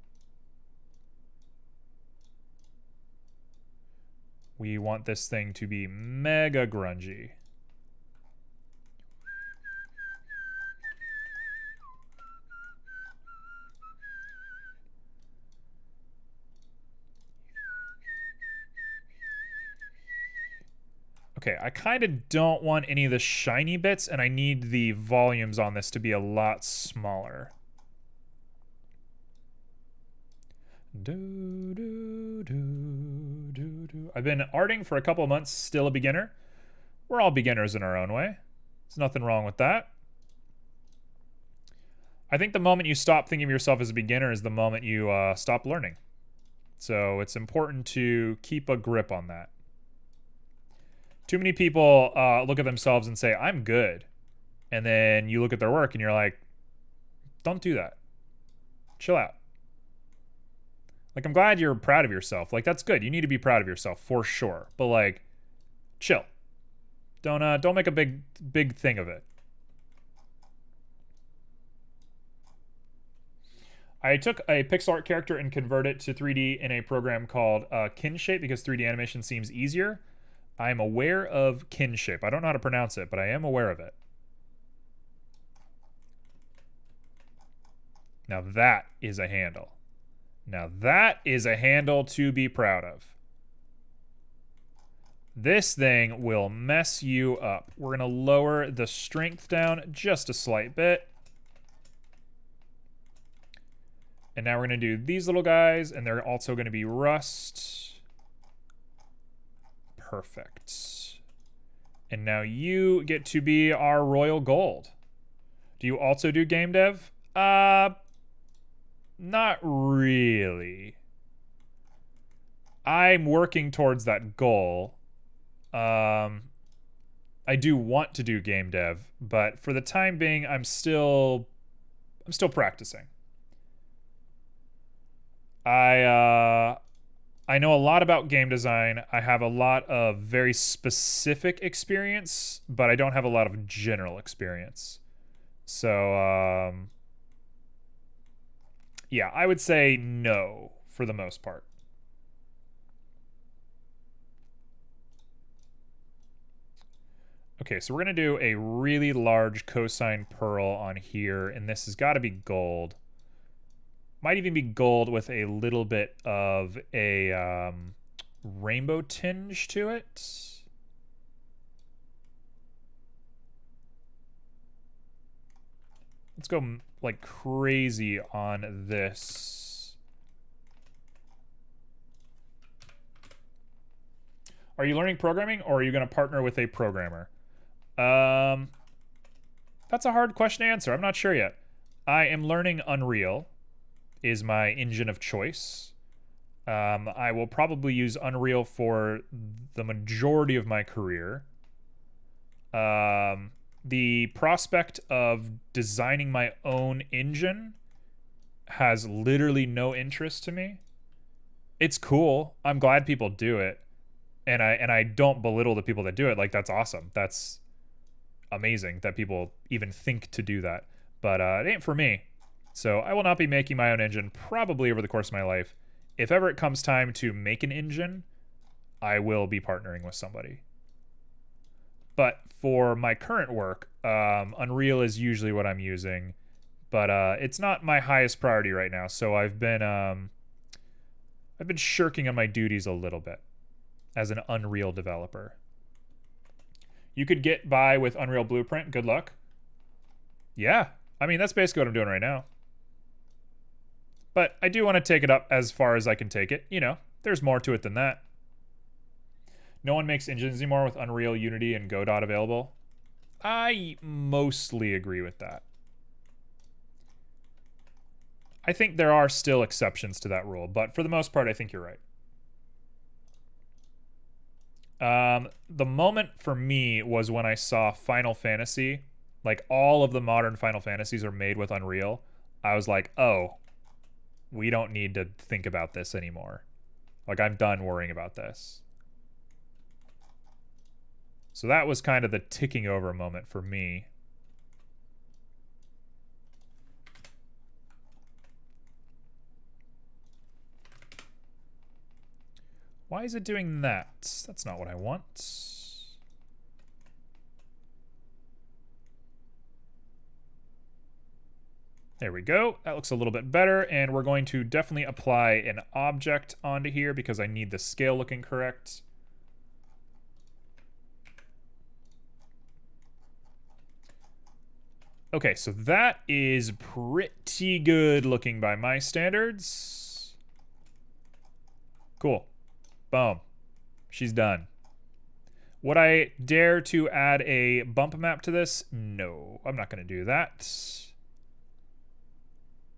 Speaker 1: We want this thing to be mega grungy. Okay, I kind of don't want any of the shiny bits, and I need the volumes on this to be a lot smaller. I've been arting for a couple of months, still a beginner. We're all beginners in our own way. There's nothing wrong with that. I think the moment you stop thinking of yourself as a beginner is the moment you stop learning. So it's important to keep a grip on that. Too many people look at themselves and say, I'm good. And then you look at their work and you're like, don't do that. Chill out. Like, I'm glad you're proud of yourself. Like, that's good. You need to be proud of yourself for sure. But like, chill. Don't make a big thing of it. I took a pixel art character and converted it to 3D in a program called Kinshape because 3D animation seems easier. I am aware of Kinshape. I don't know how to pronounce it, but I am aware of it. Now that is a handle. Now that is a handle to be proud of. This thing will mess you up. We're going to lower the strength down just a slight bit. And now we're going to do these little guys, and they're also going to be rust. Perfect. And now you get to be our royal gold. Do you also do game dev? Not really. I'm working towards that goal. I do want to do game dev, but for the time being, I'm still practicing. I know a lot about game design. I have a lot of very specific experience, but I don't have a lot of general experience. So, yeah, I would say no for the most part. Okay, so we're going to do a really large cosine pearl on here, and this has got to be gold. Might even be gold with a little bit of a rainbow tinge to it. Let's go like crazy on this. Are you learning programming, or are you going to partner with a programmer? That's a hard question to answer. I'm not sure yet. I am learning Unreal. Is my engine of choice. I will probably use Unreal for the majority of my career. The prospect of designing my own engine has literally no interest to me. It's cool. I'm glad people do it. And I don't belittle the people that do it. Like, that's awesome. That's amazing that people even think to do that. But it ain't for me. So I will not be making my own engine probably over the course of my life. If ever it comes time to make an engine, I will be partnering with somebody. But for my current work, Unreal is usually what I'm using but it's not my highest priority right now. So I've been shirking on my duties a little bit as an Unreal developer. You could get by with Unreal Blueprint. Good luck. Yeah, I mean, that's basically what I'm doing right now. But I do want to take it up as far as I can take it. You know, there's more to it than that. No one makes engines anymore with Unreal, Unity, and Godot available. I mostly agree with that. I think there are still exceptions to that rule, but for the most part, I think you're right. The moment for me was when I saw Final Fantasy, like all of the modern Final Fantasies are made with Unreal. I was like, oh, we don't need to think about this anymore. Like, I'm done worrying about this. So that was kind of the ticking over moment for me. Why is it doing that? That's not what I want. There we go. That looks a little bit better, and we're going to definitely apply an object onto here because I need the scale looking correct. Okay, so that is pretty good looking by my standards. Cool. Boom. She's done. Would I dare to add a bump map to this? No, I'm not going to do that.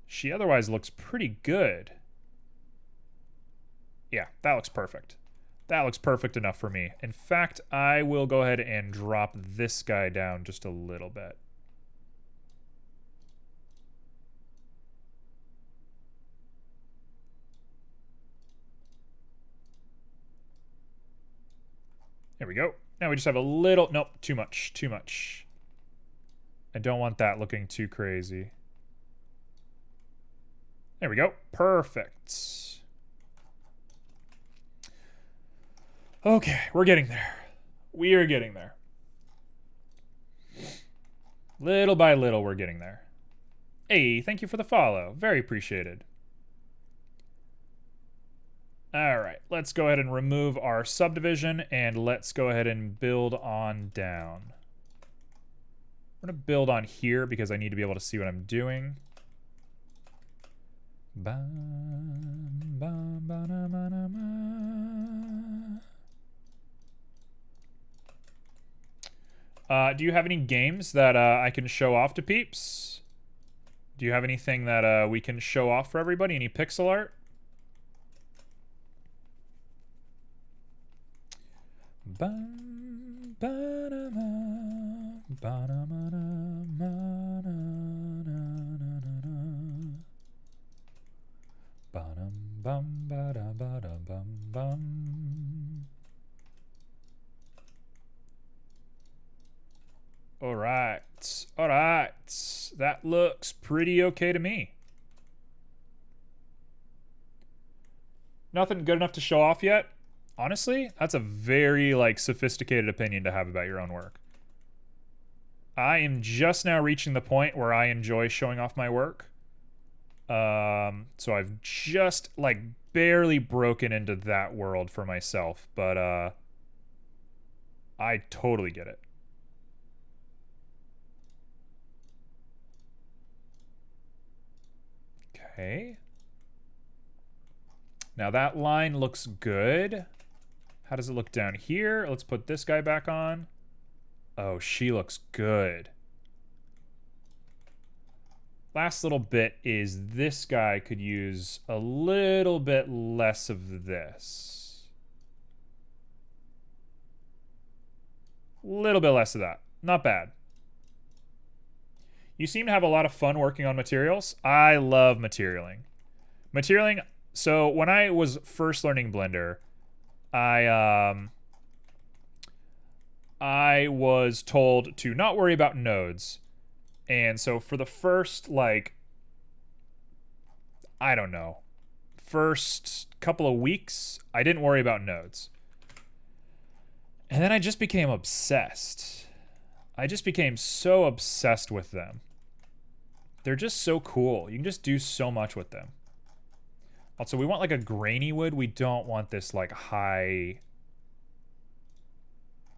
Speaker 1: She otherwise looks pretty good. Yeah, that looks perfect. That looks perfect enough for me. In fact, I will go ahead and drop this guy down just a little bit. There we go. Now we just have a little... Nope, too much, too much. I don't want that looking too crazy. There we go. Perfect. Okay, we're getting there. We are getting there. Little by little, we're getting there. Hey, thank you for the follow. Very appreciated. All right, let's go ahead and remove our subdivision, and let's go ahead and build on down. I'm going to build on here because I need to be able to see what I'm doing. Do you have any games that I can show off to peeps? Do you have anything that we can show off for everybody? Any pixel art? All right. That looks pretty okay to me. Nothing good enough to show off yet? Honestly, that's a very, like, sophisticated opinion to have about your own work. I am just now reaching the point where I enjoy showing off my work. So I've just, like, barely broken into that world for myself, but, I totally get it. Okay. Now that line looks good. How does it look down here? Let's put this guy back on. Oh, she looks good. Last little bit is this guy could use a little bit less of this. Little bit less of that. Not bad. You seem to have a lot of fun working on materials. I love materialing. Materialing, so when I was first learning Blender, I was told to not worry about nodes. And so for the first, like, I don't know, first couple of weeks, I didn't worry about nodes. And then I just became obsessed. I just became so obsessed with them. They're just so cool. You can just do so much with them. Also, we want like a grainy wood. We don't want this like high.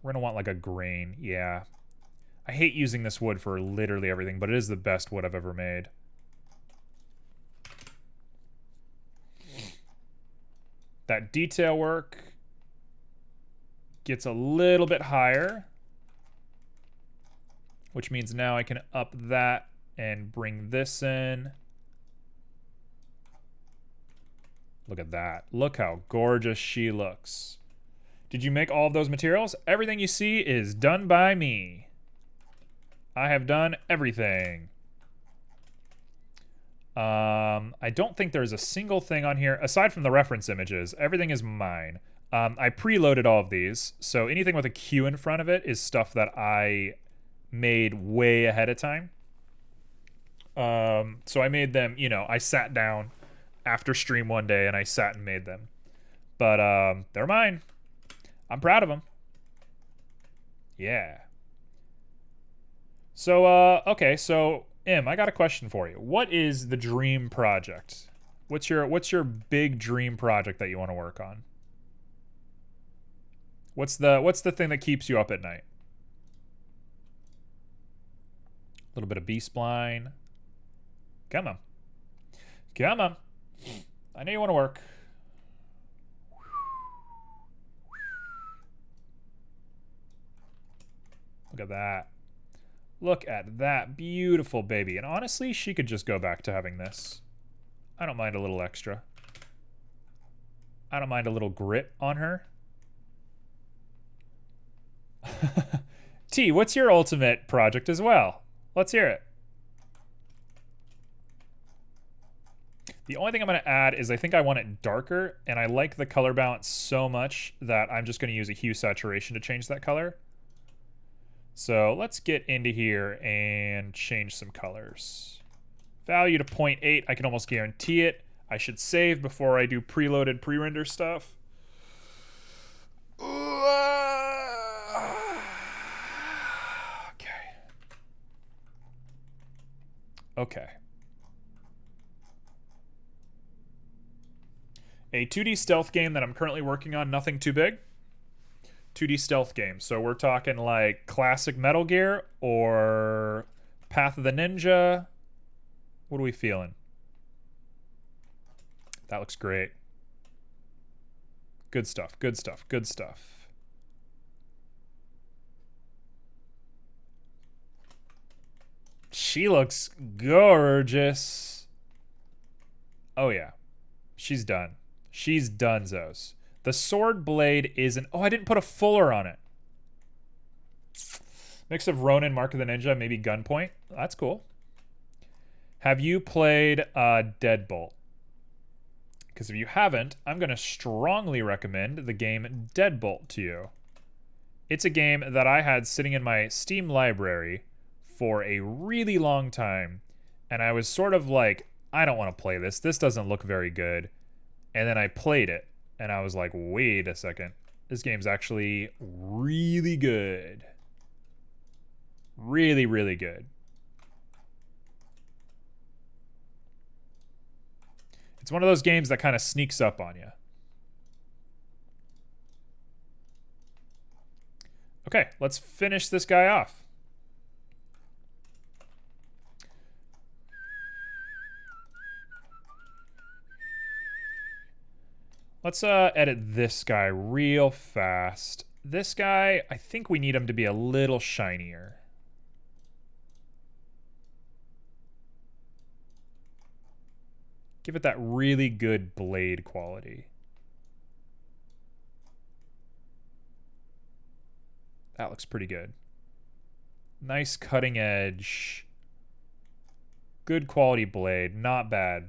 Speaker 1: We're gonna want like a grain. Yeah. I hate using this wood for literally everything, but it is the best wood I've ever made. That detail work gets a little bit higher, which means now I can up that and bring this in. Look at that. Look how gorgeous she looks. Did you make all of those materials? Everything you see is done by me. I have done everything. I don't think there's a single thing on here, aside from the reference images. Everything is mine. I preloaded all of these, so anything with a Q in front of it is stuff that I made way ahead of time. So I made them, you know, I sat down after stream one day and I sat and made them. But they're mine. I'm proud of them. Yeah. So, okay, so I got a question for you. What is the dream project? What's your big dream project that you want to work on? What's the thing that keeps you up at night? A little bit of B-spline. Come on. Come on. I know you want to work. Look at that. Look at that beautiful baby. And honestly, she could just go back to having this. I don't mind a little extra. I don't mind a little grit on her. T, what's your ultimate project as well? Let's hear it. The only thing I'm going to add is I think I want it darker, and I like the color balance so much that I'm just going to use a hue saturation to change that color. So let's get into here and change some colors. Value to 0.8, I can almost guarantee it. I should save before I do preloaded pre-render stuff. Okay. Okay. A 2D stealth game that I'm currently working on, nothing too big. 2D stealth game. So we're talking like classic Metal Gear or Path of the Ninja. What are we feeling? That looks great. Good stuff, good stuff, good stuff. She looks gorgeous. Oh yeah, she's done. She's donezo's. The sword blade isn't... Oh, I didn't put a fuller on it. Mix of Ronin, Mark of the Ninja, maybe Gunpoint. That's cool. Have you played Deadbolt? Because if you haven't, I'm going to strongly recommend the game Deadbolt to you. It's a game that I had sitting in my Steam library for a really long time. And I was sort of like, I don't want to play this. This doesn't look very good. And then I played it. And I was like, wait a second. This game's actually really good. Really, really good. It's one of those games that kind of sneaks up on you. Okay, let's finish this guy off. Let's edit this guy real fast. This guy, I think we need him to be a little shinier. Give it that really good blade quality. That looks pretty good. Nice cutting edge. Good quality blade, not bad.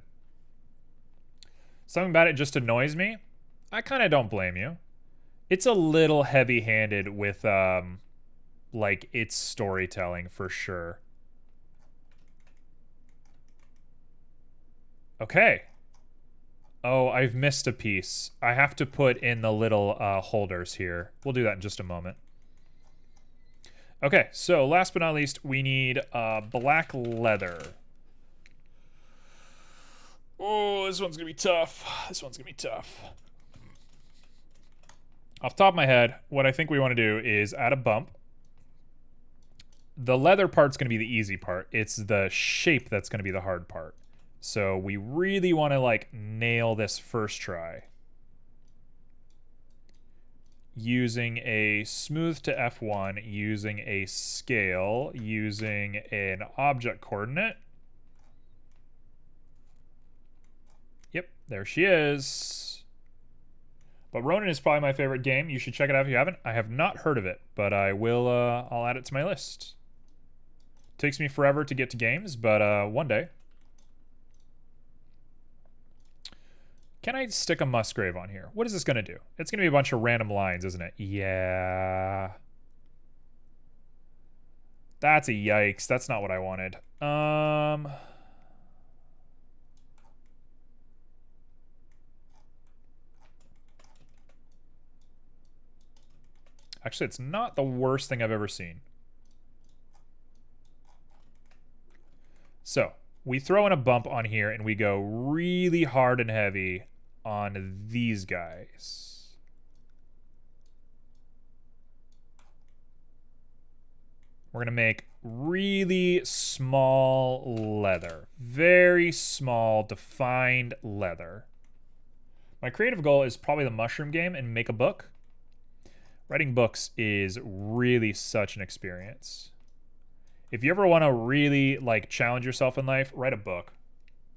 Speaker 1: Something about it just annoys me. I kind of don't blame you. It's a little heavy-handed with, like, its storytelling for sure. Okay. Oh, I've missed a piece. I have to put in the little holders here. We'll do that in just a moment. Okay, so last but not least, we need black leather. Oh, this one's gonna be tough. This one's gonna be tough. Off the top of my head, what I think we want to do is add a bump. The leather part's going to be the easy part. It's the shape that's going to be the hard part. So we really want to like nail this first try. Using a smooth to F1, using a scale, using an object coordinate. Yep, there she is. But Ronin is probably my favorite game. You should check it out if you haven't. I have not heard of it, but I will. I'll add it to my list. Takes me forever to get to games, but one day. Can I stick a Musgrave on here? What is this going to do? It's going to be a bunch of random lines, isn't it? Yeah. That's a yikes. That's not what I wanted. Actually, it's not the worst thing I've ever seen. So, we throw in a bump on here and we go really hard and heavy on these guys. We're going to make really small leather. Very small, defined leather. My creative goal is probably the mushroom game and make a book. Writing books is really such an experience. If you ever want to really like challenge yourself in life, write a book.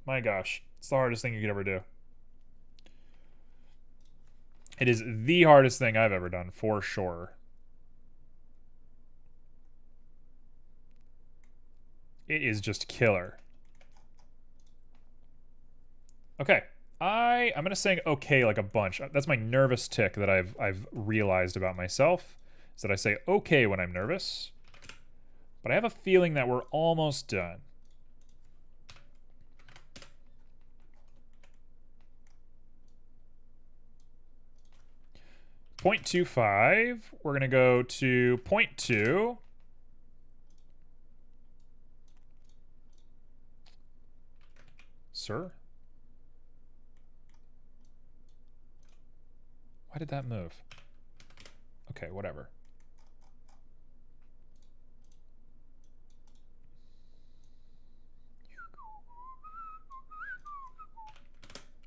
Speaker 1: My gosh, it's the hardest thing you could ever do. It is the hardest thing I've ever done, for sure. It is just killer. Okay, I'm gonna sing okay like a bunch. That's my nervous tick that I've realized about myself, is that I say okay when I'm nervous. But I have a feeling that we're almost done. .25. We're gonna go to 0.2. Sir? Why did that move? Okay, whatever.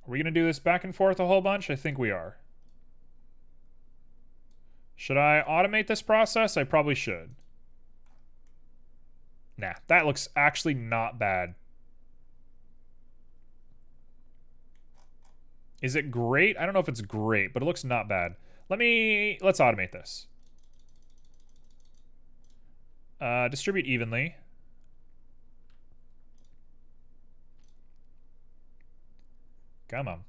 Speaker 1: Are we gonna do this back and forth a whole bunch? I think we are. Should I automate this process? I probably should. Nah, that looks actually not bad. Is it great? I don't know if it's great, but it looks not bad. Let's automate this. Distribute evenly. Come on.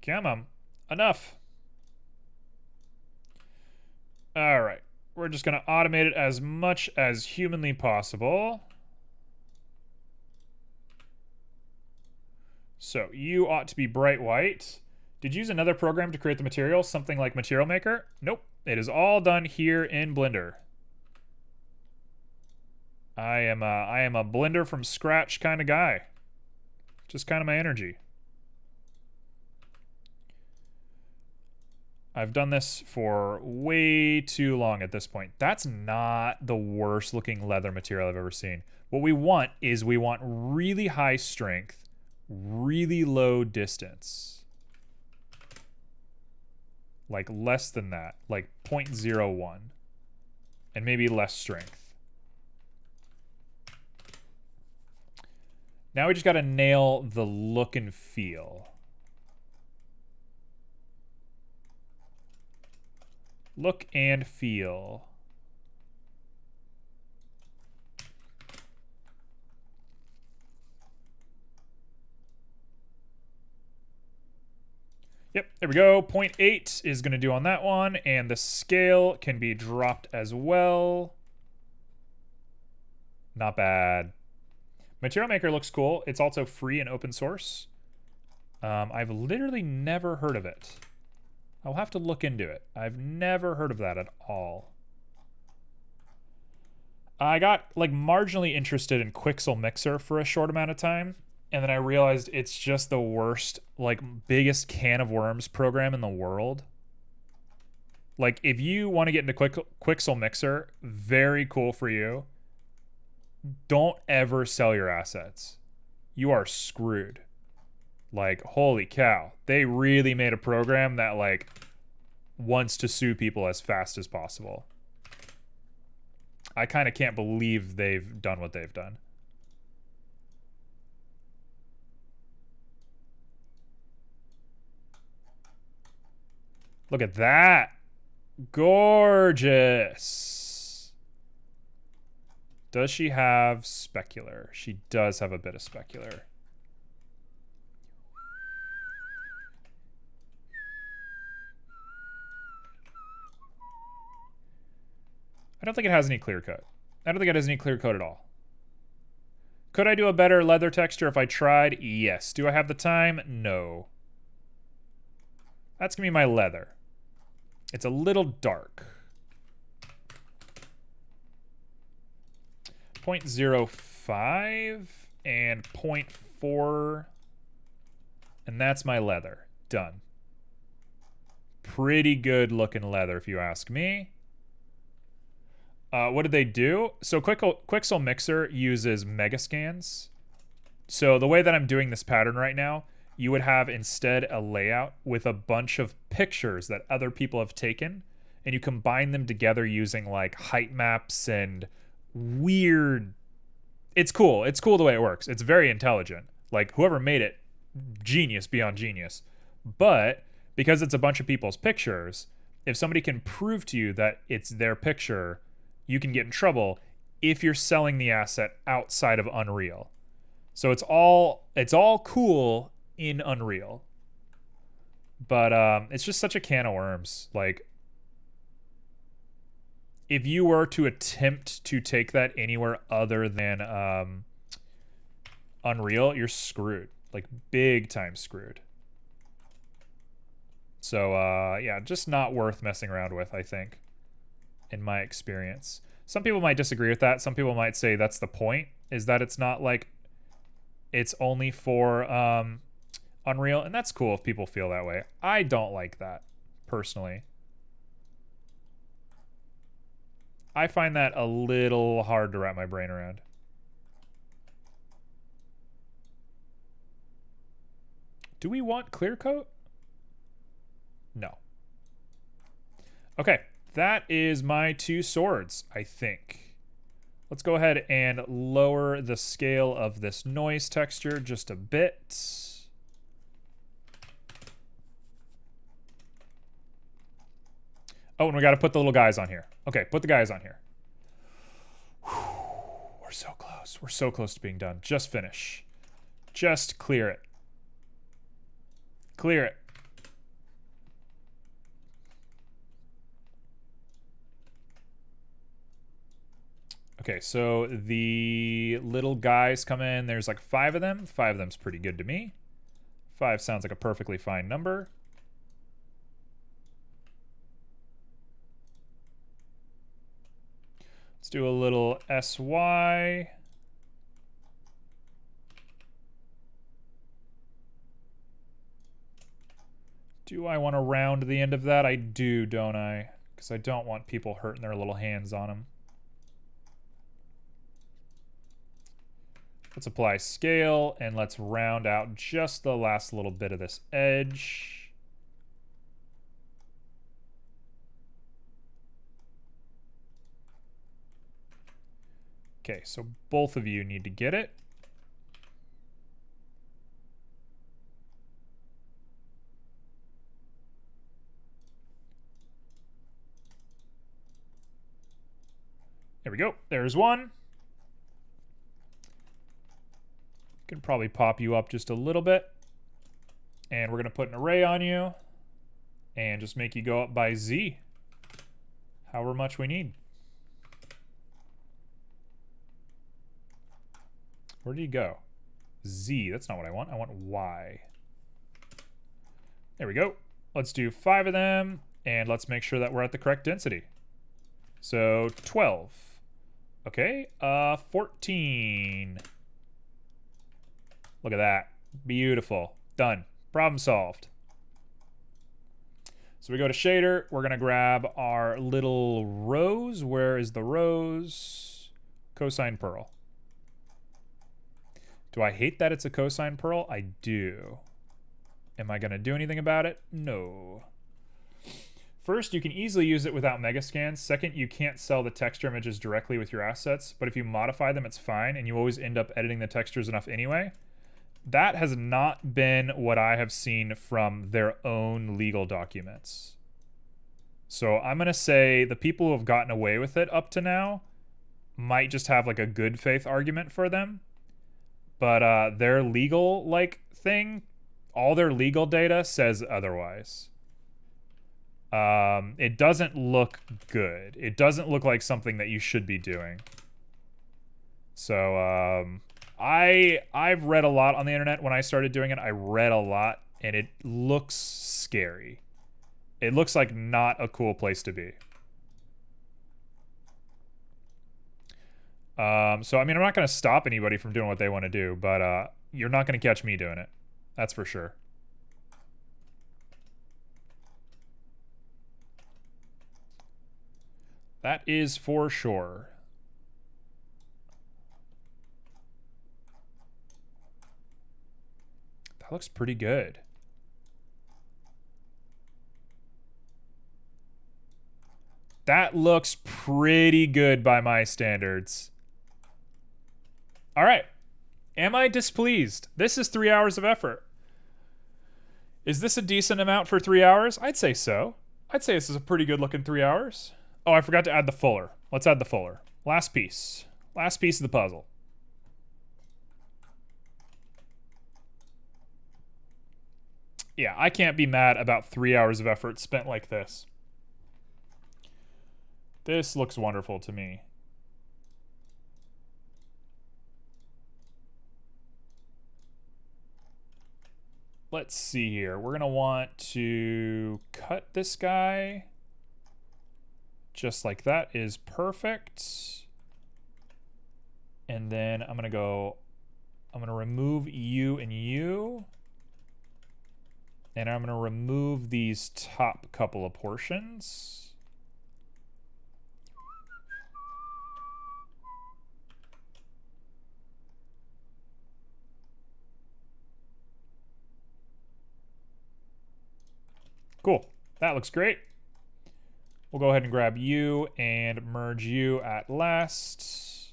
Speaker 1: Come on. Enough. All right. We're just going to automate it as much as humanly possible. So you ought to be bright white. Did you use another program to create the material? Something like Material Maker? Nope. It is all done here in Blender. I am a Blender from scratch kind of guy. Just kind of my energy. I've done this for way too long at this point. That's not the worst looking leather material I've ever seen. What we want is we want really high strength, really low distance. Like less than that, like 0.01. And maybe less strength. Now we just gotta nail the look and feel. Look and feel. Yep, there we go. 0.8 is going to do on that one, and the scale can be dropped as well. Not bad. Material Maker looks cool. It's also free and open source. I've literally never heard of it. I'll have to look into it. I've never heard of that at all. I got like marginally interested in Kriegmesser for a short amount of time, and then I realized it's just the worst, like biggest can of worms program in the world. Like if you want to get into Kriegmesser, very cool for you. Don't ever sell your assets. You are screwed. Like holy cow, they really made a program that like wants to sue people as fast as possible. I kind of can't believe they've done what they've done. Look at that. Gorgeous. Does she have specular? She does have a bit of specular. I don't think it has any clear coat. I don't think it has any clear coat at all. Could I do a better leather texture if I tried? Yes. Do I have the time? No. That's going to be my leather. It's a little dark. 0.05 and 0.4. And that's my leather. Done. Pretty good looking leather if you ask me. What did they do? So Kriegmesser uses mega scans. So the way that I'm doing this pattern right now, you would have instead a layout with a bunch of pictures that other people have taken, and you combine them together using like height maps and weird. It's cool. It's cool the way it works. It's very intelligent. Like whoever made it, genius beyond genius. But because it's a bunch of people's pictures, if somebody can prove to you that it's their picture, you can get in trouble if you're selling the asset outside of Unreal. So it's all cool in Unreal. But it's just such a can of worms. Like if you were to attempt to take that anywhere other than Unreal, you're screwed. Like big time screwed. So yeah, just not worth messing around with, I think, in my experience. Some people might disagree with that. Some people might say that's the point, is that it's not like it's only for Unreal, and that's cool if people feel that way. I don't like that, personally. I find that a little hard to wrap my brain around. Do we want clear coat? No. Okay, that is my two swords, I think. Let's go ahead and lower the scale of this noise texture just a bit. Oh, and we got to put the little guys on here. Okay, put the guys on here. Whew, we're so close. We're so close to being done. Just finish. Just clear it. Clear it. Okay, so the little guys come in. There's like 5 of them. 5 of them's pretty good to me. 5 sounds like a perfectly fine number. Let's do a little SY. Do I want to round the end of that? I do, don't I? Because I don't want people hurting their little hands on them. Let's apply scale, and let's round out just the last little bit of this edge. Okay, so both of you need to get it. There we go. There's one. Can probably pop you up just a little bit. And we're going to put an array on you. And just make you go up by Z. However much we need. Where do you go? Z. That's not what I want. I want Y. There we go. Let's do 5 of them. And let's make sure that we're at the correct density. So 12. Okay, 14. Look at that. Beautiful. Done. Problem solved. So we go to shader. We're going to grab our little rose. Where is the rose? Cosine pearl. Do I hate that it's a cosine pearl? I do. Am I going to do anything about it? No. First, you can easily use it without megascans. Second, you can't sell the texture images directly with your assets, but if you modify them, it's fine, and you always end up editing the textures enough anyway. That has not been what I have seen from their own legal documents. So I'm going to say the people who have gotten away with it up to now might just have like a good faith argument for them. But their legal thing, all their legal data says otherwise. It doesn't look good. It doesn't look like something that you should be doing. So I've read a lot on the internet. When I started doing it, I read a lot, and it looks scary. It looks like not a cool place to be. So I mean, I'm not going to stop anybody from doing what they want to do, but you're not going to catch me doing it. That's for sure. That is for sure. That looks pretty good. That looks pretty good by my standards. All right. Am I displeased? This is 3 hours of effort. Is this a decent amount for 3 hours? I'd say so. I'd say this is a pretty good looking 3 hours. Oh, I forgot to add the fuller. Let's add the fuller. Last piece. Last piece of the puzzle. Yeah, I can't be mad about 3 hours of effort spent like this. This looks wonderful to me. Let's see here. We're going to want to cut this guy. Just like that is perfect. And then I'm going to remove you and you. And I'm going to remove these top couple of portions. Cool. That looks great. We'll go ahead and grab you and merge you at last.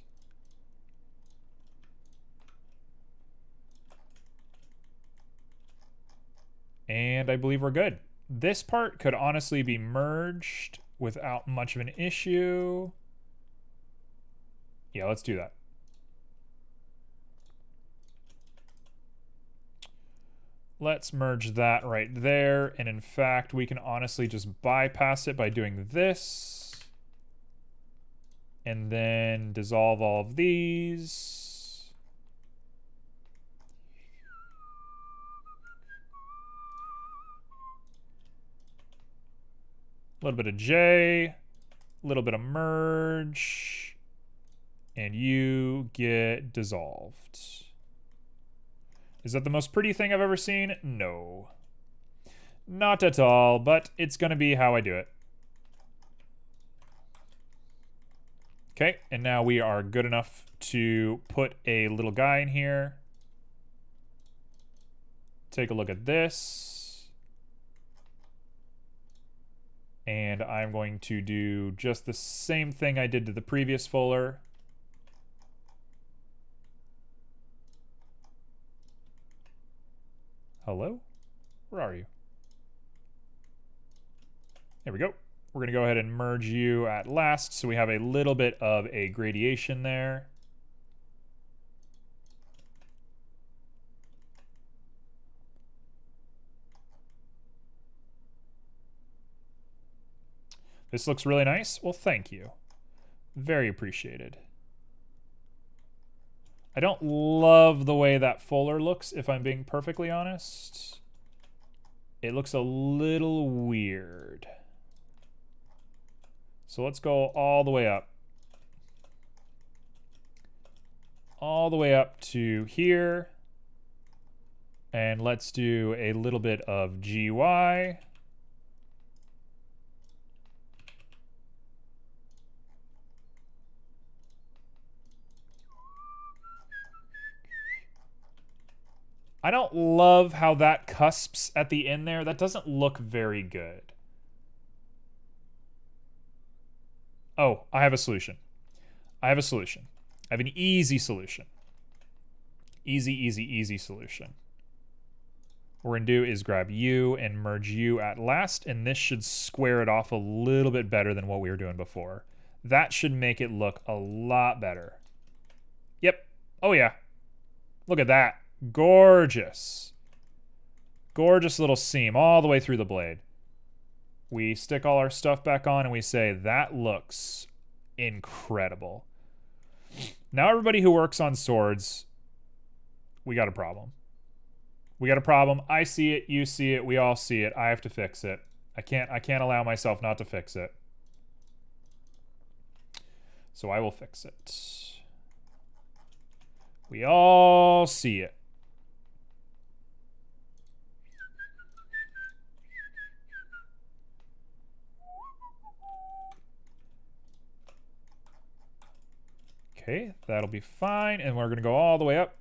Speaker 1: And I believe we're good. This part could honestly be merged without much of an issue. Yeah, let's do that. Let's merge that right there. And in fact, we can honestly just bypass it by doing this. And then dissolve all of these. A little bit of J, a little bit of merge, and you get dissolved. Is that the most pretty thing I've ever seen? No. Not at all, but it's going to be how I do it. Okay, and now we are good enough to put a little guy in here. Take a look at this. And I'm going to do just the same thing I did to the previous fuller. Hello? Where are you? There we go. We're going to go ahead and merge you at last, so we have a little bit of a gradation there. This looks really nice. Well, thank you. Very appreciated. I don't love the way that fuller looks, if I'm being perfectly honest. It looks a little weird. So let's go all the way up. all the way up to here. And let's do a little bit of GY. I don't love how that cusps at the end there. That doesn't look very good. Oh, I have a solution. I have a solution. I have an easy solution. Easy solution. What we're going to do is grab U and merge U at last, and this should square it off a little bit better than what we were doing before. That should make it look a lot better. Yep. Oh, yeah. Look at that. Gorgeous. Gorgeous little seam all the way through the blade. We stick all our stuff back on and we say, that looks incredible. Now everybody who works on swords, we got a problem. We got a problem. I see it, you see it, we all see it. I have to fix it. I can't allow myself not to fix it. So I will fix it. We all see it. Okay, that'll be fine. And we're going to go all the way up.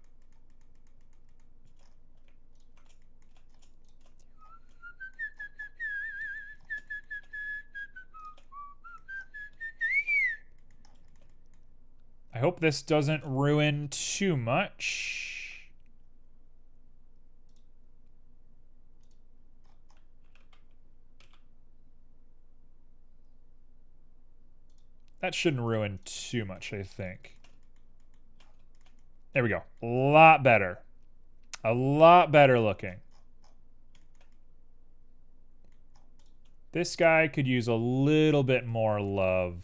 Speaker 1: I hope this doesn't ruin too much. That shouldn't ruin too much, I think. There we go. A lot better. A lot better looking. This guy could use a little bit more love.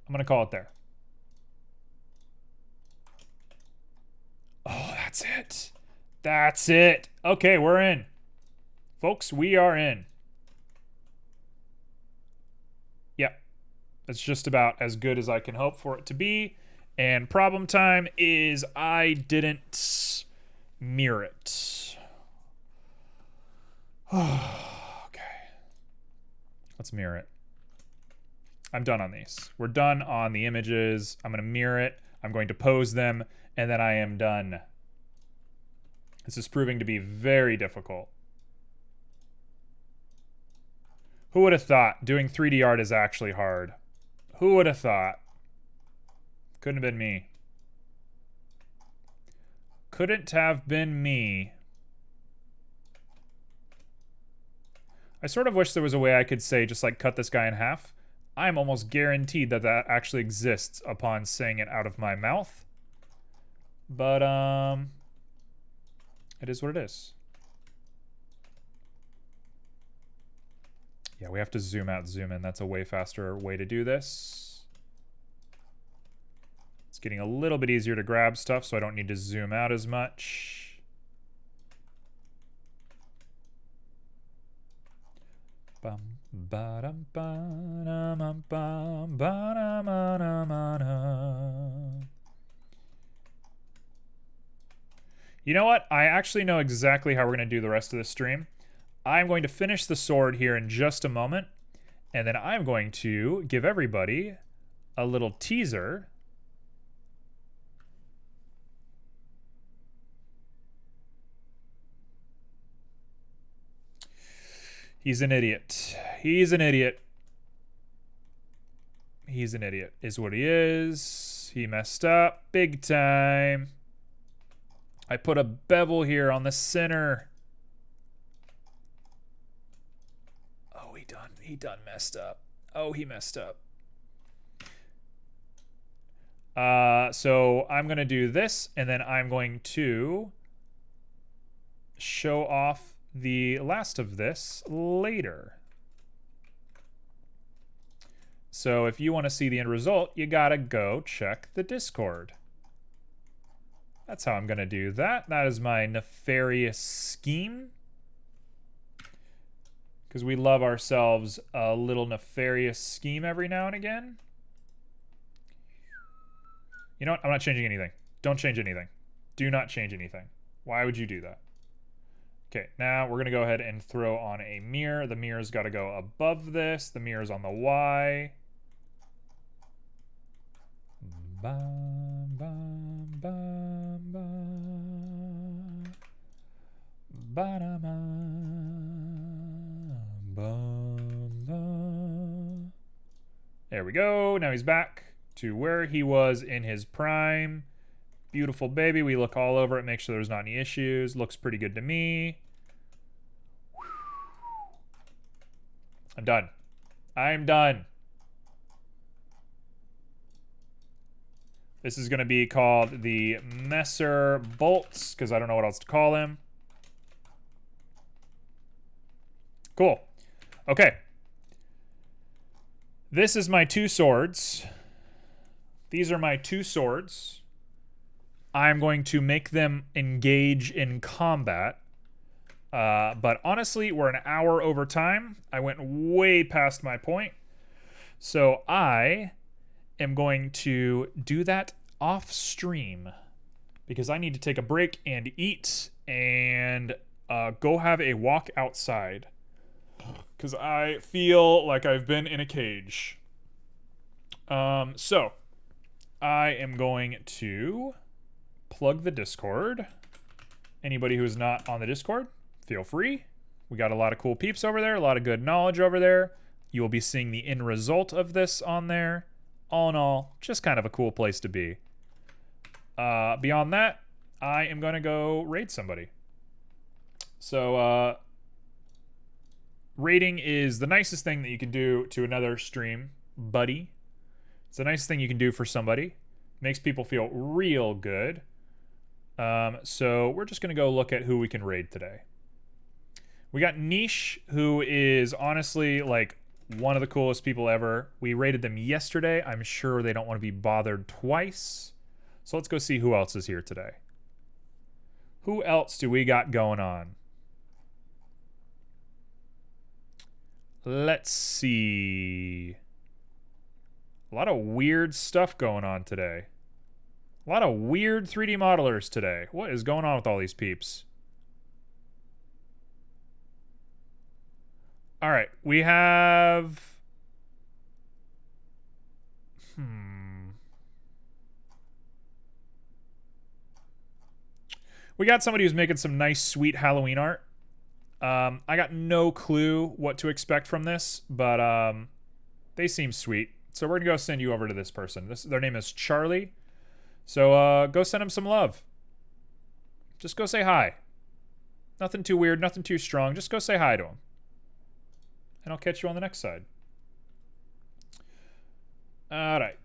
Speaker 1: I'm going to call it there. Oh, that's it. That's it. Okay, we're in. Folks, we are in. Yeah. It's just about as good as I can hope for it to be. And problem time is I didn't mirror it. Okay. Let's mirror it. I'm done on these. We're done on the images. I'm going to mirror it. I'm going to pose them, and then I am done. This is proving to be very difficult. Who would have thought doing 3D art is actually hard? Who would have thought? Couldn't have been me. Couldn't have been me. I sort of wish there was a way I could say, just like cut this guy in half. I'm almost guaranteed that that actually exists upon saying it out of my mouth. But, it is what it is. Yeah, we have to zoom out, zoom in. That's a way faster way to do this. It's getting a little bit easier to grab stuff, so I don't need to zoom out as much. Bum, ba-dum, ba-dum, bum, ba-dum, ba-dum, ba-dum. You know what? I actually know exactly how we're going to do the rest of the stream. I'm going to finish the sword here in just a moment, and then I'm going to give everybody a little teaser. He's an idiot. He's an idiot. He's an idiot, is what he is. He messed up big time. I put a bevel here on the center. Oh, he done messed up. Oh, he messed up. So I'm going to do this, and then I'm going to show off the last of this later. So if you want to see the end result, you gotta go check the Discord. That's how I'm going to do that. That is my nefarious scheme. Because we love ourselves a little nefarious scheme every now and again. You know what? I'm not changing anything. Don't change anything. Do not change anything. Why would you do that? Okay, now we're going to go ahead and throw on a mirror. The mirror's got to go above this. The mirror's on the Y. Bum, bum, bum, bum. Ba-da-ba. Bum, bum. There we go. Now he's back to where he was in his prime. Beautiful baby. We look all over it, make sure there's not any issues. Looks pretty good to me. I'm done. I'm done. This is going to be called the Messer Bolts, because I don't know what else to call him. Cool. Okay. This is my 2 swords. These are my 2 swords. I'm going to make them engage in combat. But honestly, we're an hour over time. I went way past my point. So I am going to do that off stream because I need to take a break and eat and go have a walk outside because I feel like I've been in a cage. So I am going to plug the Discord. Anybody who is not on the Discord, feel free. We got a lot of cool peeps over there, a lot of good knowledge over there. You will be seeing the end result of this on there. All in all, just kind of a cool place to be. Beyond that, I am going to go raid somebody. So, raiding is the nicest thing that you can do to another stream buddy. It's the nicest thing you can do for somebody. Makes people feel real good. So we're just going to go look at who we can raid today. We got Niche, who is honestly like one of the coolest people ever. We raided them yesterday. I'm sure they don't want to be bothered twice. So let's go see who else is here today. Who else do we got going on? Let's see. A lot of weird stuff going on today. A lot of weird 3D modelers today. What is going on with all these peeps? All right, we have... We got somebody who's making some nice, sweet Halloween art. I got no clue what to expect from this, but they seem sweet. So we're going to go send you over to this person. Their name is Charlie. So go send him some love. Just go say hi. Nothing too weird, nothing too strong. Just go say hi to him. And I'll catch you on the next side. All right.